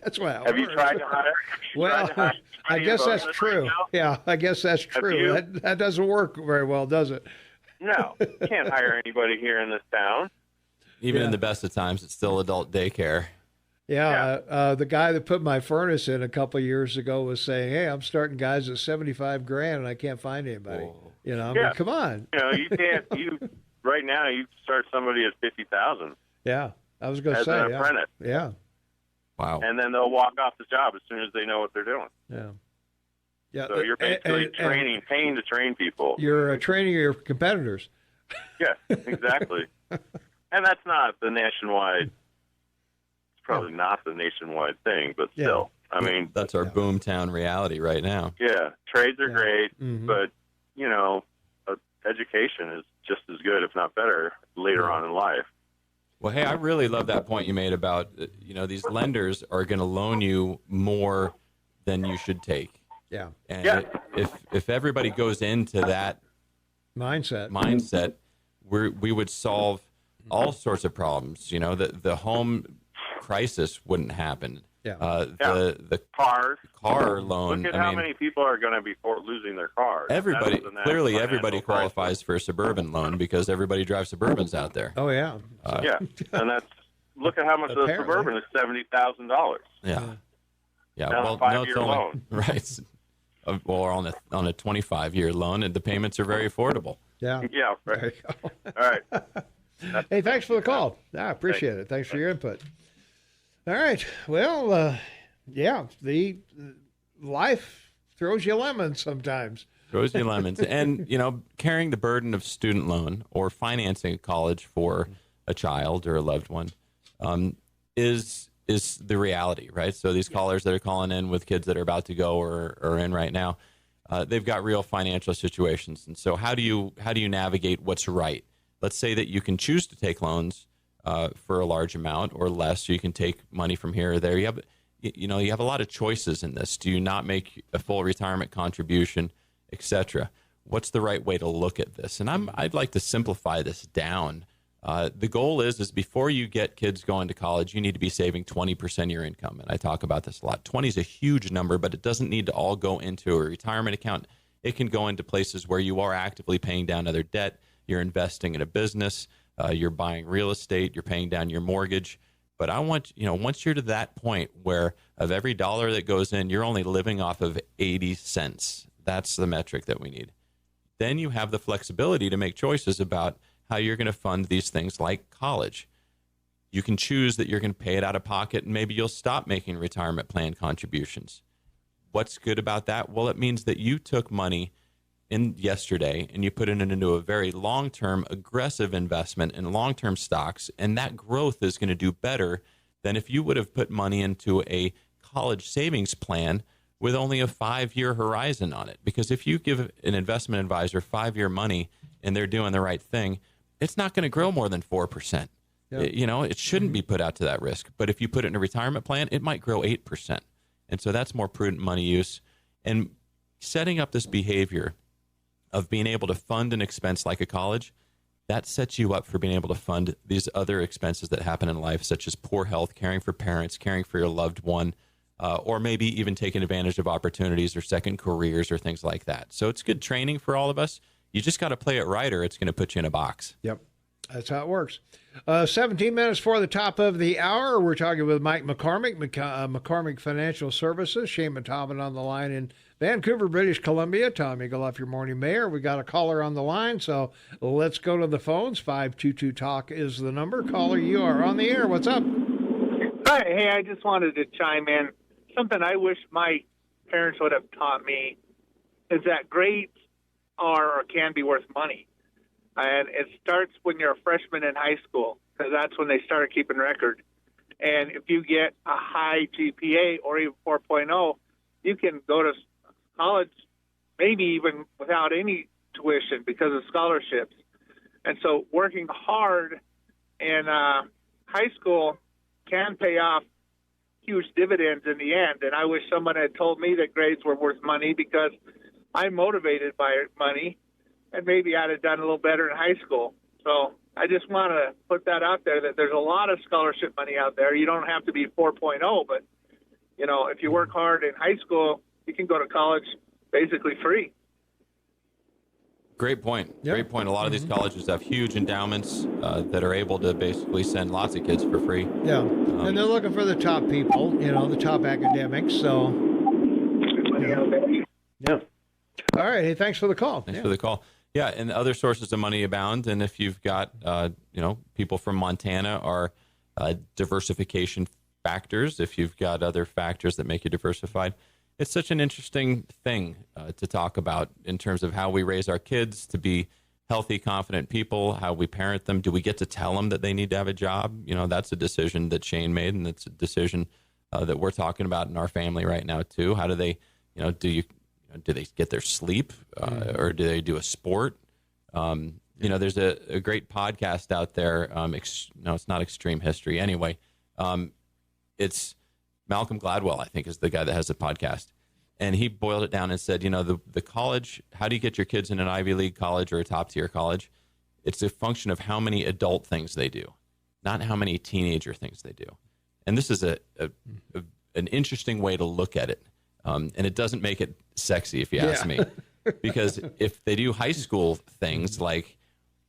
That's why. Have you tried to hire? Well, I guess that's true. Yeah, I guess that's true. That doesn't work very well, does it? No, you can't hire anybody here in this town. Even in the best of times, it's still adult daycare. Yeah, the guy that put my furnace in a couple of years ago was saying, "Hey, I'm starting guys at $75,000, and I can't find anybody." I mean, come on. You can't. Right now, you start somebody at $50,000. Yeah, I was going to say as an apprentice. Yeah. Wow. And then they'll walk off the job as soon as they know what they're doing. Yeah. Yeah. So you're basically paying to train people. You're training your competitors. Yeah, exactly. And that's not the nationwide. Probably not the nationwide thing, but still, I mean, that's our boomtown reality right now. Yeah, trades are great, but education is just as good, if not better, later on in life. Well, hey, I really love that point you made about these lenders are going to loan you more than you should take. Yeah, and if everybody goes into that mindset, we would solve all sorts of problems. The home crisis wouldn't happen. The car loan. Look at how many people are going to be losing their cars. Everybody qualifies for a Suburban loan because everybody drives Suburbans out there. Oh yeah, and look at how much the Suburban is, $70,000. Yeah. Well, 5-year loan. Right. Or on a 25-year loan, and the payments are very affordable. Yeah. Yeah. Right. All right. Hey, thanks for the call. I appreciate it. Thanks for your input. All right. Well, the life throws you lemons sometimes. Throws you lemons. And, carrying the burden of student loan or financing a college for a child or a loved one is the reality, right? So these callers that are calling in with kids that are about to go or are in right now, they've got real financial situations. And so how do you navigate what's right? Let's say that you can choose to take loans for a large amount or less. So you can take money from here or there. You have a lot of choices in this. Do you not make a full retirement contribution, etc.? What's the right way to look at this? And I'd like to simplify this down. The goal is before you get kids going to college, you need to be saving 20% of your income. And I talk about this a lot. 20 is a huge number, but it doesn't need to all go into a retirement account. It can go into places where you are actively paying down other debt. You're investing in a business. You're buying real estate. You're paying down your mortgage. But I want, once you're to that point where of every dollar that goes in, you're only living off of 80 cents. That's the metric that we need. Then you have the flexibility to make choices about how you're going to fund these things like college. You can choose that you're going to pay it out of pocket, and maybe you'll stop making retirement plan contributions. What's good about that? Well, it means that you took money in yesterday and you put it into a very long-term aggressive investment in long-term stocks, and that growth is going to do better than if you would have put money into a college savings plan with only a 5-year horizon on it. Because if you give an investment advisor 5-year money and they're doing the right thing, it's not going to grow more than 4%. Yep. It shouldn't be put out to that risk. But if you put it in a retirement plan, it might grow 8%. And so that's more prudent money use. And setting up this behavior of being able to fund an expense like a college, that sets you up for being able to fund these other expenses that happen in life, such as poor health, caring for parents, caring for your loved one, or maybe even taking advantage of opportunities or second careers or things like that. So it's good training for all of us. You just got to play it right, or it's going to put you in a box. Yep. That's how it works. 17 minutes for the top of the hour. We're talking with Mike McCormick, McCormick Financial Services. Shane Matobin on the line in Vancouver, British Columbia. Tom Eagle off your morning mayor. We got a caller on the line, so let's go to the phones. 522-TALK is the number. Caller, you are on the air. What's up? Hi. Hey, I just wanted to chime in. Something I wish my parents would have taught me is that grades are or can be worth money. And it starts when you're a freshman in high school, because that's when they start keeping record. And if you get a high GPA or even 4.0, you can go to college maybe even without any tuition because of scholarships. And so working hard in high school can pay off huge dividends in the end. And I wish someone had told me that grades were worth money, because I'm motivated by money. And maybe I'd have done a little better in high school. So I just want to put that out there, that there's a lot of scholarship money out there. You don't have to be 4.0, but, you know, if you work hard in high school, you can go to college basically free. Great point. Yep. Great point. A lot of these colleges have huge endowments that are able to basically send lots of kids for free. Yeah, and they're looking for the top people, you know, the top academics. So, yeah. All right. Hey, thanks for the call. Thanks for the call. Yeah, and other sources of money abound. And if you've got, people from Montana are diversification factors. If you've got other factors that make you diversified, it's such an interesting thing to talk about in terms of how we raise our kids to be healthy, confident people, how we parent them. Do we get to tell them that they need to have a job? You know, that's a decision that Shane made, and it's a decision that we're talking about in our family right now too. How do they, do they get their sleep or do they do a sport? There's a great podcast out there. It's not Extreme History. Anyway, it's Malcolm Gladwell, I think, is the guy that has the podcast. And he boiled it down and said, the college, how do you get your kids in an Ivy League college or a top tier college? It's a function of how many adult things they do, not how many teenager things they do. And this is an interesting way to look at it. And it doesn't make it sexy, if you ask me, because if they do high school things like,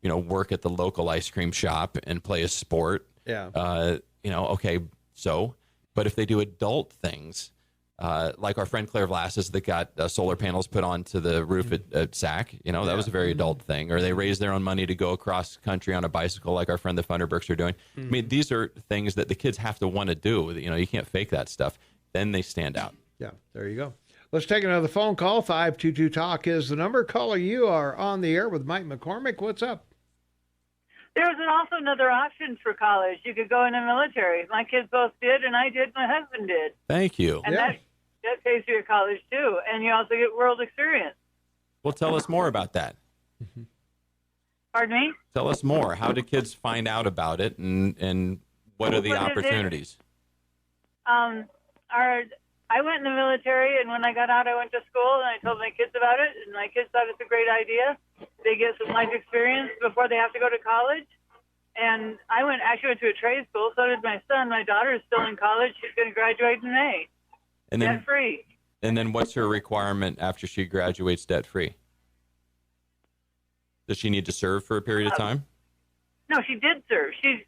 work at the local ice cream shop and play a sport, okay, so, but if they do adult things, like our friend Claire Vlassis that got solar panels put onto the roof at SAC, that was a very adult thing, or they raise their own money to go across country on a bicycle like our friend the Thunderbergs are doing. I mean, these are things that the kids have to want to do. You can't fake that stuff. Then they stand out. Yeah, there you go. Let's take another phone call. 522-TALK is the number. Caller, you are on the air with Mike McCormick. What's up? There's also another option for college. You could go in the military. My kids both did, and I did. My husband did. Thank you. And that pays for your college, too. And you also get world experience. Well, tell us more about that. Pardon me? Tell us more. How do kids find out about it, and what are the opportunities? I went in the military, and when I got out, I went to school, and I told my kids about it, and my kids thought it's a great idea. They get some life experience before they have to go to college. And I actually went to a trade school. So did my son. My daughter is still in college. She's going to graduate in May. And then, debt-free. And then what's her requirement after she graduates debt-free? Does she need to serve for a period of time? No, she did serve. She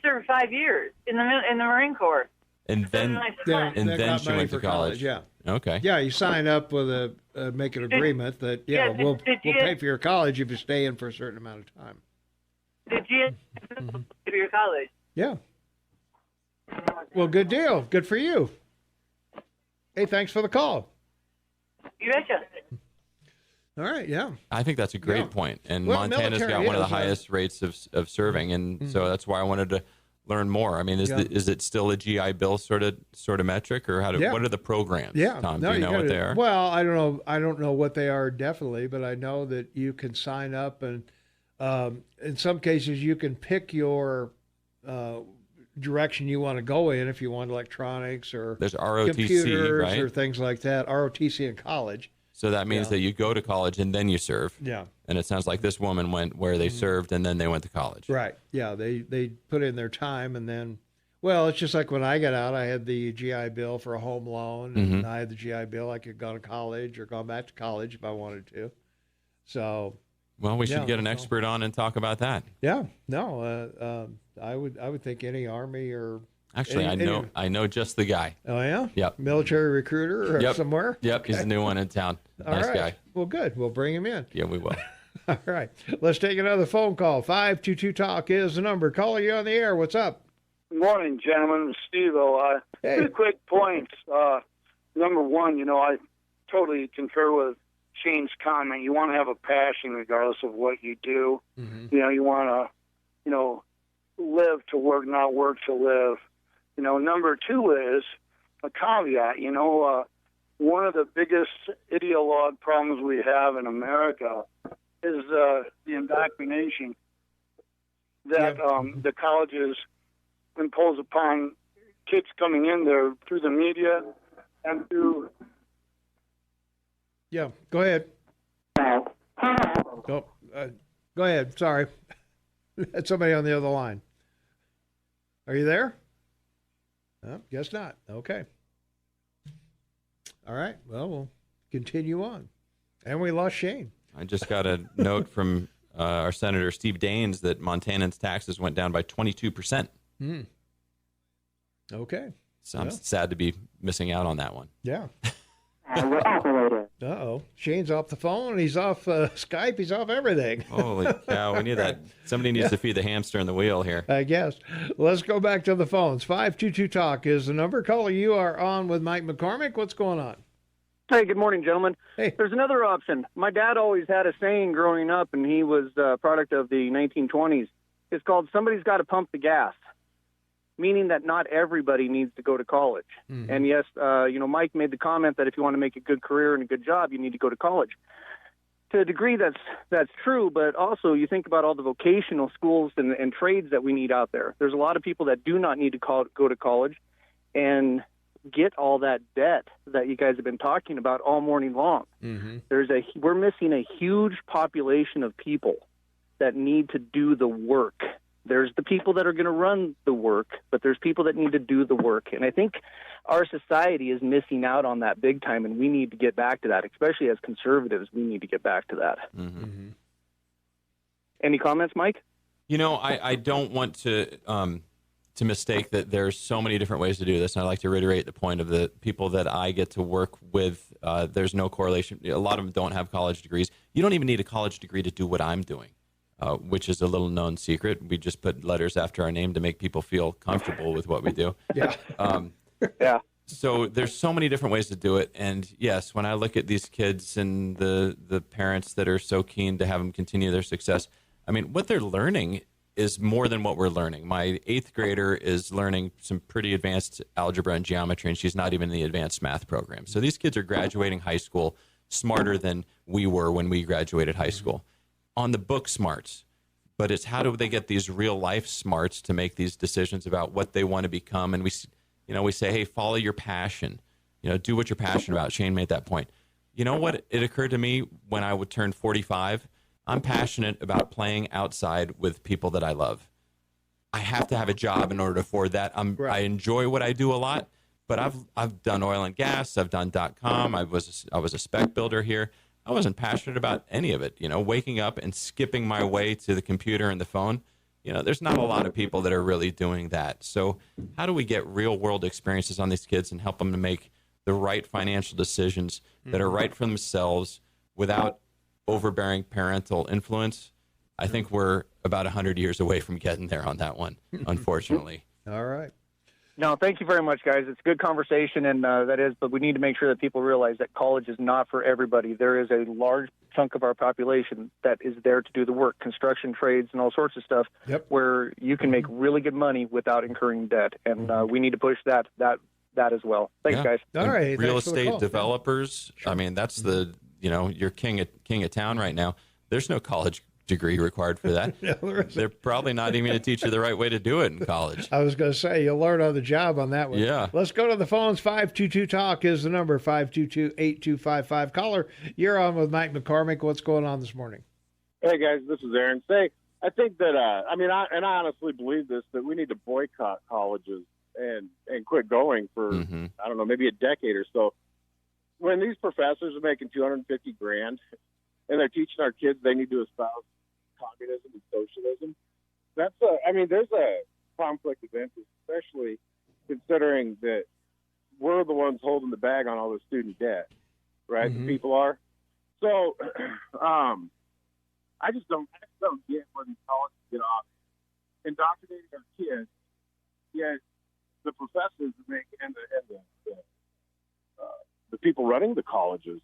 served 5 years in the Marine Corps. And then she went to college. Yeah. Okay. Yeah, you sign up with make an agreement that we'll pay for your college if you stay in for a certain amount of time. Did you pay for your college? Yeah. Well, good deal. Good for you. Hey, thanks for the call. You betcha. All right. Yeah. I think that's a great point. And Montana's got one of the highest rates of serving, and so that's why I wanted to learn more. I mean, is it still a GI Bill sort of metric, or what are the programs? Yeah, Tom, do you know what they are? Well, I don't know. I don't know what they are definitely, but I know that you can sign up, and in some cases you can pick your direction you want to go in. If you want electronics or there's ROTC, computers, right? or things like that. ROTC in college. So that means that you go to college and then you serve. Yeah. And it sounds like this woman went where they served and then they went to college. Right. Yeah. They put in their time, and then Well, it's just like when I got out, I had the GI Bill for a home loan, and I had the GI Bill. I could go to college or go back to college if I wanted to. So, well, we should get an expert on and talk about that. Yeah, no, I would think any Army or actually, I know just the guy. Oh yeah, yep, military recruiter or somewhere. Yep, he's a new one in town. Nice guy. Well, good. We'll bring him in. Yeah, we will. All right, let's take another phone call. 522-TALK is the number. Caller, you on the air. What's up? Good morning, gentlemen. Steve-O. Hey. 2 quick points. Number one, I totally concur with Shane's comment. You want to have a passion regardless of what you do. You want to, live to work, not work to live. Number two is a caveat. One of the biggest ideologue problems we have in America is the indoctrination that the colleges impose upon kids coming in there through the media and through. Yeah, go ahead. Go ahead. Sorry. Had somebody on the other line. Are you there? Oh, guess not. Okay. All right. Well, we'll continue on. And we lost Shane. I just got a note from our Senator Steve Daines that Montanans' taxes went down by 22%. Okay. So I'm sad to be missing out on that one. Yeah. Uh-oh. Shane's off the phone. He's off Skype. He's off everything. Holy cow. We need that. Somebody needs to feed the hamster in the wheel here. I guess. Let's go back to the phones. 522-TALK is the number. Caller, you are on with Mike McCormick. What's going on? Hey, good morning, gentlemen. Hey. There's another option. My dad always had a saying growing up, and he was a product of the 1920s. It's called somebody's got to pump the gas, meaning that not everybody needs to go to college. And yes, Mike made the comment that if you want to make a good career and a good job, you need to go to college. To a degree, that's true, but also you think about all the vocational schools and trades that we need out there. There's a lot of people that do not need to go to college and get all that debt that you guys have been talking about all morning long. We're missing a huge population of people that need to do the work. There's the people that are going to run the work, but there's people that need to do the work. And I think our society is missing out on that big time, and we need to get back to that. Especially as conservatives, we need to get back to that. Any comments, Mike? I don't want to mistake that there's so many different ways to do this. And I'd like to reiterate the point of the people that I get to work with. There's no correlation. A lot of them don't have college degrees. You don't even need a college degree to do what I'm doing. Which is a little known secret. We just put letters after our name to make people feel comfortable with what we do. Yeah. Yeah. So there's so many different ways to do it. And yes, when I look at these kids and the parents that are so keen to have them continue their success, I mean, what they're learning is more than what we're learning. My 8th grader is learning some pretty advanced algebra and geometry, and she's not even in the advanced math program. So these kids are graduating high school smarter than we were when we graduated high school. On the book smarts, but it's how do they get these real life smarts to make these decisions about what they want to become. And we say, hey, follow your passion, do what you're passionate about. Shane made that point. You know what? It occurred to me when I would turn 45, I'm passionate about playing outside with people that I love. I have to have a job in order to afford that. I enjoy what I do a lot, but I've done oil and gas. I've done .com. I was a spec builder here. I wasn't passionate about any of it, waking up and skipping my way to the computer and the phone. There's not a lot of people that are really doing that. So how do we get real world experiences on these kids and help them to make the right financial decisions that are right for themselves without overbearing parental influence? I think we're about 100 years away from getting there on that one, unfortunately. All right. No, thank you very much, guys. It's a good conversation, and but we need to make sure that people realize that college is not for everybody. There is a large chunk of our population that is there to do the work, construction trades and all sorts of stuff, where you can make really good money without incurring debt, and we need to push that as well. Thanks, guys. All right. Real estate developers. Sure. I mean, that's you're king of town right now. There's no college degree required for that. They're probably not even going to teach you the right way to do it in college. I was going to say, you'll learn on the job on that one. Yeah. Let's go to the phones. 522-TALK is the number, 522-8255. Caller, you're on with Mike McCormick. What's going on this morning? Hey, guys, this is Aaron. Say, I think that I honestly believe this, that we need to boycott colleges and quit going for I don't know, maybe a decade or so. When these professors are making $250,000 and they're teaching our kids they need to espouse communism and socialism, there's a conflict of interest, especially considering that we're the ones holding the bag on all the student debt, right? The people are. So, I just don't get where these colleges get off indoctrinating our kids. Yet the professors and the people running the colleges,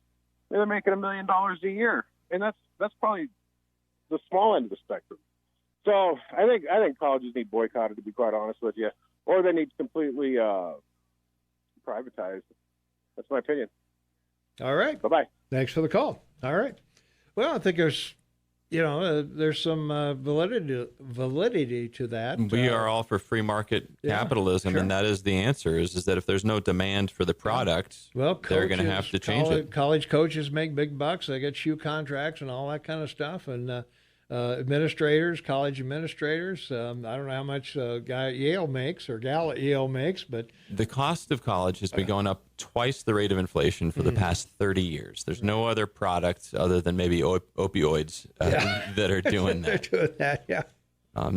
they're making $1 million a year, and that's probably the small end of the spectrum. So I think colleges need boycotted, to be quite honest with you, or they need completely privatized. That's my opinion. All right. Bye-bye. Thanks for the call. All right. Well, I think there's some validity to that. We are all for free market capitalism, and that is the answer, is that if there's no demand for the product, they're going to have to change it. College coaches make big bucks. They get shoe contracts and all that kind of stuff. And administrators, college administrators, I don't know how much a guy at Yale makes or gal at Yale makes, but the cost of college has been going up twice the rate of inflation for the past 30 years. There's no other products other than maybe opioids that are doing that. They're doing that, yeah.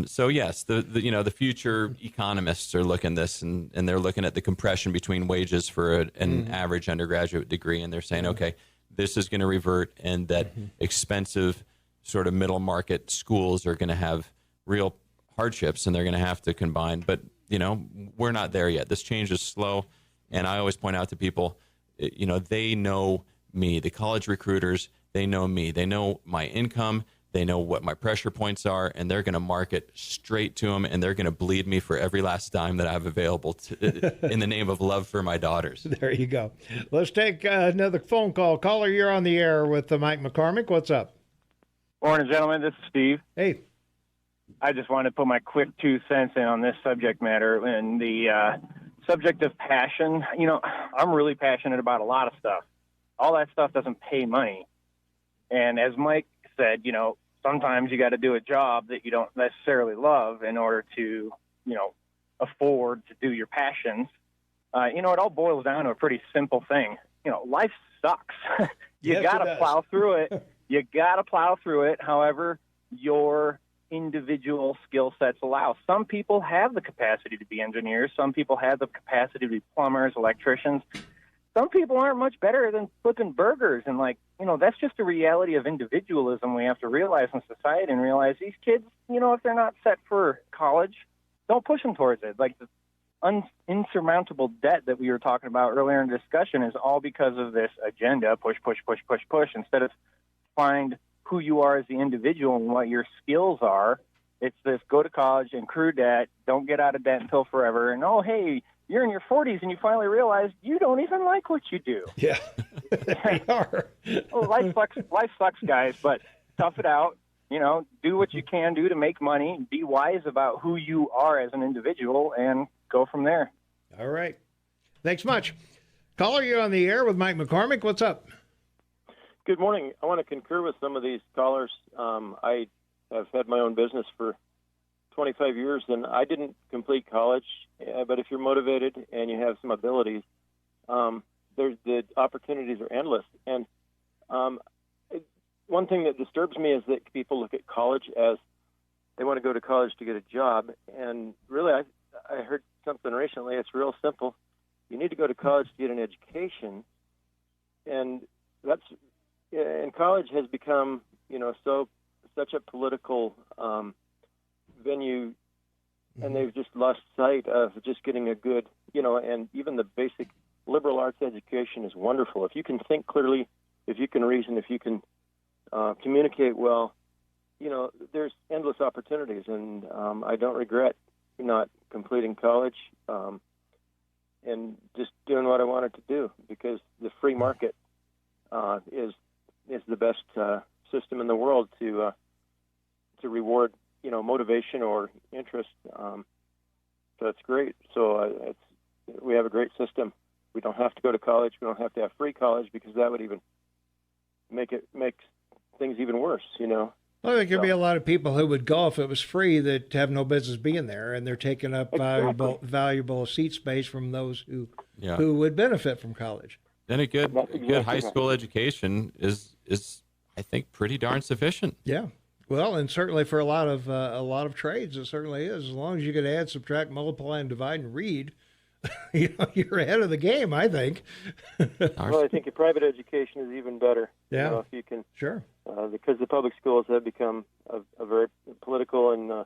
So yes, the future economists are looking at this, and they're looking at the compression between wages for an average undergraduate degree, and they're saying, okay, this is going to revert, and that expensive sort of middle market schools are going to have real hardships, and they're going to have to combine. But we're not there yet. This change is slow, and I always point out to people, they know me. The college recruiters, they know me. They know my income. They know what my pressure points are, and they're going to market straight to them, and they're going to bleed me for every last dime that I have available in the name of love for my daughters. There you go. Let's take another phone call. Caller, you're on the air with Mike McCormick. What's up? Morning, gentlemen. This is Steve. Hey. I just wanted to put my quick 2 cents in on this subject matter and the subject of passion. I'm really passionate about a lot of stuff. All that stuff doesn't pay money. And as Mike said, sometimes you got to do a job that you don't necessarily love in order to, afford to do your passions. It all boils down to a pretty simple thing. Life sucks. You got to plow through it. You got to plow through it. However, your individual skill sets allow. Some people have the capacity to be engineers. Some people have the capacity to be plumbers, electricians. Some people aren't much better than flipping burgers. And that's just a reality of individualism we have to realize in society, and realize these kids, if they're not set for college, don't push them towards it. Like the insurmountable debt that we were talking about earlier in the discussion is all because of this agenda, push, instead of find who you are as the individual and what your skills are. It's this go to college, accrue debt, don't get out of debt until forever, and hey, you're in your 40s and you finally realize you don't even like what you do. Yeah. Life sucks, guys, but tough it out. Do what you can do to make money, be wise about who you are as an individual, and go from there. All right. Thanks much. Caller, you're on the air with Mike McCormick. What's up? Good morning. I want to concur with some of these callers. I have had my own business for 25 years, and I didn't complete college. But if you're motivated and you have some abilities, the opportunities are endless. And one thing that disturbs me is that people look at college as they want to go to college to get a job. And really, I heard something recently. It's real simple. You need to go to college to get an education, and college has become, such a political venue, and they've just lost sight of just getting a good, and even the basic liberal arts education is wonderful. If you can think clearly, if you can reason, if you can communicate well, there's endless opportunities, and I don't regret not completing college and just doing what I wanted to do, because the free market is the best system in the world to reward motivation or interest. So that's great. So we have a great system. We don't have to go to college. We don't have to have free college, because that would even make things even worse. Well, there could be a lot of people who would go if it was free that have no business being there, and they're taking up valuable seat space from those who would benefit from college. Then a good high school education is I think pretty darn sufficient. Yeah. Well, and certainly for a lot of trades, it certainly is. As long as you can add, subtract, multiply, and divide and read, you're ahead of the game, I think. Well, I think a private education is even better. Yeah. If you can. Sure. Because the public schools have become a very political and,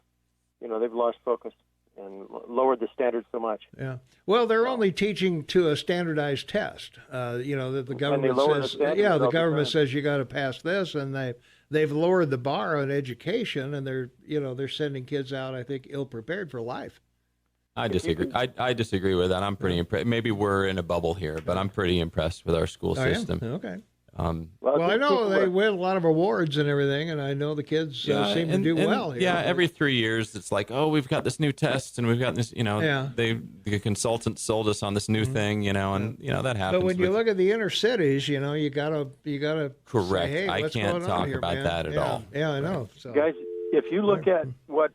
they've lost focus and lowered the standards so much. Yeah. Well, they're only teaching to a standardized test. That the government says. The government says you got to pass this, and they've lowered the bar on education, and they're sending kids out, I think, ill prepared for life. I disagree. I disagree with that. I'm pretty impressed. Maybe we're in a bubble here, but I'm pretty impressed with our school system. Yeah? Okay. Well, I know they win a lot of awards and everything, and I know the kids seem to do well here. Yeah, every 3 years, it's like, oh, we've got this new test, and we've got this, the consultant sold us on this new thing, and that happens. But when you look at the inner cities, you gotta correct. Say, hey, I what's can't going on talk here, about man? that at all. Yeah, I know. So. Guys, if you look at what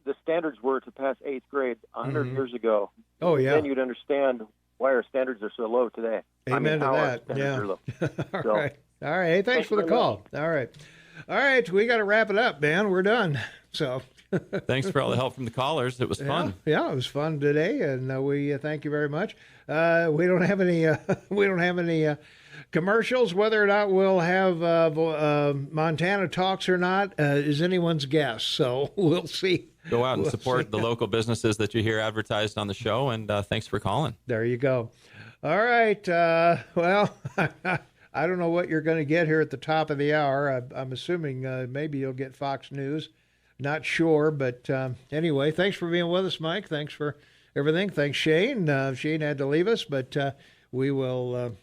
the standards were to pass 8th grade 100 years ago, then you'd understand why our standards are so low today. Amen to that. Yeah. All right. Hey, thanks for the call. All right. We got to wrap it up, man. We're done. So. Thanks for all the help from the callers. It was fun. Yeah, it was fun today, and we thank you very much. We don't have any commercials. Whether or not we'll have Montana Talks or not is anyone's guess. So we'll see. Go out and support the local businesses that you hear advertised on the show, and thanks for calling. There you go. All right. Well, I don't know what you're going to get here at the top of the hour. I'm assuming maybe you'll get Fox News. Not sure, but anyway, thanks for being with us, Mike. Thanks for everything. Thanks, Shane. Shane had to leave us, but we'll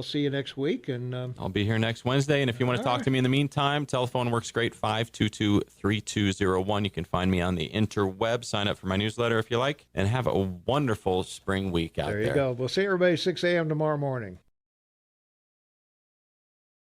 see you next week. And I'll be here next Wednesday. And if you want to talk to me in the meantime, telephone works great, 522-3201. You can find me on the interweb. Sign up for my newsletter if you like. And have a wonderful spring week out there. There you go. We'll see everybody 6 a.m. tomorrow morning.